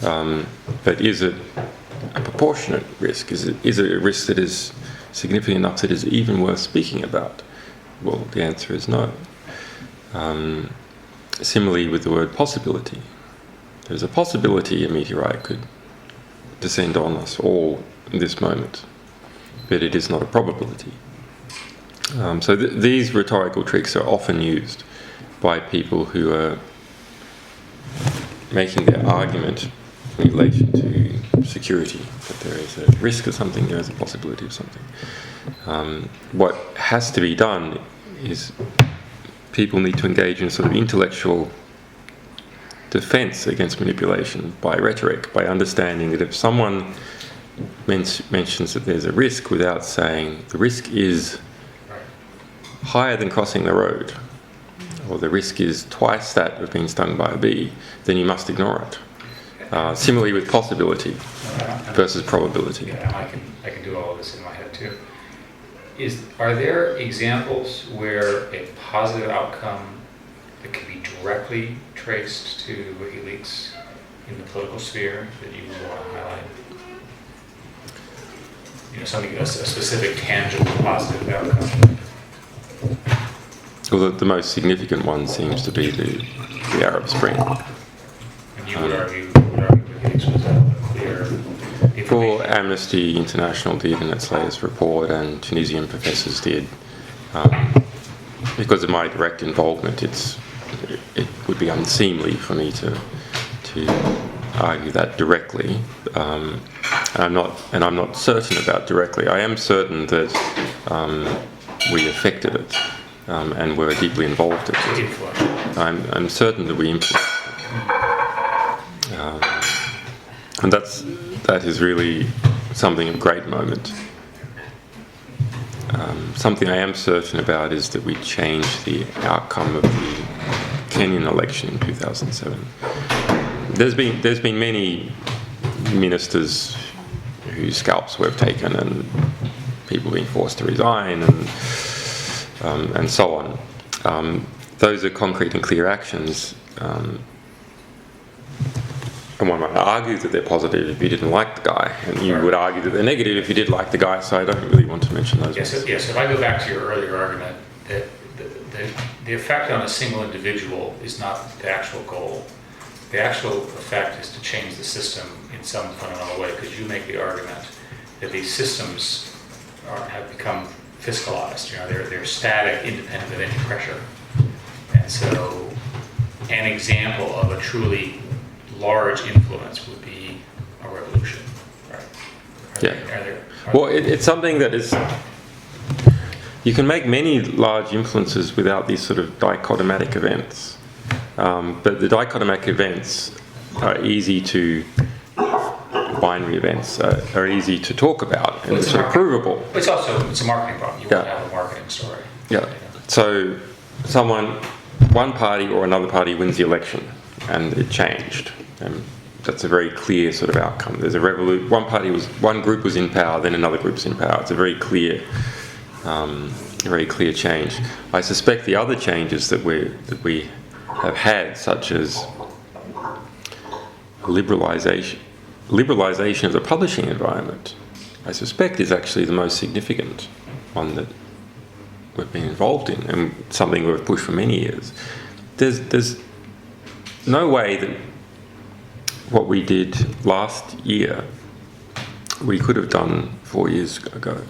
But is it a proportionate risk? Is it a risk that is significant enough that is even worth speaking about? Well, the answer is no. Similarly with the word possibility. There's a possibility a meteorite could descend on us all in this moment, but it is not a probability. So these rhetorical tricks are often used by people who are making their argument in relation to security, that there is a risk of something, there is a possibility of something. What has to be done is people need to engage in sort of intellectual defense against manipulation by rhetoric, by understanding that if someone mentions that there's a risk without saying the risk is higher than crossing the road, or the risk is twice that of being stung by a bee, then you must ignore it. Similarly with possibility versus probability. Yeah, I can do all of this in my head too. Are there examples where a positive outcome that can be directly traced to WikiLeaks in the political sphere that you would want to highlight? Something, a specific, tangible, positive outcome. Well, the most significant one seems to be the Arab Spring. And you would argue WikiLeaks was a clear information. Well, Amnesty International did in its latest report, and Tunisian professors did. Because of my direct involvement, it would be unseemly for me to argue that directly. I'm not certain about directly. I am certain that we affected it and were deeply involved in it. I'm certain that we influenced it. And that is really something of great moment. Something I am certain about is that we changed the outcome of the Kenyan election in 2007. There's been many ministers whose scalps were taken and people being forced to resign and so on. Those are concrete and clear actions. And one might argue that they're positive if you didn't like the guy, and you would argue that they're negative if you did like the guy, so I don't really want to mention those ones. Yes, if I go back to your earlier argument, that the effect on a single individual is not the actual goal. The actual effect is to change the system in some fundamental way, because you make the argument that these systems have become fiscalized. They're static, independent of any pressure. And so an example of a truly large influence would be a revolution, right? Well, it's something that is... You can make many large influences without these sort of dichotomatic events. But the dichotomic events are easy to... binary events are easy to talk about, and it's provable. It's a marketing problem. You want to have a marketing story. Yeah. So one party or another party wins the election, and it changed. And that's a very clear sort of outcome. There's a revolution. One group was in power, then another group's in power. It's a very clear change. I suspect the other changes that we have had, such as liberalisation of the publishing environment, I suspect is actually the most significant one that we've been involved in, and something we've pushed for many years. There's no way that what we did last year we could have done 4 years ago.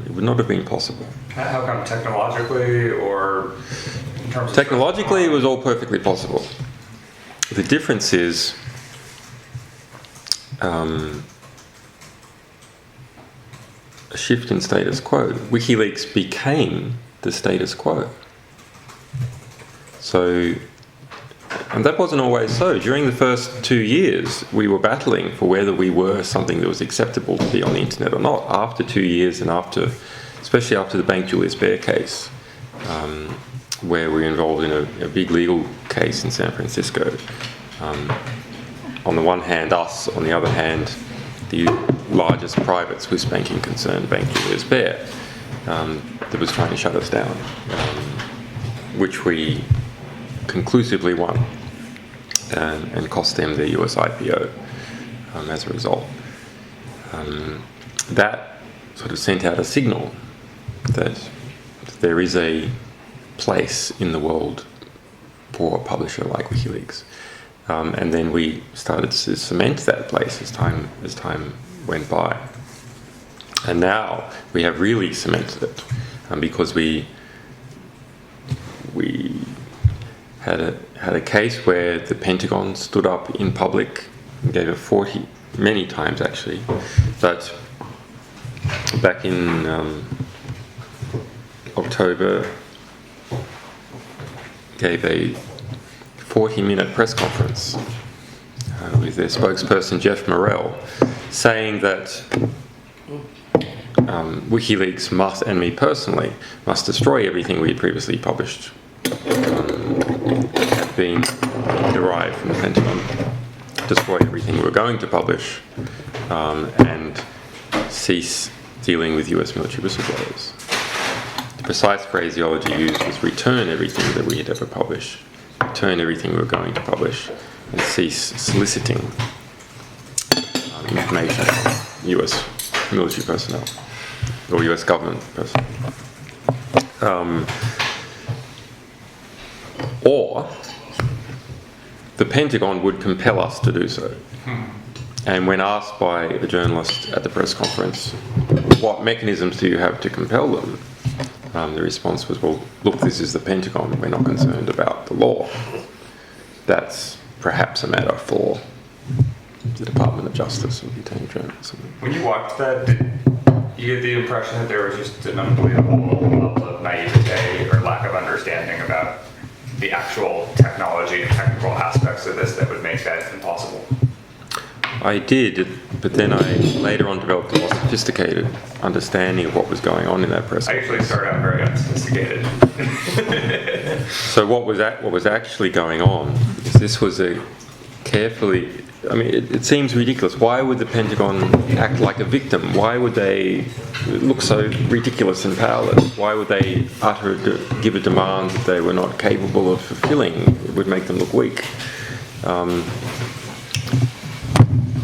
It would not have been possible. How come, technologically, or in terms of... Technologically, it was all perfectly possible. The difference is a shift in status quo. WikiLeaks became the status quo. So, and that wasn't always so. During the first 2 years, we were battling for whether we were something that was acceptable to be on the internet or not. After 2 years, and especially after the Bank Julius Baer case, where we were involved in a big legal case in San Francisco. On the one hand, us; on the other hand, the largest private Swiss banking concern, Bank Julius Baer, that was trying to shut us down, which we conclusively won, and cost them their US IPO as a result. That sort of sent out a signal that there is a place in the world for a publisher like WikiLeaks. And then we started to cement that place as time went by. And now we have really cemented it, because we had a case where the Pentagon stood up in public and gave a 40, many times actually, but back in October, gave a 40-minute press conference with their spokesperson Jeff Morrell, saying that WikiLeaks must, and me personally, must destroy everything we had previously published, being derived from the Pentagon, destroy everything we were going to publish, and cease dealing with US military whistleblowers. The precise phraseology used was return everything that we had ever published, return everything we were going to publish, and cease soliciting information from US military personnel or US government personnel. Or the Pentagon would compel us to do so. And when asked by a journalist at the press conference, what mechanisms do you have to compel them? The response was, well, look, this is the Pentagon. We're not concerned about the law. That's perhaps a matter for the Department of Justice or the Attorney General or something. When you watched that, did you get the impression that there was just an unbelievable level of naivete or lack of understanding about the actual technology and technical aspects of this that would make that impossible? I did, but then I later on developed a more sophisticated understanding of what was going on in that press I conference. actually started out very unsophisticated. So what was actually going on is this was a carefully. I mean, it seems ridiculous. Why would the Pentagon act like a victim? Why would they look so ridiculous and powerless? Why would they give a demand that they were not capable of fulfilling? It would make them look weak.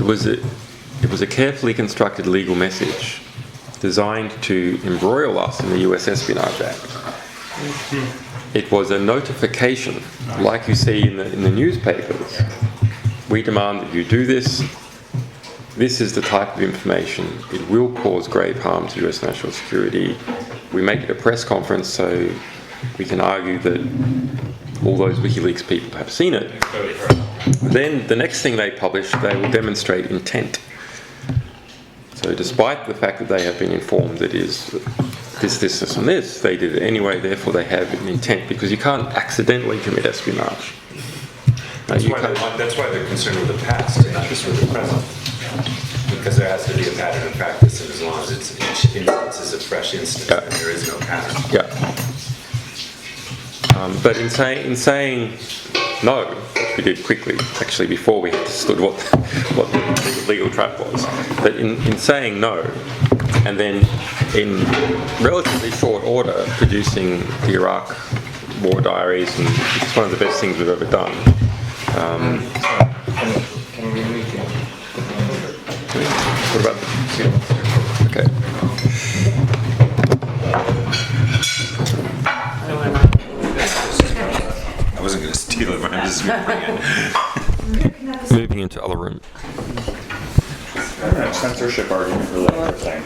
It was a carefully constructed legal message designed to embroil us in the US Espionage Act. It was a notification, like you see in the newspapers. We demand that you do this. This is the type of information. It will cause grave harm to US national security. We make it a press conference so we can argue that all those WikiLeaks people have seen it. Then the next thing they publish, they will demonstrate intent. So despite the fact that they have been informed that it is this, and this, they did it anyway, therefore they have an intent, because you can't accidentally commit espionage. That's why they're concerned with the past and not just with the present. Because there has to be a pattern of practice, and as long as each instance is a fresh instance, then there is no pattern. Yeah. But in saying no, which we did quickly, actually before we understood what the legal trap was, but in saying no, and then in relatively short order producing the Iraq war diaries, and it's one of the best things we've ever done. What about okay. I wasn't going to steal it, but I'm just going to bring it. Moving into other room. Censorship argument related to thing.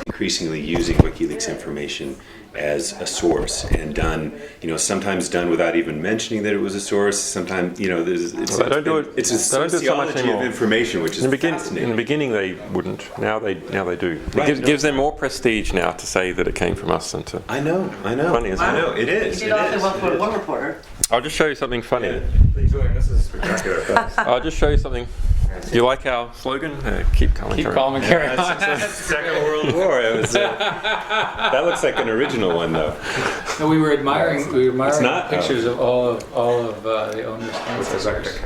Increasingly using WikiLeaks information as a source, and done, sometimes done without even mentioning that it was a source. Sometimes, They don't do it. It's a They don't do it so much sociology of anymore. information, which is In the fascinating. beginning, they wouldn't. Now they do. Right, It gives them more prestige now to say that it came from us than to. I know. Funny, isn't it? I know, it is. You It did also is, one for it is. one reporter. I'll just show you something funny. Yeah. Julian, this is spectacular. I'll just show you something. Do you like our slogan? Keep calm and Keep carry calm on. and carry on. That's Second World War. It was, that looks like an original one, though. No, we were admiring It's not? pictures of all of the owners' ancestors.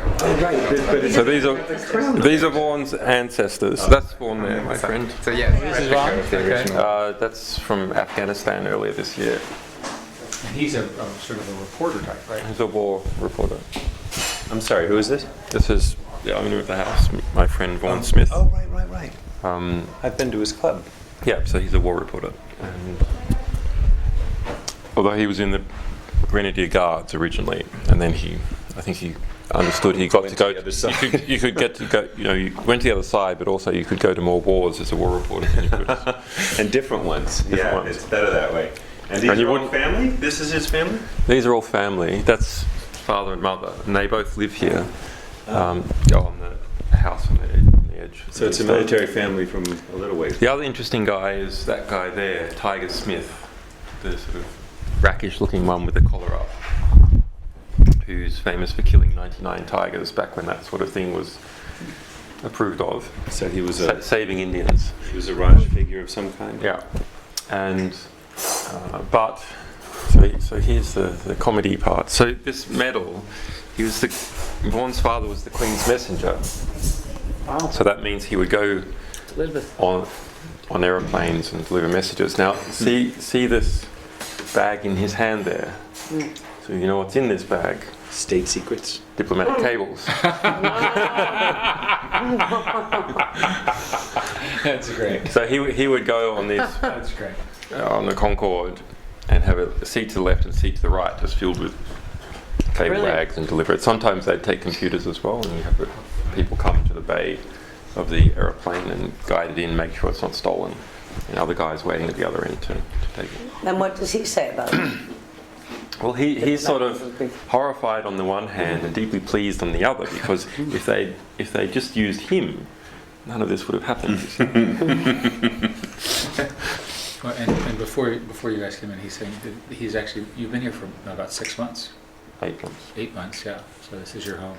So these are Vaughan's ancestors. That's Vaughan there, my friend. So yeah, this is Vaughn. Okay. That's from Afghanistan earlier this year. And he's a sort of a reporter type, right? He's a war reporter. I'm sorry, who is this? This is the owner of the house, my friend Vaughan Smith. Oh, right. Um, I've been to his club. Yeah, so he's a war reporter. And although he was in the Grenadier Guards originally, and then I think he understood he got to go. to the other side. You could get to go. You went to the other side, but also you could go to more wars as a war reporter. Than you could. And different ones. Different ones. It's better that way. And these And you are all wouldn't- family? This is his family? These are all family. That's father and mother, and they both live here. On the house on the edge. So it's a military family from a little ways. The other interesting guy is that guy there, Tiger Smith, the sort of brackish-looking one with the collar up, who's famous for killing 99 tigers back when that sort of thing was approved of. So he was Saving Indians. a Raj figure of some kind? Yeah, and but so here's the comedy part. So this medal, Vaughan's father was the Queen's messenger. Wow. So that means he would go Elizabeth. on aeroplanes and deliver messages. Now, see this bag in his hand there. So you know what's in this bag? State secrets? Diplomatic cables. That's great. So he would go on this That's great. on the Concorde and have a seat to the left and seat to the right, just filled with cable Really? bags, and deliver it. Sometimes they'd take computers as well, and you have people come to the bay of the aeroplane and guide it in, make sure it's not stolen, and other guys waiting at the other end to take it. And what does he say about it? Well, he's sort of horrified on the one hand and deeply pleased on the other, because if they just used him, none of this would have happened. Well, and before you guys came in, he's saying that you've been here for about 6 months, 8 months. 8 months, yeah. So this is your home.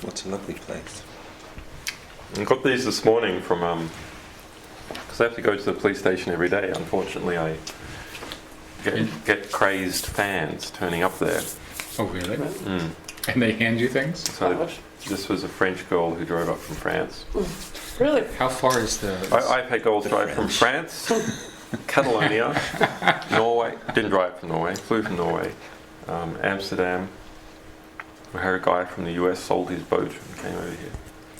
What's a lovely place? I got these this morning from, because I have to go to the police station every day. Unfortunately, I get crazed fans turning up there. Oh, really? And they hand you things? So this was a French girl who drove up from France. Really? How far is the... I've had girls drive from France, Catalonia, Norway. Didn't drive from Norway, flew from Norway, Amsterdam. I had a guy from the US sold his boat and came over here.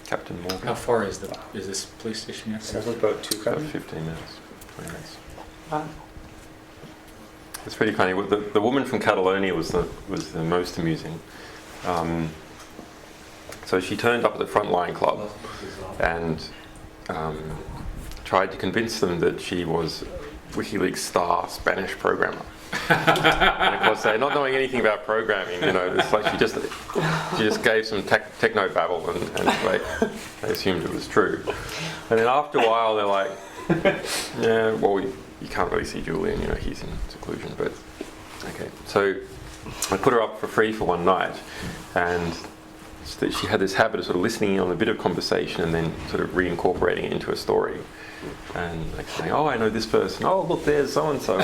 Captain Morgan. How far is this police station? Sounds like about 2 About 15 minutes, 20 minutes. Wow. It's pretty funny. The woman from Catalonia was the most amusing. So she turned up at the Frontline Club and tried to convince them that she was WikiLeaks star Spanish programmer. And of course, they're not knowing anything about programming. It's like she just gave some techno babble, and like they assumed it was true. And then after a while, they're like, "Yeah, well, you can't really see Julian. He's in seclusion." But okay, so I put her up for free for one night, and she had this habit of sort of listening in on a bit of conversation and then sort of reincorporating it into a story. And like saying, "Oh, I know this person. Oh, look, there's so and so."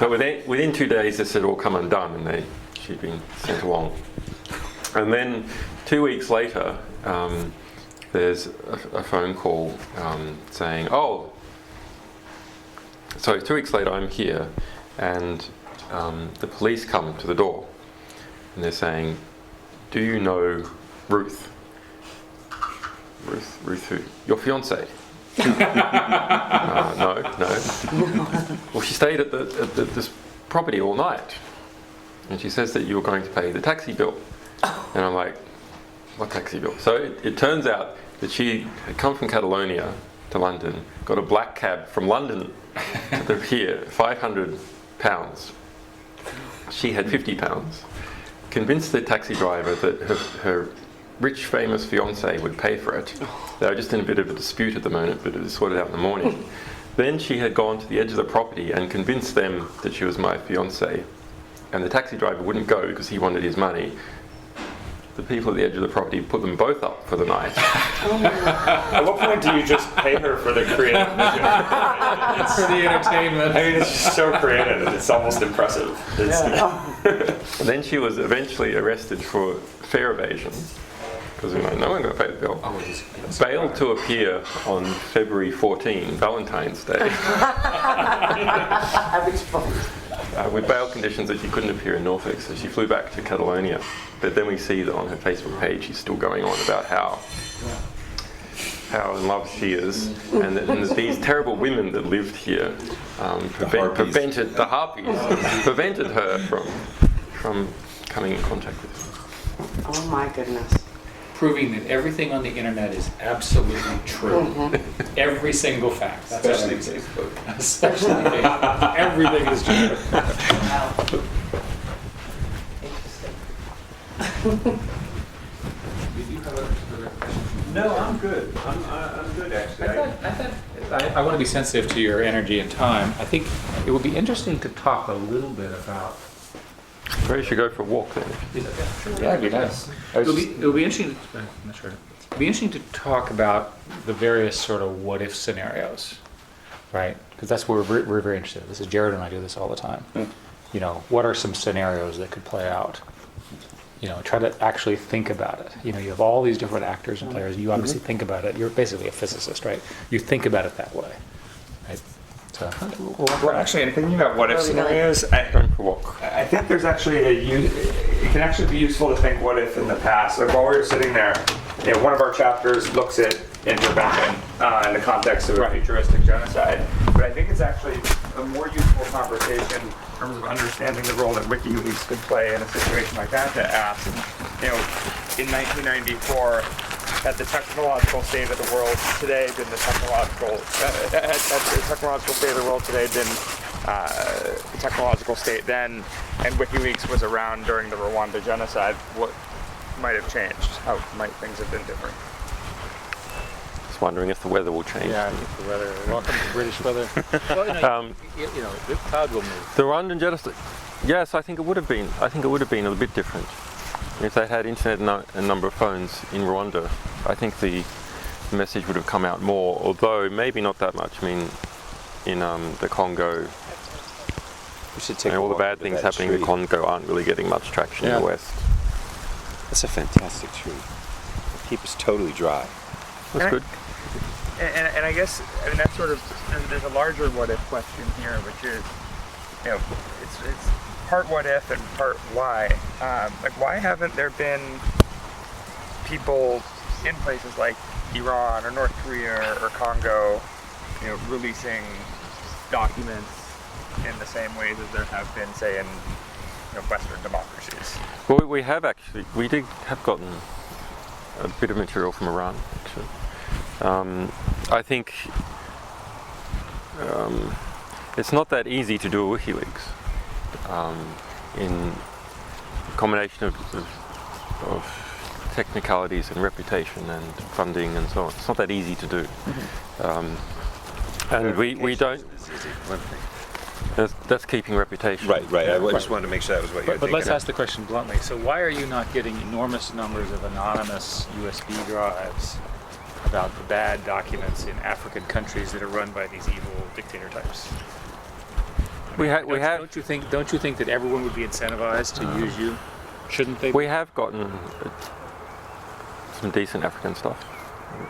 But within 2 days, this had all come undone, and she'd been sent along. And then 2 weeks later, there's a phone call saying, "Oh, so 2 weeks later, I'm here, and the police come to the door, and they're saying, 'Do you know Ruth?' Ruth who? Your fiancée?" No. Well, she stayed at this property all night, and she says that you were going to pay the taxi bill. And I'm like, "What taxi bill?" So it turns out that she had come from Catalonia to London, got a black cab from London to the pier, £500. She had £50. Convinced the taxi driver that her rich, famous fiancé would pay for it. They were just in a bit of a dispute at the moment, but it was sorted out in the morning. Then she had gone to the edge of the property and convinced them that she was my fiancé, and the taxi driver wouldn't go because he wanted his money. The people at the edge of the property put them both up for the night. At what point do you just pay her for the creative vision? For the entertainment. I mean, it's just so creative. It's almost impressive. And then she was eventually arrested for fare evasion, because no one going to pay the bill. Bailed to appear on February 14, Valentine's Day. With bail conditions that she couldn't appear in Norfolk, so she flew back to Catalonia. But then we see that on her Facebook page she's still going on about how in love she is, and that these terrible women that lived here prevented her from coming in contact with her. Oh my goodness. Proving that everything on the internet is absolutely true. Every single fact. That's Especially evidence. Facebook. Especially Facebook. Everything is true. Did you have a question? No, I'm good. I'm good actually. I want to be sensitive to your energy and time. I think it would be interesting to talk a little bit about. Maybe you should go for a walk then. Yeah, that'd be nice. It'll be interesting. I'm not sure. It'll be interesting to talk about the various sort of what if scenarios, right? Because that's where we're very interested. This is Jared and I do this all the time. What are some scenarios that could play out? Try to actually think about it. You have all these different actors and players. You obviously think about it. You're basically a physicist, right? You think about it that way, right? So, Well, actually, in thinking about what if scenarios, Going for a walk. I think there's actually it can actually be useful to think what if in the past. Like while we were sitting there, one of our chapters looks at intervention in the context of a futuristic genocide. But I think it's actually a more useful conversation in terms of understanding the role that WikiLeaks could play in a situation like that to ask, in 1994, had the technological state of the world today been the technological state of the world today been the technological state then, and WikiLeaks was around during the Rwanda genocide, what might have changed? How might things have been different? Just wondering if the weather will change. yeah, the weather. Welcome to British weather. Well, the cloud will move. The Rwandan genocide. Yes, I think it would have been. I think it would have been a bit different if they had internet and number of phones in Rwanda. I think the message would have come out more, although maybe not that much. I mean, in the Congo, We should take all the a bad walk things with that happening in the tree. Congo aren't really getting much traction in Yeah. the West. That's a fantastic tree. It keeps us totally dry. That's good. And I guess, I mean, that's sort of, there's a larger what if question here, which is, it's part what if and part why. Like, why haven't there been people in places like Iran or North Korea or Congo, releasing documents in the same ways as there have been, say, in Western democracies? Well, we did have gotten a bit of material from Iran, actually. I think it's not that easy to do a WikiLeaks in a combination of technicalities and reputation and funding and so on. It's not that easy to do. And we don't. That's keeping reputation. Right. I just wanted to make sure that was what you were But thinking let's of. ask the question bluntly. So why are you not getting enormous numbers of anonymous USB drives about the bad documents in African countries that are run by these evil dictator types? We have. Don't you think that everyone would be incentivized to use you? Shouldn't they? We have gotten some decent African stuff,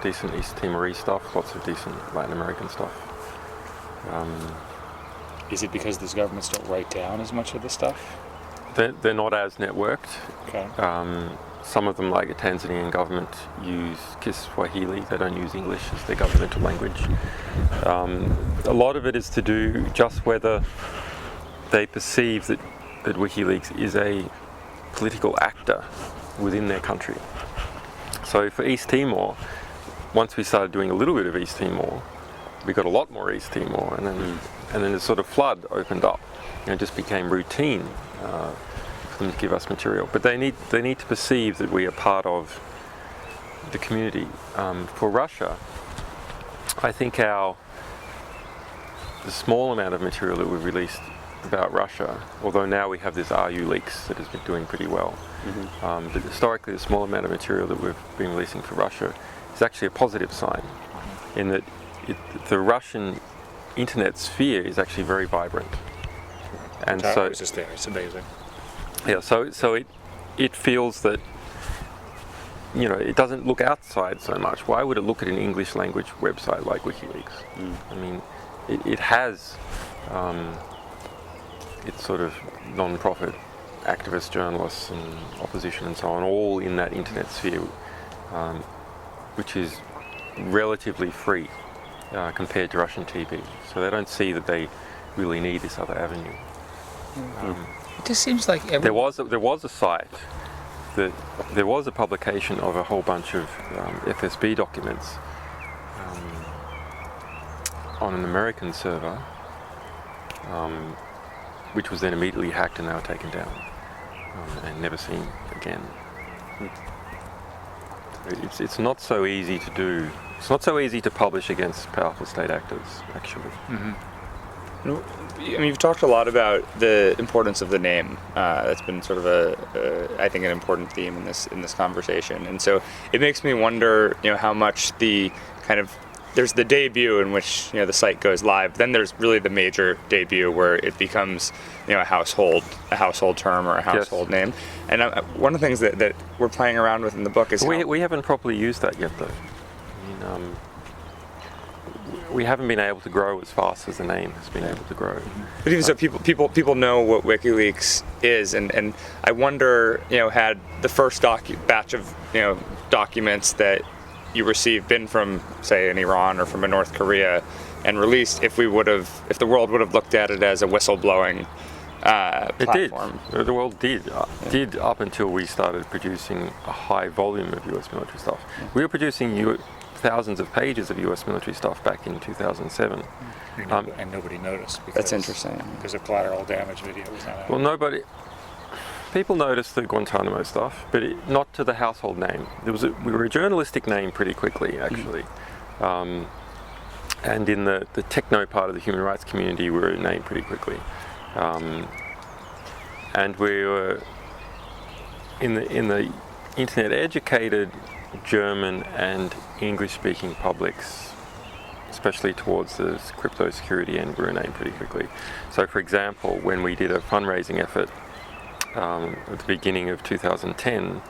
decent East Timorese stuff, lots of decent Latin American stuff. Is it because these governments don't write down as much of the stuff? They're not as networked. Okay. Some of them, like the Tanzanian government, use Kiswahili. They don't use English as their governmental language. A lot of it is to do just whether they perceive that WikiLeaks is a political actor within their country. So for East Timor, once we started doing a little bit of East Timor, we got a lot more East Timor, and then the sort of flood opened up, and it just became routine for them to give us material. But they need to perceive that we are part of the community. For Russia, I think the small amount of material that we've released about Russia, although now we have this RU leaks that has been doing pretty well, but historically the small amount of material that we've been releasing for Russia is actually a positive sign, in that the Russian internet sphere is actually very vibrant, and so it's just there. It's amazing. yeah. So it feels that it doesn't look outside so much. Why would it look at an English language website like WikiLeaks? I mean, it has its sort of non-profit activists, journalists, and opposition and so on, all in that internet sphere, which is relatively free compared to Russian TV. So they don't see that they really need this other avenue. It just seems like There was a site that there was a publication of a whole bunch of FSB documents on an American server, which was then immediately hacked and they were taken down and never seen again. It's not so easy to do. It's not so easy to publish against powerful state actors, actually. I mean, you've talked a lot about the importance of the name. That's been sort of I think, an important theme in this conversation. And so it makes me wonder, how much there's the debut in which the site goes live. Then there's really the major debut where it becomes a household term or a household name. And one of the things that we're playing around with in the book is we haven't properly used that yet, though. I mean, we haven't been able to grow as fast as the name has been able to grow. But even so, people know what WikiLeaks is, and I wonder, had the first batch of documents that you received been from, say, an Iran or from a North Korea, and released, if the world would have looked at it as a whistleblowing platform. It did. The world did up until we started producing a high volume of US military stuff. We were producing thousands of pages of US military stuff back in 2007. And nobody noticed. Because, That's interesting. Because of collateral damage video was not out. Well, people noticed the Guantanamo stuff, but not to the household name. We were a journalistic name pretty quickly, actually. And in the techno part of the human rights community, we were a name pretty quickly. and we were in the internet educated German and English speaking publics, especially towards the crypto security end, we were named pretty quickly. So for example, when we did a fundraising effort at the beginning of 2010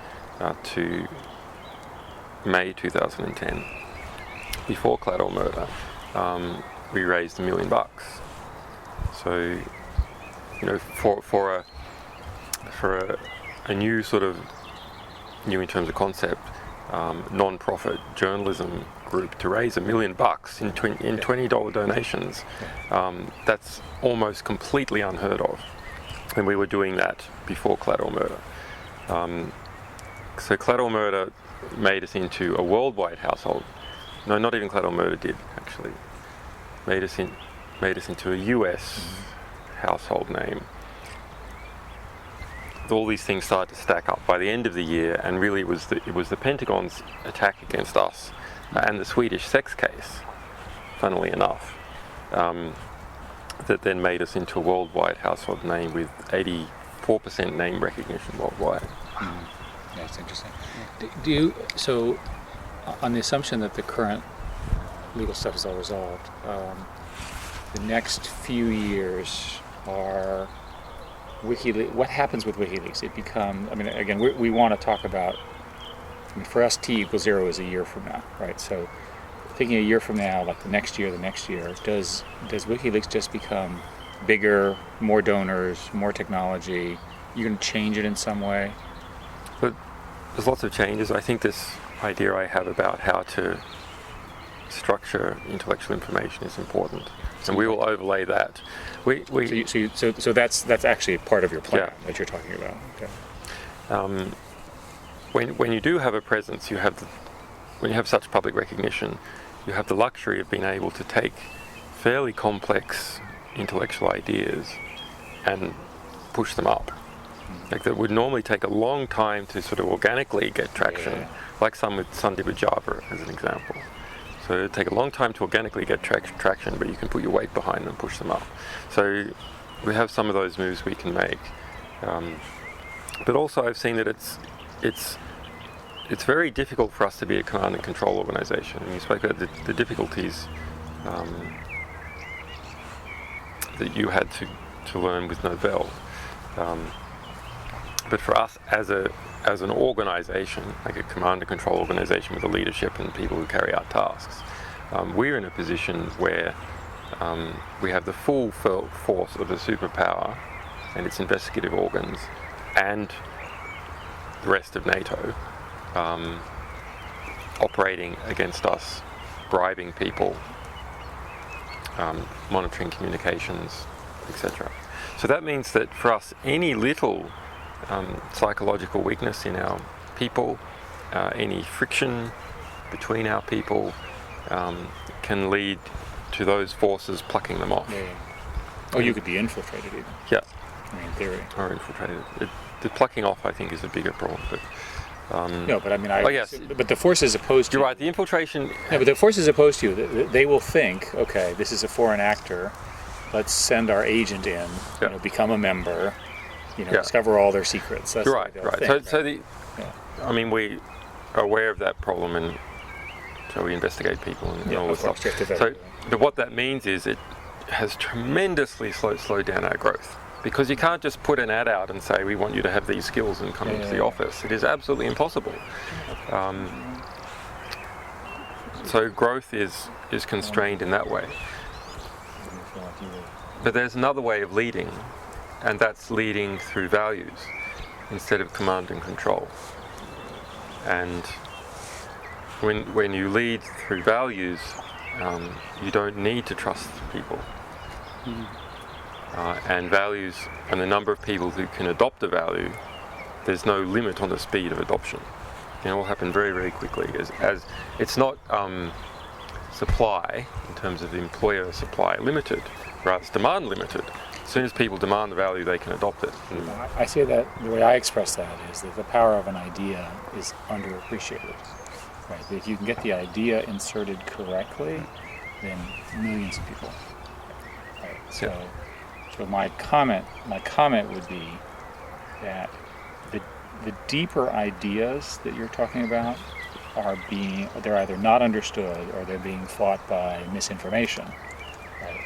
to May 2010, before collateral murder, we raised $1 million. So, for a new sort of, new in terms of concept, non-profit journalism group to raise $1 million in $20 donations, that's almost completely unheard of. And we were doing that before collateral murder. So collateral murder made us into a worldwide household. No, not even collateral murder did, actually. Made us into a US household name. All these things started to stack up by the end of the year, and really it was the Pentagon's attack against us and the Swedish sex case, funnily enough, that then made us into a worldwide household name with 84% name recognition worldwide. That's interesting. So, on the assumption that the current legal stuff is all resolved, the next few years are WikiLeaks. What happens with WikiLeaks? It becomes. I mean, again, we want to talk about. I mean, for us, t = 0 is a year from now, right? So, thinking a year from now, like the next year, does WikiLeaks just become bigger, more donors, more technology? You can change it in some way. But there's lots of changes. I think this idea I have about how to structure intellectual information is important, and we will overlay that. So that's actually part of your plan Yeah. that you're talking about. Okay. When you do have a presence, when you have such public recognition, you have the luxury of being able to take fairly complex intellectual ideas and push them up. Like that would normally take a long time to sort of organically get traction, like some did with Java as an example. So it would take a long time to organically get traction, but you can put your weight behind them and push them up. So we have some of those moves we can make. But also I've seen that it's very difficult for us to be a command and control organization. And you spoke about the difficulties that you had to learn with Novell. But for us as an organization, like a command and control organization with a leadership and people who carry out tasks, we're in a position where we have the full force of a superpower and its investigative organs and the rest of NATO operating against us, bribing people, monitoring communications, etc. So that means that for us, any little psychological weakness in our people, any friction between our people can lead to those forces plucking them off. Yeah. Oh, you could be infiltrated even. Yeah. I mean, in theory. Or infiltrated. The plucking off, I think, is a bigger problem. But no, but I mean, yes. But the forces opposed to You're you. right. The infiltration. No, but the forces opposed to you, they will think, okay, this is a foreign actor. Let's send our agent in. Yeah. Become a member. Yeah. Discover all their secrets. That's You're what right. they'll Right. think, I mean, we are aware of that problem, and so we investigate people and all this stuff. So, but what that means is it has tremendously slowed down our growth. Because you can't just put an ad out and say, we want you to have these skills and come into the office. It is absolutely impossible. So growth is constrained in that way. But there's another way of leading, and that's leading through values instead of command and control. And when you lead through values, you don't need to trust people. And values, and the number of people who can adopt a value, there's no limit on the speed of adoption. It will happen very, very quickly. As it's not supply in terms of the employer supply limited, rather it's demand limited. As soon as people demand the value, they can adopt it. I say that the way I express that is that the power of an idea is underappreciated. Right? That if you can get the idea inserted correctly, then millions of people. Right? So my comment would be, that the deeper ideas that you're talking about they're either not understood or they're being fought by misinformation. Right?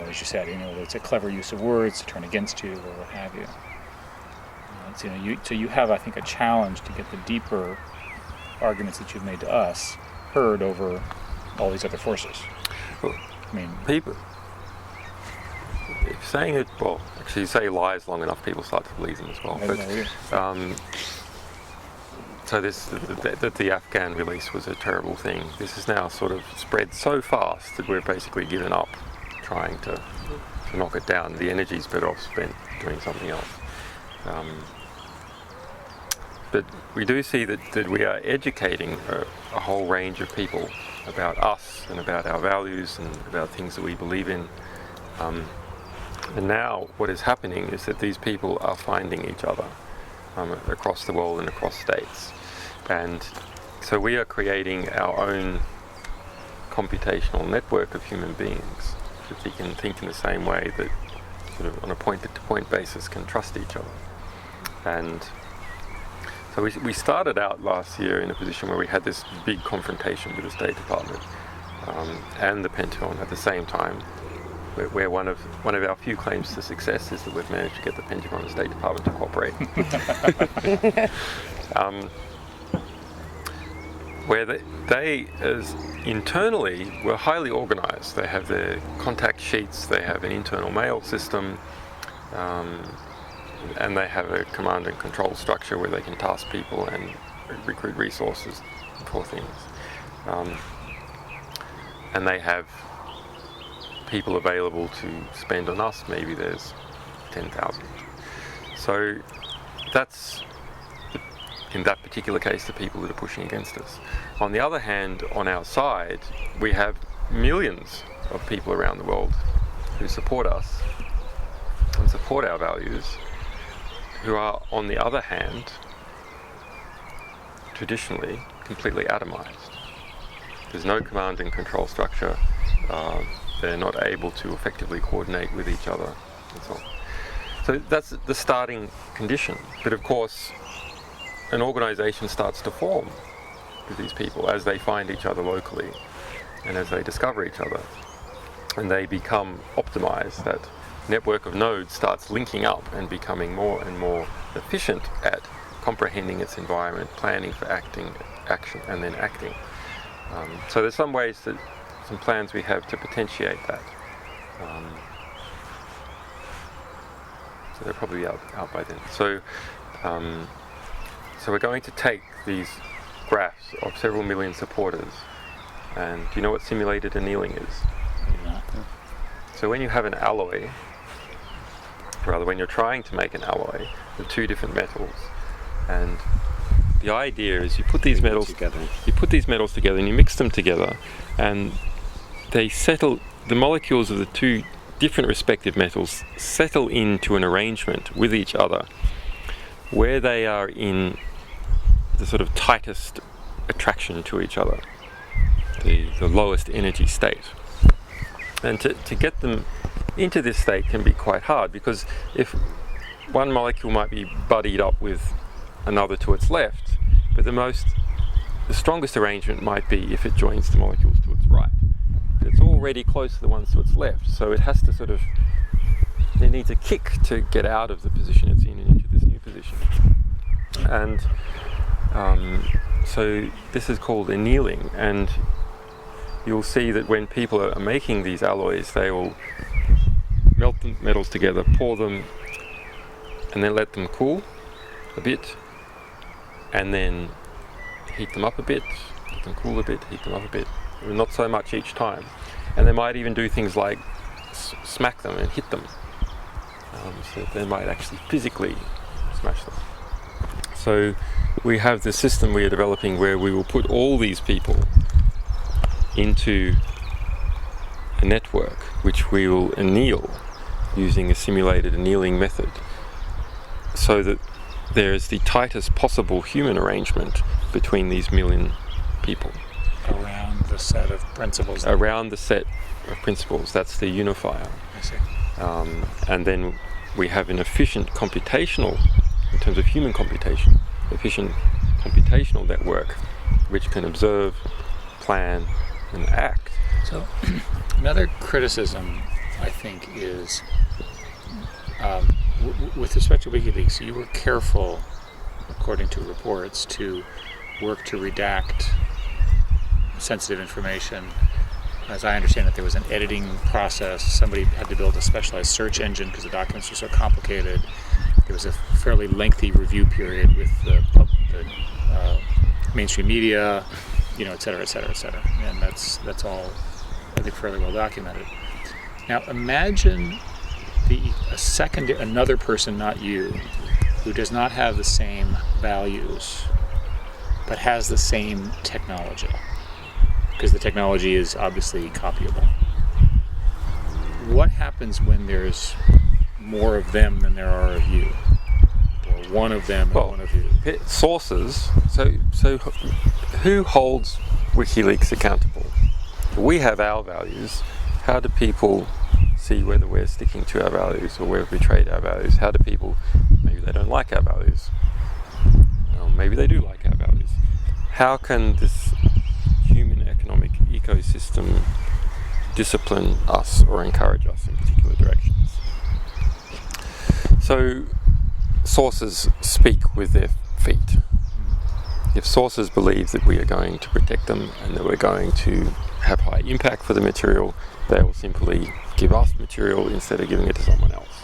As you said, it's a clever use of words to turn against you or what have you. So you have, I think, a challenge to get the deeper arguments that you've made to us heard over all these other forces. Well, I mean, people, if saying it, well, actually, you say lies long enough, people start to believe them as well. So the Afghan release was a terrible thing. This has now sort of spread so fast that we've basically given up trying to knock it down. The energy's better off spent doing something else. But we do see that we are educating a whole range of people about us and about our values and about things that we believe in. And now what is happening is that these people are finding each other across the world and across states. And so we are creating our own computational network of human beings that we can think in the same way, that sort of on a point-to-point basis can trust each other. And so we started out last year in a position where we had this big confrontation with the State Department and the Pentagon at the same time, where one of our few claims to success is that we've managed to get the Pentagon and the State Department to cooperate. Where they as internally were highly organized. They have their contact sheets, they have an internal mail system, and they have a command and control structure where they can task people and recruit resources for things. And they have people available to spend on us. Maybe there's 10,000. So that's, in that particular case, the people that are pushing against us. On the other hand, on our side, we have millions of people around the world who support us and support our values, who are, on the other hand, traditionally completely atomized. There's no command and control structure. They're not able to effectively coordinate with each other, and so on. So that's the starting condition. But of course, an organization starts to form with these people as they find each other locally and as they discover each other, and they become optimized. That network of nodes starts linking up and becoming more and more efficient at comprehending its environment, planning for action, and then acting. So there's some plans we have to potentiate that. So they're probably out by then. So we're going to take these graphs of several million supporters, and do you know what simulated annealing is? So when you have an alloy, rather when you're trying to make an alloy with two different metals, and the idea is you put these metals together and you mix them together, and they settle, the molecules of the two different respective metals settle into an arrangement with each other where they are in the sort of tightest attraction to each other, the lowest energy state. And to get them into this state can be quite hard, because if one molecule might be buddied up with another to its left, but the strongest arrangement might be if it joins the molecules to its right. But it's already close to the ones to its left, so it has to it needs a kick to get out of the position it's in and into this new position. And so this is called annealing, and you'll see that when people are making these alloys, they will melt the metals together, pour them, and then let them cool a bit, and then heat them up a bit, let them cool a bit, heat them up a bit, not so much each time. And they might even do things like smack them and hit them, so they might actually physically smash them. So we have the system we are developing where we will put all these people into a network which we will anneal using a simulated annealing method, so that there is the tightest possible human arrangement between these million people. Around the set of principles. Around the set of principles, that's the unifier. I see. And then we have an efficient computational, in terms of human computation, efficient computational network which can observe, plan, and act. So another criticism, I think, is with respect to WikiLeaks, you were careful, according to reports, to work to redact sensitive information. As I understand it, there was an editing process. Somebody had to build a specialized search engine because the documents were so complicated. There was a fairly lengthy review period with the mainstream media, et cetera, et cetera, et cetera. And that's all, I think, fairly well documented. Now imagine another person, not you, who does not have the same values, but has the same technology, because the technology is obviously copyable. What happens when there's more of them than there are of you? Or one of them and one of you? Sources. So who holds WikiLeaks accountable? We have our values. How do people see whether we're sticking to our values or we've betrayed our values? How do people, maybe they don't like our values, or maybe they do like our values. How can this human economic ecosystem discipline us or encourage us in particular directions? So sources speak with their feet. If sources believe that we are going to protect them and that we're going to have high impact for the material, they will simply give us material instead of giving it to someone else.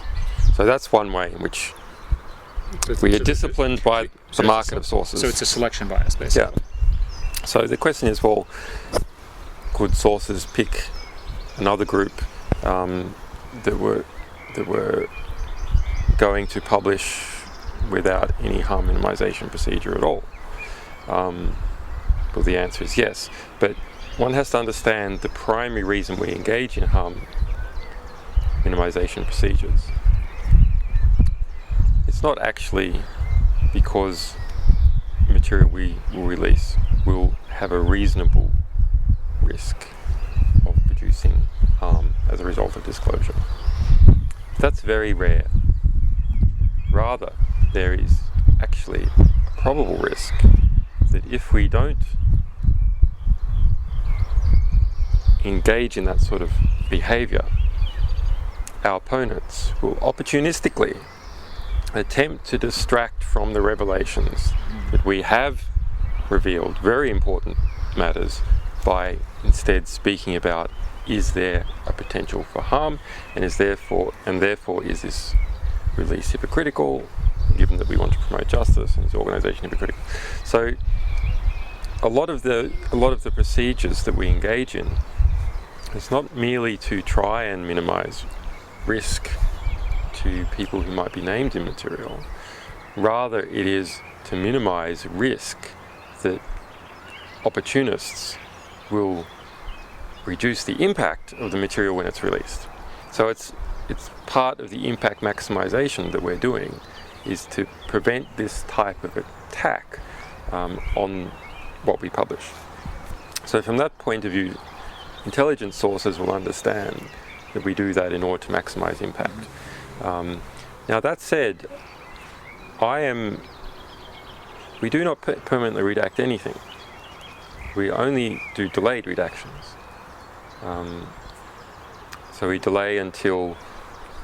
So that's one way in which we are disciplined by the market of sources. So it's a selection bias, basically. Yeah. So the question is, well, could sources pick another group that were going to publish without any harm minimization procedure at all? Well, the answer is yes. But one has to understand the primary reason we engage in harm minimization procedures. It's not actually because material we will release will have a reasonable risk of producing harm as a result of disclosure. That's very rare. Rather, there is actually a probable risk that if we don't engage in that sort of behavior, our opponents will opportunistically attempt to distract from the revelations that we have revealed, very important matters, by instead speaking about, is there a potential for harm, and therefore is this release hypocritical, given that we want to promote justice, and is the organisation hypocritical? So a lot of the procedures that we engage in is not merely to try and minimize risk to people who might be named in material. Rather, it is to minimize risk that opportunists will reduce the impact of the material when it's released. So it's part of the impact maximization that we're doing, is to prevent this type of attack on what we publish. So from that point of view, intelligence sources will understand that we do that in order to maximize impact. Now that said, we do not permanently redact anything. We only do delayed redactions. So we delay until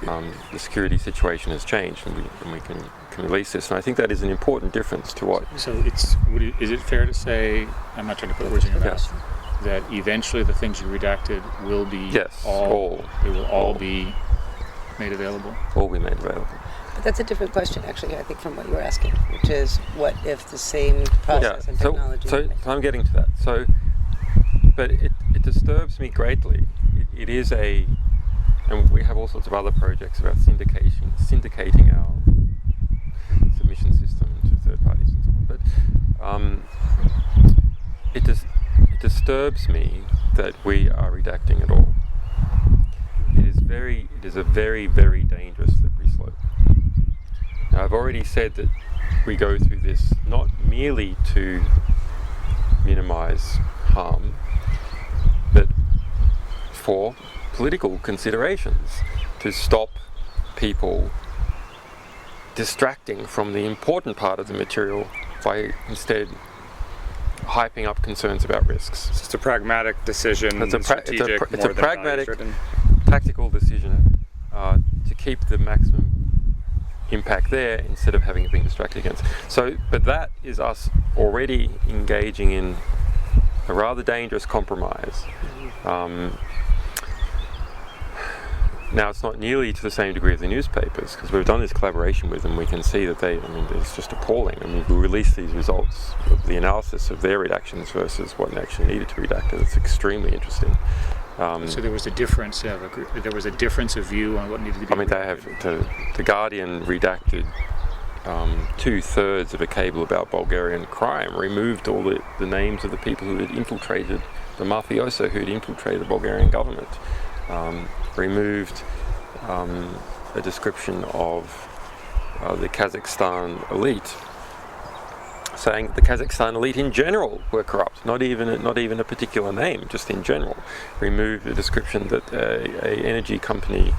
the security situation has changed and we can release this. And I think that is an important difference to what... So is it fair to say, I'm not trying to put words in your mouth, that eventually the things you redacted will be they will all be made available? All be made available. But that's a different question, actually, I think, from what you were asking, which is, what if the same process and technology... So I'm getting to that. But it disturbs me greatly. It is and we have all sorts of other projects about syndicating our submission system to third parties and so on. But it disturbs me that we are redacting at all. It is a very, very dangerous slippery slope. Now, I've already said that we go through this not merely to minimize harm, but for political considerations, to stop people distracting from the important part of the material by instead hyping up concerns about risks. It's a pragmatic decision. It's a strategic it's more a than pragmatic, value-driven. tactical decision to keep the maximum impact there instead of having it being distracted against. So, but that is us already engaging in a rather dangerous compromise. Now, it's not nearly to the same degree as the newspapers, because we've done this collaboration with them. We can see that it's just appalling. I mean, we release these results of the analysis of their redactions versus what actually needed to be redacted. It's extremely interesting. So there was a difference. There was a difference of view on what needed to be. I mean, they have the Guardian redacted 2/3 of a cable about Bulgarian crime, removed all the names of the people who had infiltrated the mafioso who had infiltrated the Bulgarian government, removed a description of the Kazakhstan elite, saying that the Kazakhstan elite in general were corrupt, not even a particular name, just in general. Removed the description that a energy company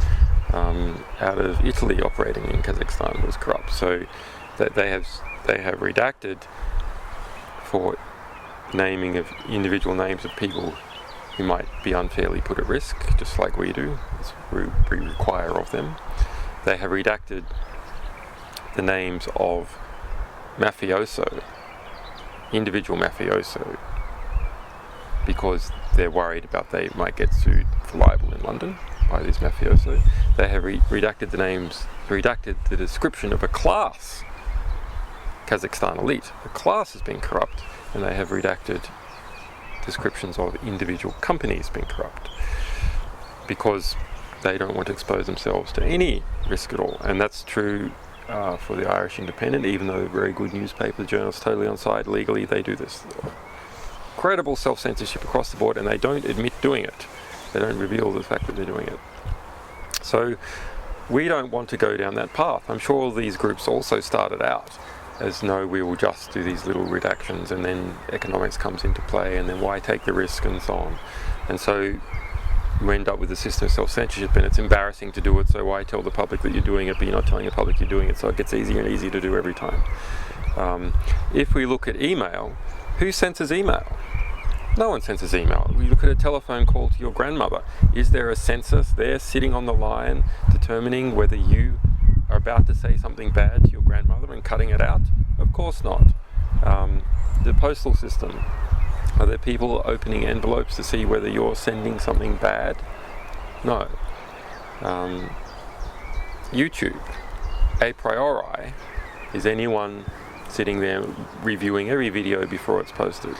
out of Italy operating in Kazakhstan was corrupt. So that they have redacted for naming of individual names of people who might be unfairly put at risk, just like we do, as we require of them. They have redacted the names of mafioso, individual mafioso, because they're worried about they might get sued for libel in London by these mafioso. They have redacted the description of a class, Kazakhstan elite. The class has been corrupt, and they have redacted descriptions of individual companies being corrupt because they don't want to expose themselves to any risk at all. And that's true for the Irish Independent, even though very good newspaper, journalists totally on side, legally they do this. Incredible self-censorship across the board, and they don't admit doing it. They don't reveal the fact that they're doing it. So we don't want to go down that path. I'm sure these groups also started out as, no, we will just do these little redactions, and then economics comes into play, and then why take the risk, and so on. And so you end up with a system of self-censorship, and it's embarrassing to do it, so why tell the public that you're doing it, but you're not telling the public you're doing it, so it gets easier and easier to do every time. If we look at email, who censors email? No one censors email. We look at a telephone call to your grandmother. Is there a censor there sitting on the line determining whether you are about to say something bad to your grandmother and cutting it out? Of course not. The postal system, are there people opening envelopes to see whether you're sending something bad? No. YouTube, a priori, is anyone sitting there reviewing every video before it's posted?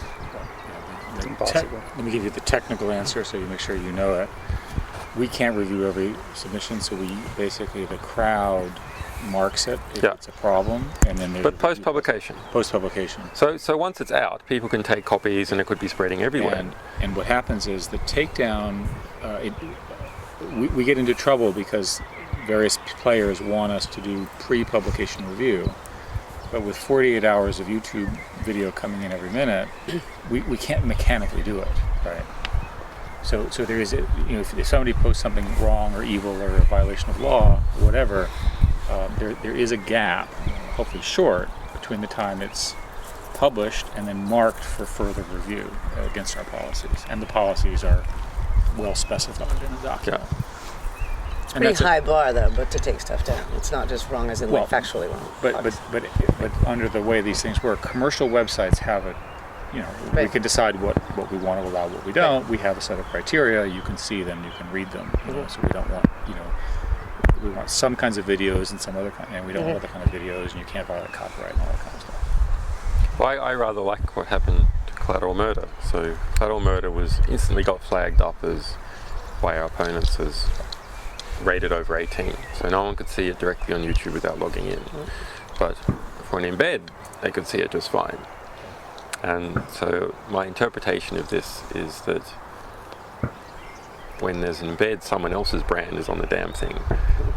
Let me give you the technical answer so you make sure you know it. We can't review every submission, so we basically, the crowd marks it if it's a problem, and then there's... But post-publication. Post-publication. So once it's out, people can take copies and it could be spreading everywhere. And what happens is the takedown, we get into trouble because various players want us to do pre-publication review. But with 48 hours of YouTube video coming in every minute, we can't mechanically do it, right? So there is, if somebody posts something wrong or evil or a violation of law or whatever, there is a gap, hopefully short, between the time it's published and then marked for further review against our policies. And the policies are well specified in the document. Yeah. It's a pretty high bar, though, but to take stuff down. It's not just wrong as in like factually wrong. But under the way these things work, commercial websites have it. We can decide what we want to allow, what we don't. We have a set of criteria. You can see them, you can read them. So we don't want, we want some kinds of videos and some other kind, and we don't want other kind of videos, and you can't violate copyright and all that kind of stuff. Well, I rather like what happened to collateral murder. So collateral murder was instantly got flagged up by our opponents as rated over 18, so no one could see it directly on YouTube without logging in. But for an embed, they could see it just fine. And so my interpretation of this is that when there's an embed, someone else's brand is on the damn thing,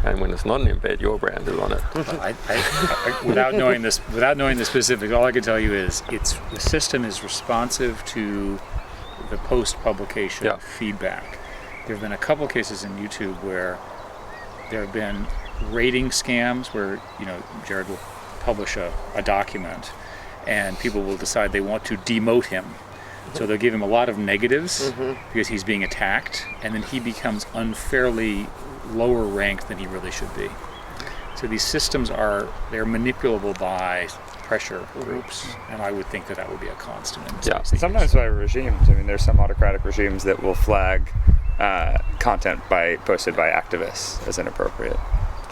and when it's not an embed, your brand is on it. Without knowing the specifics, all I can tell you is the system is responsive to the post-publication feedback. There have been a couple cases in YouTube where there have been rating scams where, Jared will publish a document and people will decide they want to demote him. So they'll give him a lot of negatives because he's being attacked, and then he becomes unfairly lower ranked than he really should be. So these systems they're manipulable by pressure groups, and I would think that would be a constant in this case. Sometimes by regimes. I mean, there's some autocratic regimes that will flag content posted by activists as inappropriate.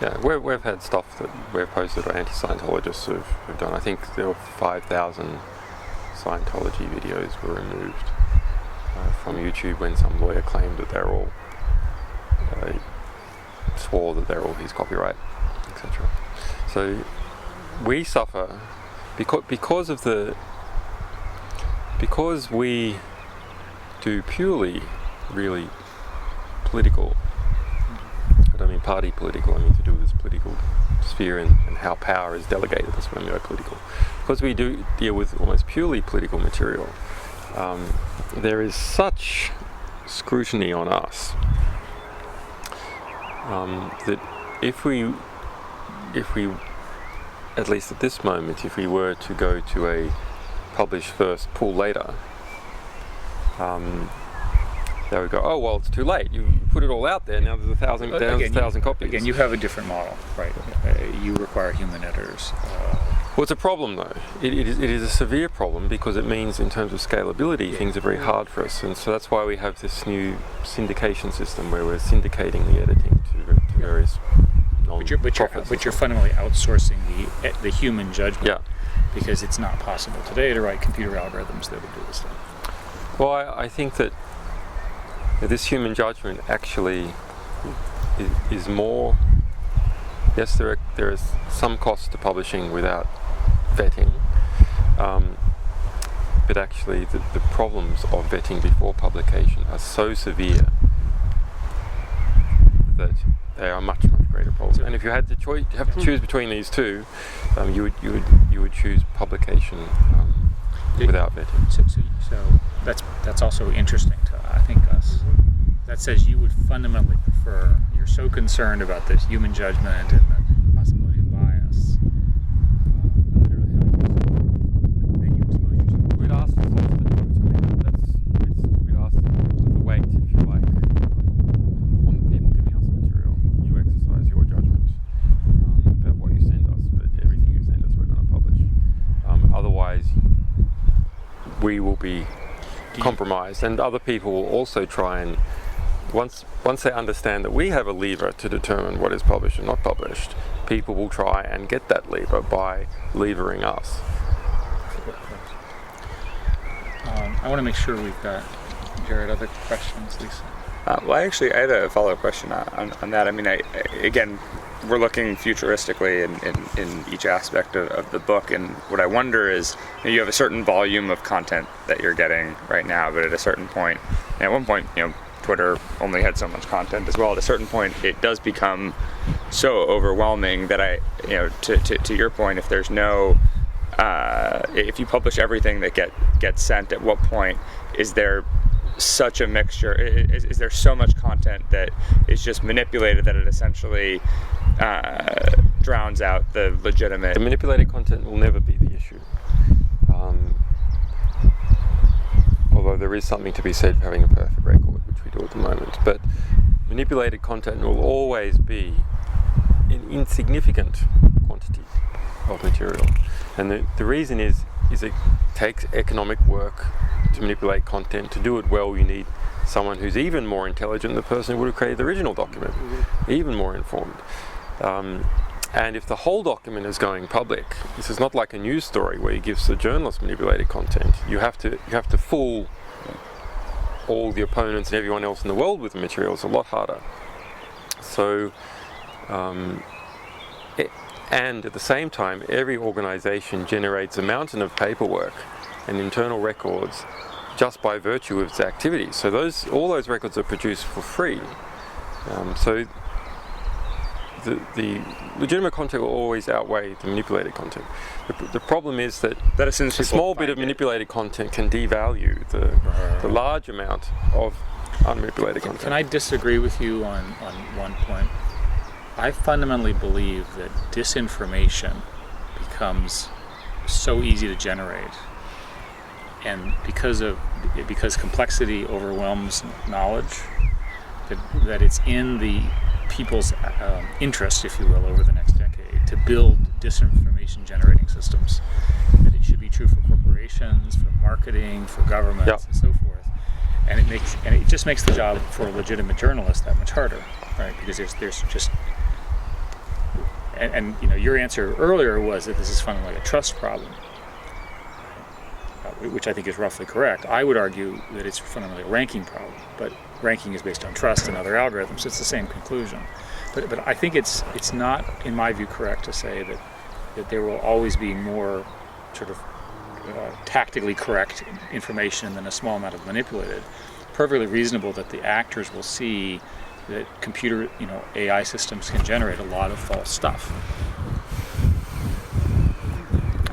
Yeah, we've had stuff that we've posted by anti-Scientologists who've done. I think there were 5,000 Scientology videos were removed from YouTube when some lawyer claimed that they're all swore that they're all his copyright, etc. So we suffer because we do purely really political. I don't mean party political. I mean to do with this political sphere and how power is delegated. That's when we go political. Because we do deal with almost purely political material, there is such scrutiny on us that if we, at least at this moment, if we were to go to a publish first, pull later, they would go, oh well, it's too late. You put it all out there. Now there's 1,000 copies. Again, you have a different model, right? You require human editors. Well, it's a problem though. It is a severe problem because it means in terms of scalability, things are very hard for us, and so that's why we have this new syndication system where we're syndicating the editing to various non-profits. But you're fundamentally outsourcing the human judgment. Yeah. Because it's not possible today to write computer algorithms that would do this stuff. Well, I think that this human judgment actually is more. Yes, there is some cost to publishing without vetting, but actually the problems of vetting before publication are so severe that they are much greater problems. And if you had to choose between these two, you would choose publication without vetting. So that's also interesting to I think us. That says you would fundamentally prefer. You're so concerned about this human judgment and the possibility of bias. Then you expose yourself. We'd ask for someone to do it. I mean, we'd ask the weight, if you like, on the people giving us material. You exercise your judgment about what you send us, but everything you send us, we're going to publish. Otherwise, we will be compromised, and other people will also try and. Once they understand that we have a lever to determine what is published and not published, people will try and get that lever by levering us. I want to make sure we've got Jared other questions, Lisa. Well, I had a follow-up question on that. I mean, again, we're looking futuristically in each aspect of the book, and what I wonder is, you have a certain volume of content that you're getting right now, but at a certain point, and at one point, Twitter only had so much content as well. At a certain point, it does become so overwhelming that to your point, if there's no, if you publish everything that gets sent, at what point is there such a mixture? Is there so much content that is just manipulated that it essentially drowns out the legitimate? The manipulated content will never be the issue. Although there is something to be said for having a perfect record, which we do at the moment. But manipulated content will always be an insignificant quantity of material. And the reason is it takes economic work to manipulate content. To do it well, you need someone who's even more intelligent than the person who would have created the original document, even more informed. And if the whole document is going public, this is not like a news story where you give the journalist manipulated content. You have to fool all the opponents and everyone else in the world with the material. It's a lot harder. So, and at the same time, every organization generates a mountain of paperwork and internal records just by virtue of its activities. So all those records are produced for free. So the legitimate content will always outweigh the manipulated content. The problem is that a small bit of manipulated content can devalue the large amount of unmanipulated content. Can I disagree with you on one point? I fundamentally believe that disinformation becomes so easy to generate, and because complexity overwhelms knowledge, that it's in the people's interest, if you will, over the next decade to build disinformation generating systems. That it should be true for corporations, for marketing, for governments, Yep. and so forth. And it just makes the job for a legitimate journalist that much harder, right? Because there's just and you know, your answer earlier was that this is fundamentally a trust problem, which I think is roughly correct. I would argue that it's fundamentally a ranking problem, but ranking is based on trust and other algorithms. It's the same conclusion. But I think it's not, in my view, correct to say that there will always be more sort of tactically correct information than a small amount of manipulated. Perfectly reasonable that the actors will see that computer, AI systems can generate a lot of false stuff.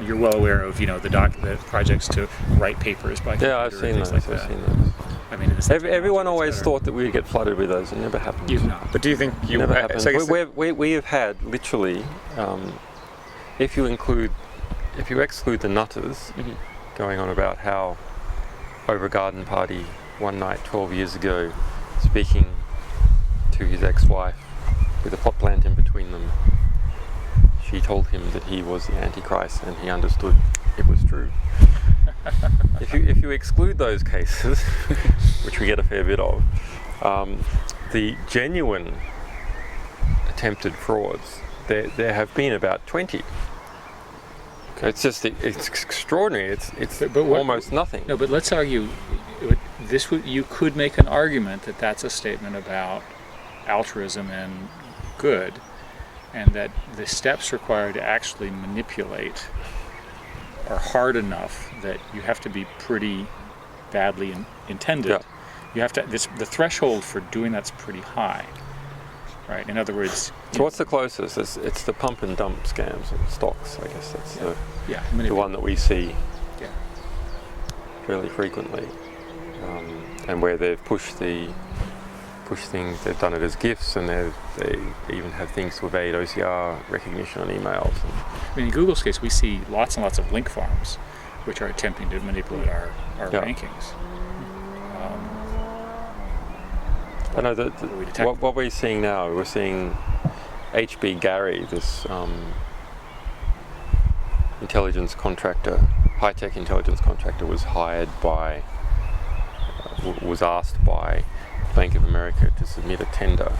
You're well aware of, the projects to write papers by computer Yeah, I've and seen things those. like I've that. seen those. I mean, in the sense Everyone technology always is thought that we'd get flooded with those. It never happened. better. You've not. But do you think you Never so happened. I guess We have had literally, if you exclude the nutters going on about how over a garden party one night 12 years ago, speaking to his ex-wife with a pot plant in between them, she told him that he was the Antichrist, and he understood it was true. If you exclude those cases, which we get a fair bit of, the genuine attempted frauds, there have been about 20. It's extraordinary. It's But what- almost nothing. No, but let's argue. You could make an argument that that's a statement about altruism and good, and that the steps required to actually manipulate are hard enough that you have to be pretty badly intended. Yeah. You have to. The threshold for doing that's pretty high, right? In other words, So what's the closest? It's the pump and dump scams and stocks. I guess that's the one that we see Yeah. fairly frequently, and where they've pushed things. They've done it as gifts, and they even have things to evade OCR recognition on emails. I mean, in Google's case, we see lots and lots of link farms, which are attempting to manipulate our Yeah. rankings. I know that We detect what we're seeing now. We're seeing HB Gary, this intelligence contractor, high-tech intelligence contractor, was hired by, was asked by Bank of America to submit a tender,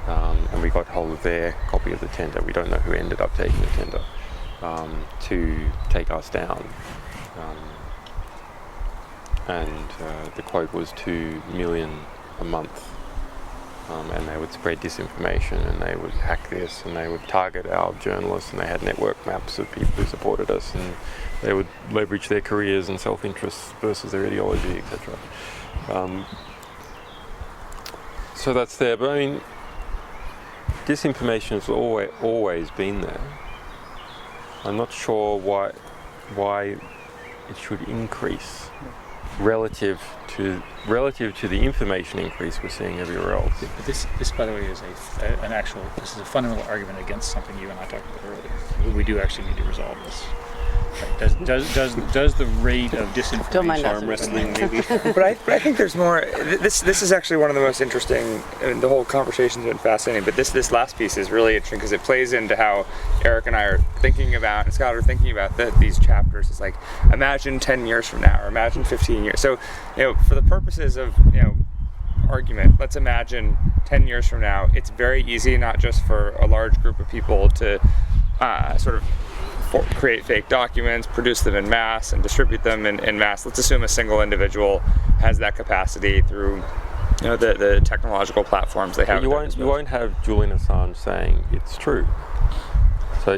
and we got hold of their copy of the tender. We don't know who ended up taking the tender to take us down, and the quote was $2 million a month, and they would spread disinformation, and they would hack this, and they would target our journalists, and they had network maps of people who supported us, and they would leverage their careers and self-interest versus their ideology, etc. So that's there, but I mean, disinformation has always been there. I'm not sure why it should increase relative to the information increase we're seeing everywhere else. But this, by the way, is this is a fundamental argument against something you and I talked about earlier. We do actually need to resolve this. Right. Does the rate of disinformation Don't mind us. Arm wrestling, maybe. But I think there's more. This is actually one of the most interesting. I mean, the whole conversation's been fascinating, but this last piece is really interesting because it plays into how Eric and I are thinking about, and Scott are thinking about these chapters. It's like, imagine 10 years from now, or imagine 15 years. So, for the purposes of argument, let's imagine 10 years from now. It's very easy, not just for a large group of people to sort of create fake documents, produce them in mass, and distribute them in mass. Let's assume a single individual has that capacity through the technological platforms they have. You won't have Julian Assange saying it's true. So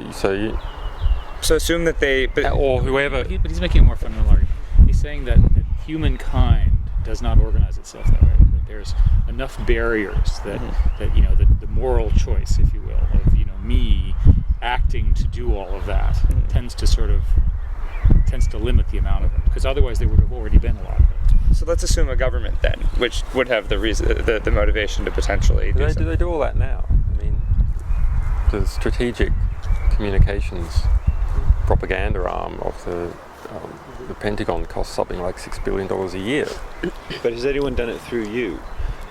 assume that or whoever. But he's making a more fundamental argument. He's saying that humankind does not organize itself that way. That there's enough barriers that the moral choice, if you will, of me acting to do all of that tends to limit the amount of it, because otherwise there would have already been a lot of it. So let's assume a government then, which would have the motivation to potentially Do they do all that now? I mean, the strategic communications propaganda arm of the Pentagon costs something like $6 billion a year. But has anyone done it through you?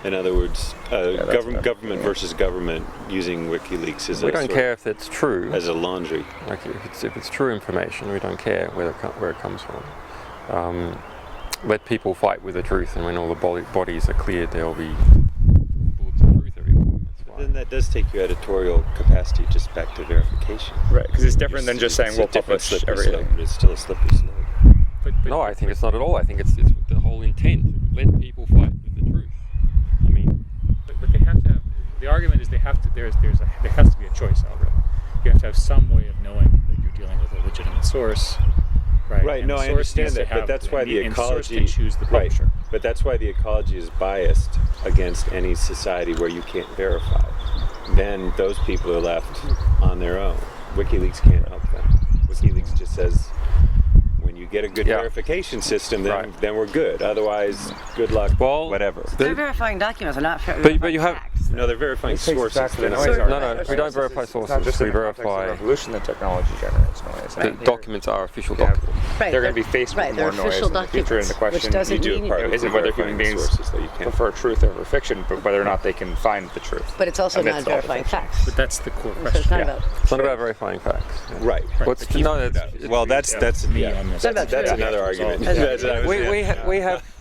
In other words, government versus government using WikiLeaks as We don't care if it's true. as a laundry. Like if it's true information, we don't care where it comes from. Let people fight with the truth, and when all the bodies are cleared, there'll be bullets of truth everywhere. That's why. Then that does take your editorial capacity just back to verification. Right, because it's different than just saying It's a we'll different publish slippery everything. slope, but it's still a slippery slope. No, I think it's not at all. I think it's the whole intent. Let people fight with the truth. I mean, But they have to have, the argument is there has to be a choice algorithm. You have to have some way of knowing that you're dealing with a legitimate source. Right, And no, the I source understand needs to that, but have- that's why the and source ecology. can choose the Right, publisher. but that's why the ecology is biased against any society where you can't verify. Then those people are left on their own. WikiLeaks can't help them. WikiLeaks just says, when you get a good Yeah. verification system, then Right. then we're good. Otherwise, good luck. Well, whatever. They're verifying documents, they're not But you have- facts. No, they're verifying takes us sources. back to the They're not noise verifying- no, we don't verify It's not sources. just We in the context of verify revolution that technology generates noise. the documents are official documents. Right, They're going to be faced with right, more they're noise official in the future, and the documents, question which doesn't you do mean- part of isn't whether verifying human beings sources that you can't. prefer truth over fiction, but whether or not they can find the truth. But it's also not amidst all the verifying fiction. facts. But that's the core So it's question. not Yeah. about. It's not about verifying facts. Right. What's well, That's Me yeah. on this. It's about That's truth. another argument. That's That's what I was saying.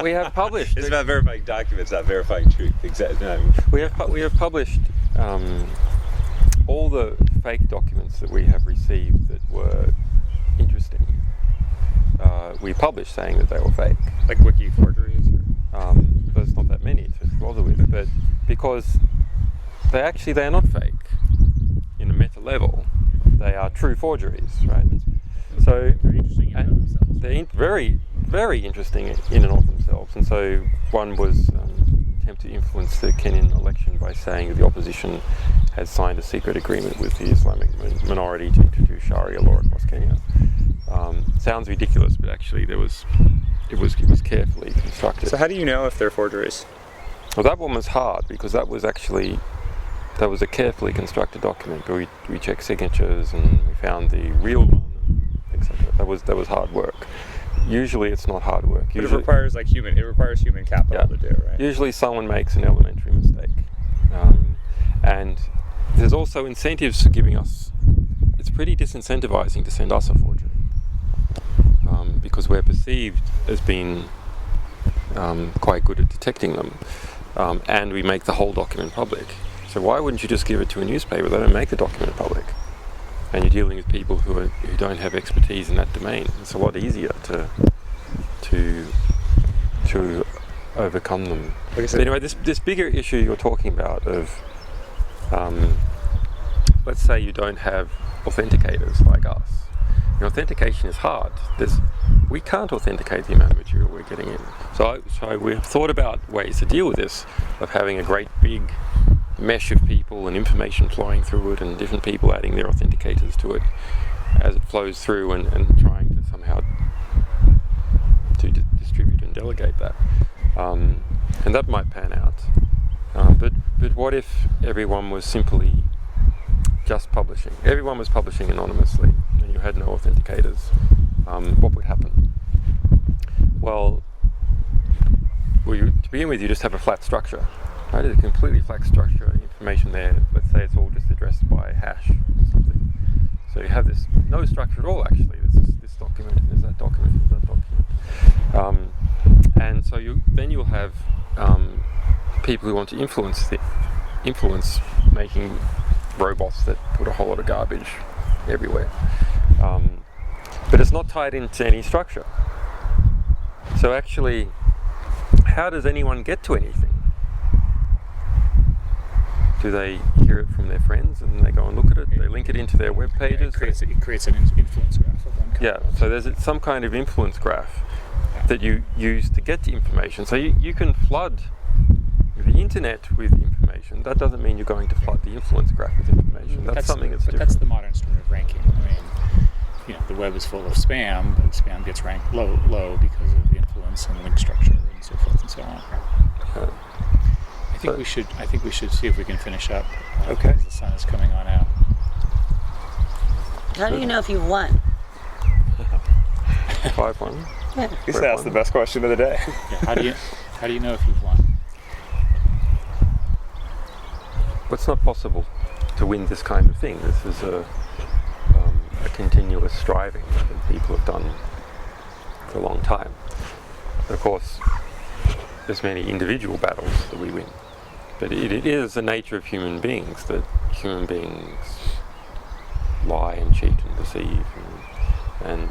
we have published. It's about verifying documents, not verifying truth. Exactly. No, We have published all the fake documents that we have received that were interesting. We published saying that they were fake. Like wiki forgeries. There's not that many to bother with, but because they're not fake in a meta level, they are true forgeries, right? So They're interesting in and of themselves. they're very, very interesting in and of themselves. And so one was attempt to influence the Kenyan election by saying that the opposition had signed a secret agreement with the Islamic minority to introduce Sharia law across Kenya. Sounds ridiculous, but actually it was carefully constructed. So how do you know if they're forgeries? Well, that one was hard because that was a carefully constructed document. But we checked signatures and we found the real one, etc. That was hard work. Usually, it's not hard work. But it requires human capital to do, right? Usually, someone makes an elementary mistake, and there's also incentives for giving us. It's pretty disincentivizing to send us a forgery because we're perceived as being quite good at detecting them, and we make the whole document public. So why wouldn't you just give it to a newspaper? They don't make the document public, and you're dealing with people who don't have expertise in that domain. It's a lot easier to overcome them. Like I said- But anyway, this bigger issue you're talking about of let's say you don't have authenticators like us. Authentication is hard. We can't authenticate the amount of material we're getting in. So we've thought about ways to deal with this, of having a great big mesh of people and information flowing through it, and different people adding their authenticators to it as it flows through, and trying to somehow to distribute and delegate that. And that might pan out. But what if everyone was simply just publishing? Everyone was publishing anonymously, and you had no authenticators. What would happen? Well, to begin with, you just have a flat structure. Right? It's a completely flat structure. Information there. Let's say it's all just addressed by hash or something. So you have this no structure at all. Actually, there's this document, and there's that document, and there's that document. And so you'll have people who want to influence making robots that put a whole lot of garbage everywhere. But it's not tied into any structure. So actually, how does anyone get to anything? Do they hear it from their friends and they go and look at it? They link it into their web pages? It creates an influence graph of one kind. Yeah, so there's some kind of influence graph that you use to get to information. So you can flood the internet with information. That doesn't mean you're going to flood the influence graph with information. That's something that's different. That's the modern story of ranking. I mean, the web is full of spam, but spam gets ranked low because of the influence and link structure and so forth and so on. I think we should see if we can finish up. Okay. As the sun is coming on out. How do you know if you won? 5-1. Yeah. Guess that's the best question of the day. Yeah, how do you know if you've won? But it's not possible to win this kind of thing. This is a continuous striving that people have done for a long time. Of course, there's many individual battles that we win, but it is the nature of human beings that human beings lie and cheat and deceive and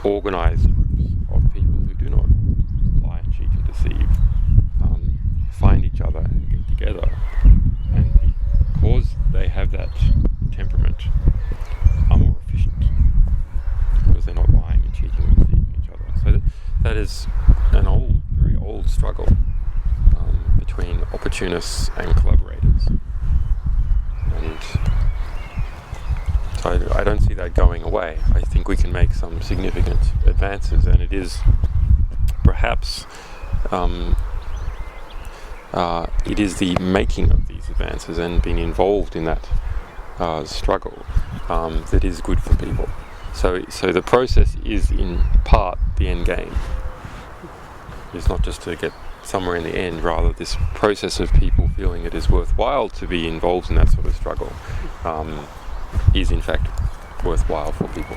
organise groups of people who do not lie and cheat and deceive find each other and get together, and because they have that temperament are more efficient because they're not lying and cheating and deceiving each other. So that is an very old struggle between opportunists and collaborators, and so I don't see that going away. I think we can make some significant advances, and it is perhaps it is the making of these advances and being involved in that struggle that is good for people. So the process is in part the end game. It's not just to get somewhere in the end, rather this process of people feeling it is worthwhile to be involved in that sort of struggle is in fact worthwhile for people.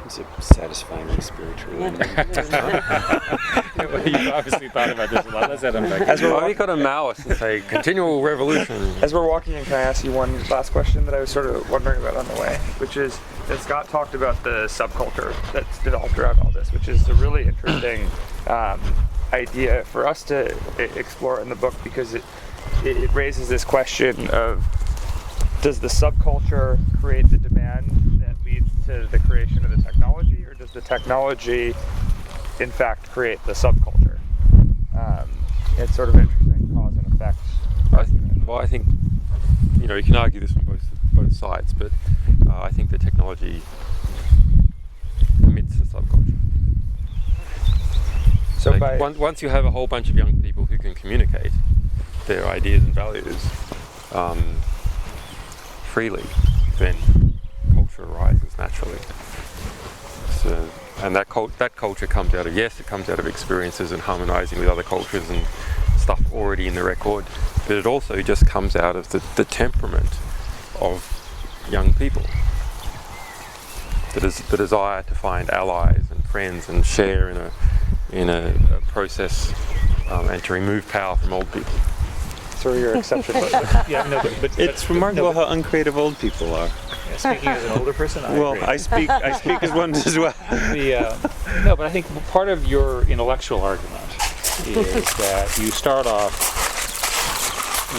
It's a satisfyingly spiritual. You've obviously thought about this a lot. Let's head on back. Why you got a Maoist and say continual revolution? As we're walking in, can I ask you one last question that I was sort of wondering about on the way, which is that Scott talked about the subculture that's developed around all this, which is a really interesting idea for us to explore in the book, because it raises this question of, does the subculture create the demand that leads to the creation of the technology, or does the technology in fact create the subculture? It's sort of interesting cause and effect. I think you can argue this from both sides, but I think the technology permits the subculture. So once you have a whole bunch of young people who can communicate their ideas and values freely, then culture arises naturally. So, and that culture comes out of, it comes out of experiences and harmonizing with other cultures and stuff already in the record, but it also just comes out of the temperament of young people. The desire to find allies and friends and share in a process and to remove power from old people. So your exception, but it's remarkable how uncreative old people are. Yeah, speaking as an older person, I agree. I speak as one as well. No, but I think part of your intellectual argument is that you start off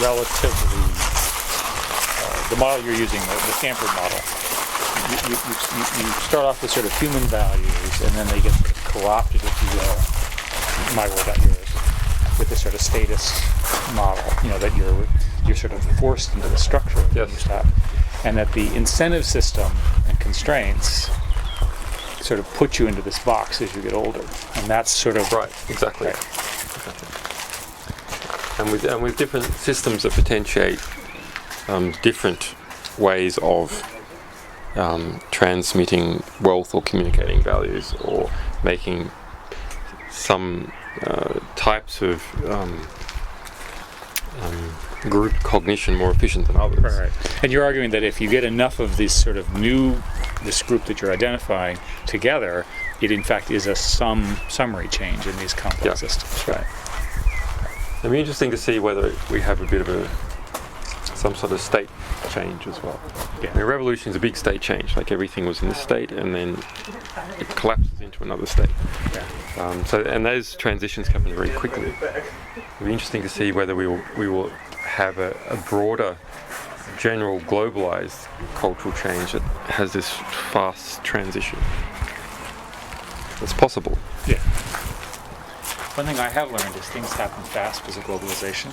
relatively, the model you're using, the Stanford model, you start off with sort of human values, and then they get sort of co-opted, if you will, my word, not yours, with this sort of status model, that you're sort of forced into the structure of Yes. your stuff, and that the incentive system and constraints sort of put you into this box as you get older, and that's sort of Right, exactly. Right. And with different systems that potentiate different ways of transmitting wealth or communicating values or making some types of group cognition more efficient than others. Right. And you're arguing that if you get enough of this sort of this group that you're identifying together, it in fact is a summary change in these complex systems. Right. It'd be interesting to see whether we have a bit of some sort of state change as well. Yeah. I mean, revolution is a big state change, like everything was in this state and then it collapses into another state. Yeah. And those transitions happen very quickly. It'll be interesting to see whether we will have a broader, general, globalized cultural change that has this fast transition. It's possible. Yeah. One thing I have learned is things happen fast because of globalization,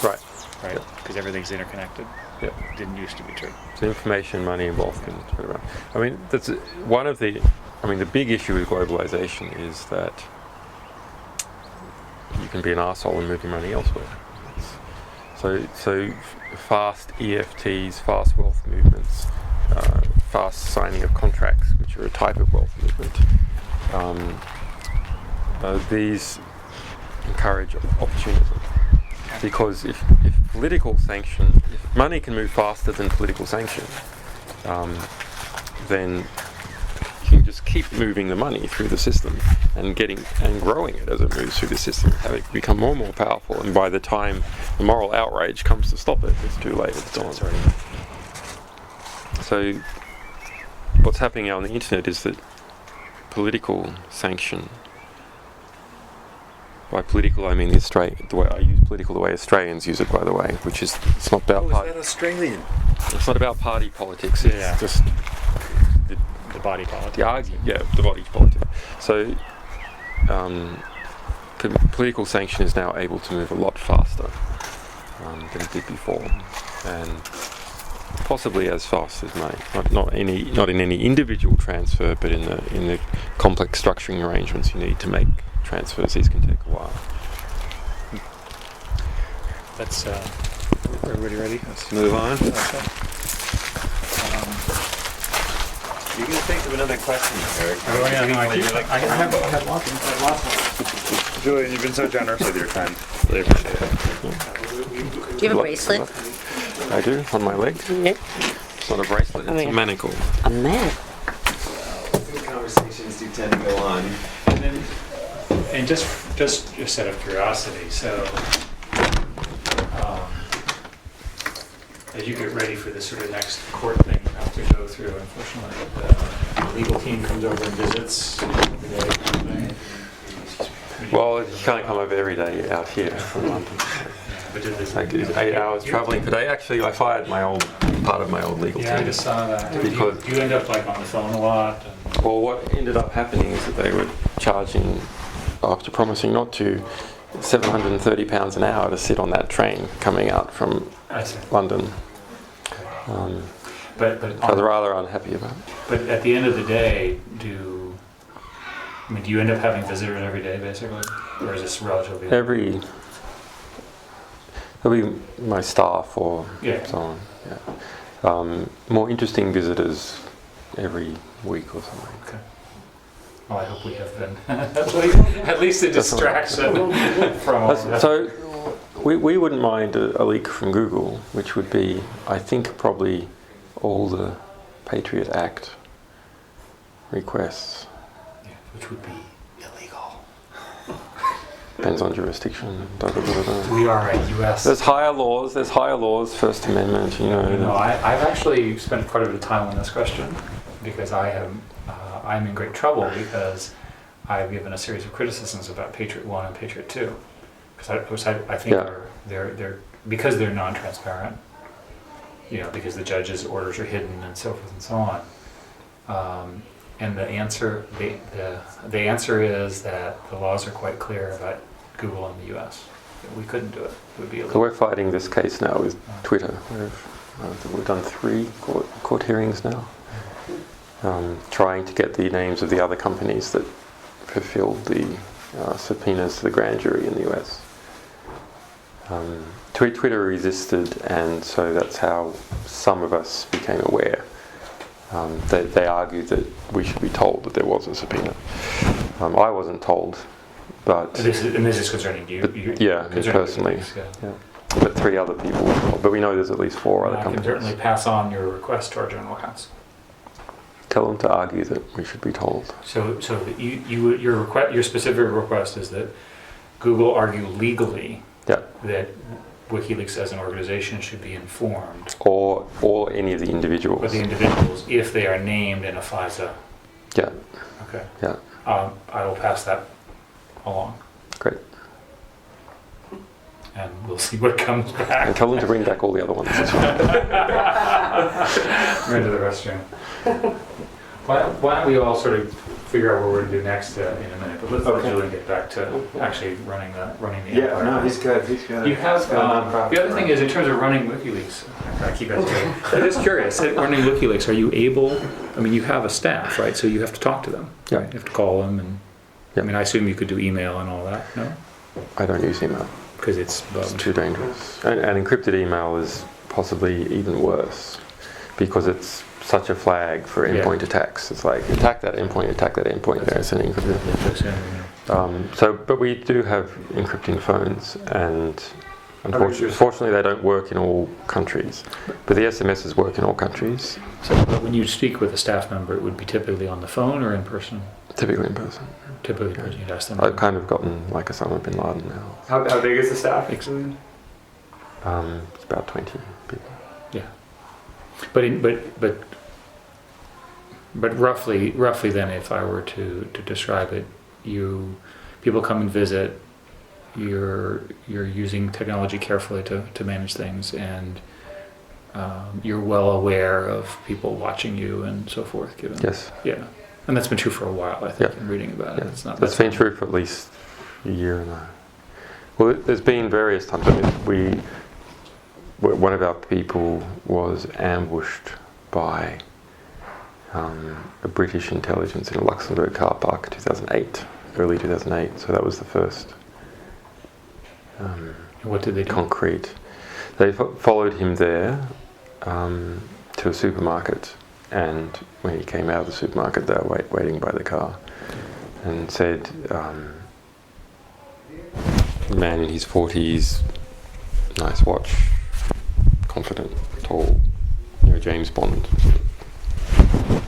Right. right? Because everything's interconnected. Yeah. Didn't used to be true. So information, money, and wealth can spread around. I mean, that's one of the. I mean, the big issue with globalization is that you can be an arsehole and move your money elsewhere. So fast EFTs, fast wealth movements, fast signing of contracts, which are a type of wealth movement. These encourage opportunism, because if political sanction, if money can move faster than political sanction, then you can just keep moving the money through the system and growing it as it moves through the system, have it become more and more powerful, and by the time the moral outrage comes to stop it, it's too late, it's gone. So what's happening now on the internet is that political sanction, by political I mean the way I use political the way Australians use it, by the way, which is, it's not about Oh, is that Australian? it's not about party politics, it's Yeah. just The body politics. the body politic. So political sanction is now able to move a lot faster than it did before, and possibly as fast as money. Not in any individual transfer, but in the complex structuring arrangements you need to make transfers. These can take a while. That's everybody ready? Let's move on. You're going to think of another question, Eric. I have lots. Julian, you've been so generous with your time. Really appreciate it. Do you have a bracelet? I do, on my leg. Yep. It's not a bracelet, it's a manacle. A man. Good conversations do tend to go on. And just out of curiosity, so as you get ready for this sort of next court thing you have to go through, unfortunately, the legal team comes over and visits every day. Kind of thing. Well, you can't come over every day out here from London. But did this, I did 8 hours travelling per day. Actually, I fired part of my old legal yeah, I team. just saw that. Because- you end up like on the phone a lot. And, Well, what ended up happening is that they were charging, after promising not to, £730 an hour to sit on that train coming out from I see. London. But I was rather unhappy about it. But at the end of the day, do you end up having visitors every day, basically, or is this relatively? There'll be my staff or Yeah. so on. Yeah. More interesting visitors every week or something. Okay. Well, I hope we have been at least a distraction from all that. So we wouldn't mind a leak from Google, which would be, I think, probably all the Patriot Act requests. Yeah, which would be illegal. Depends on jurisdiction. Da, da, da, da, da. We are a U.S. There's higher laws, First Amendment, you know. No, I've actually spent quite a bit of time on this question because I'm in great trouble because I've given a series of criticisms about Patriot 1 and Patriot 2. Because I think Yeah. they're because they're non-transparent, because the judge's orders are hidden and so forth and so on. And the answer is that the laws are quite clear about Google in the U.S. We couldn't do it. It would be So illegal. we're fighting this case now with Twitter. We've done 3 court hearings now, trying to get the names of the other companies that fulfilled the subpoenas to the grand jury in the US. Twitter resisted, and so that's how some of us became aware. They argued that we should be told that there was a subpoena. I wasn't told, but This is concerning you. yeah, me concerning personally. WikiLeaks, yeah. Yeah. But 3 other people were told. But we know there's at least 4 other I can companies. certainly pass on your request to our general counsel. Tell them to argue that we should be told. So your specific request is that Google argue legally Yeah. that WikiLeaks as an organization should be informed, Or any of the individuals. or the individuals, if they are named in a FISA. Yeah. Okay. Yeah. I will pass that along, Great. and we'll see what comes And back. tell them to bring back all the other ones as well. We're into the restroom. Why don't we all sort of figure out what we're going to do next in a minute? But let's let Julian get back to actually running the empire. he's good. You have the other thing is in terms of running WikiLeaks. I keep asking. I'm just curious. Running WikiLeaks, are you able? I mean, you have a staff, right? So you have to talk to them. Yeah. Right? You have to call them, and Yeah. I mean, I assume you could do email and all that. No. I don't use email. because it's It's bugged. too dangerous. And encrypted email is possibly even worse because it's such a flag for endpoint attacks. It's like attack that endpoint. There's an encrypted. But we do have encrypting phones, and unfortunately they don't work in all countries. But the SMSs work in all countries. So, but when you speak with a staff member, it would be typically on the phone or in person? Typically in person. Typically in person, you'd ask them. I've kind of gotten like Osama bin Laden now. How big is the staff? Excellent. It's about 20 people. Yeah. But roughly then, if I were to describe it, people come and visit, you're using technology carefully to manage things, and you're well aware of people watching you and so forth. Given Yes. Yeah, and that's been true for a while. I think Yeah. in reading about it, Yeah. it's not. That's been true for at least a year and a half. Well, there's been various times. I mean, one of our people was ambushed by a British intelligence in a Luxembourg car park in 2008, early 2008. So that was the first What did they do? concrete. They followed him there to a supermarket, and when he came out of the supermarket, they were waiting by the car, and said, man in his 40s, nice watch, confident, tall, James Bond,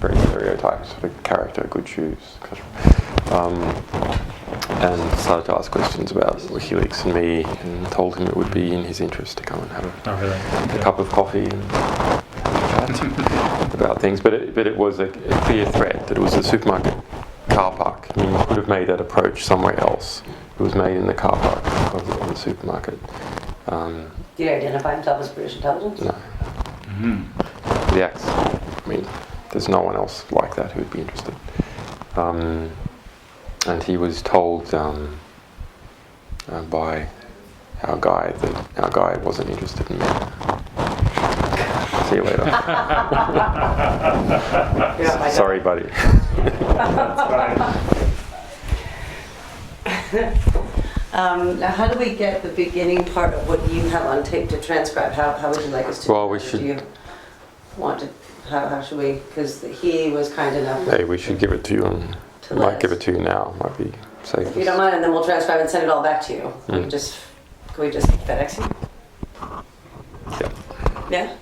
very stereotyped sort of character, good shoes, and started to ask questions about WikiLeaks and me, and told him it would be in his interest to come and have Oh, really? a cup of coffee and chat about things. But it was a clear threat that it was a supermarket car park. I mean, you could have made that approach somewhere else. It was made in the car park of the supermarket. Did he identify himself as British intelligence? No. The acts. I mean, there's no one else like that who would be interested. And he was told by our guide that our guide wasn't interested in me. See you later. Yeah, Sorry, buddy. Now, how do we get the beginning part of what you have on tape to transcribe? How would you like us to? Well, do we that? should- Do you want to? How should we? Because he was kind enough. Hey, we should give it to you, and To might Liz. give it to you now. Might be safe. If you don't mind, and then we'll transcribe and send it all back to you. Mm. Can we just FedEx you? Yeah. Yeah.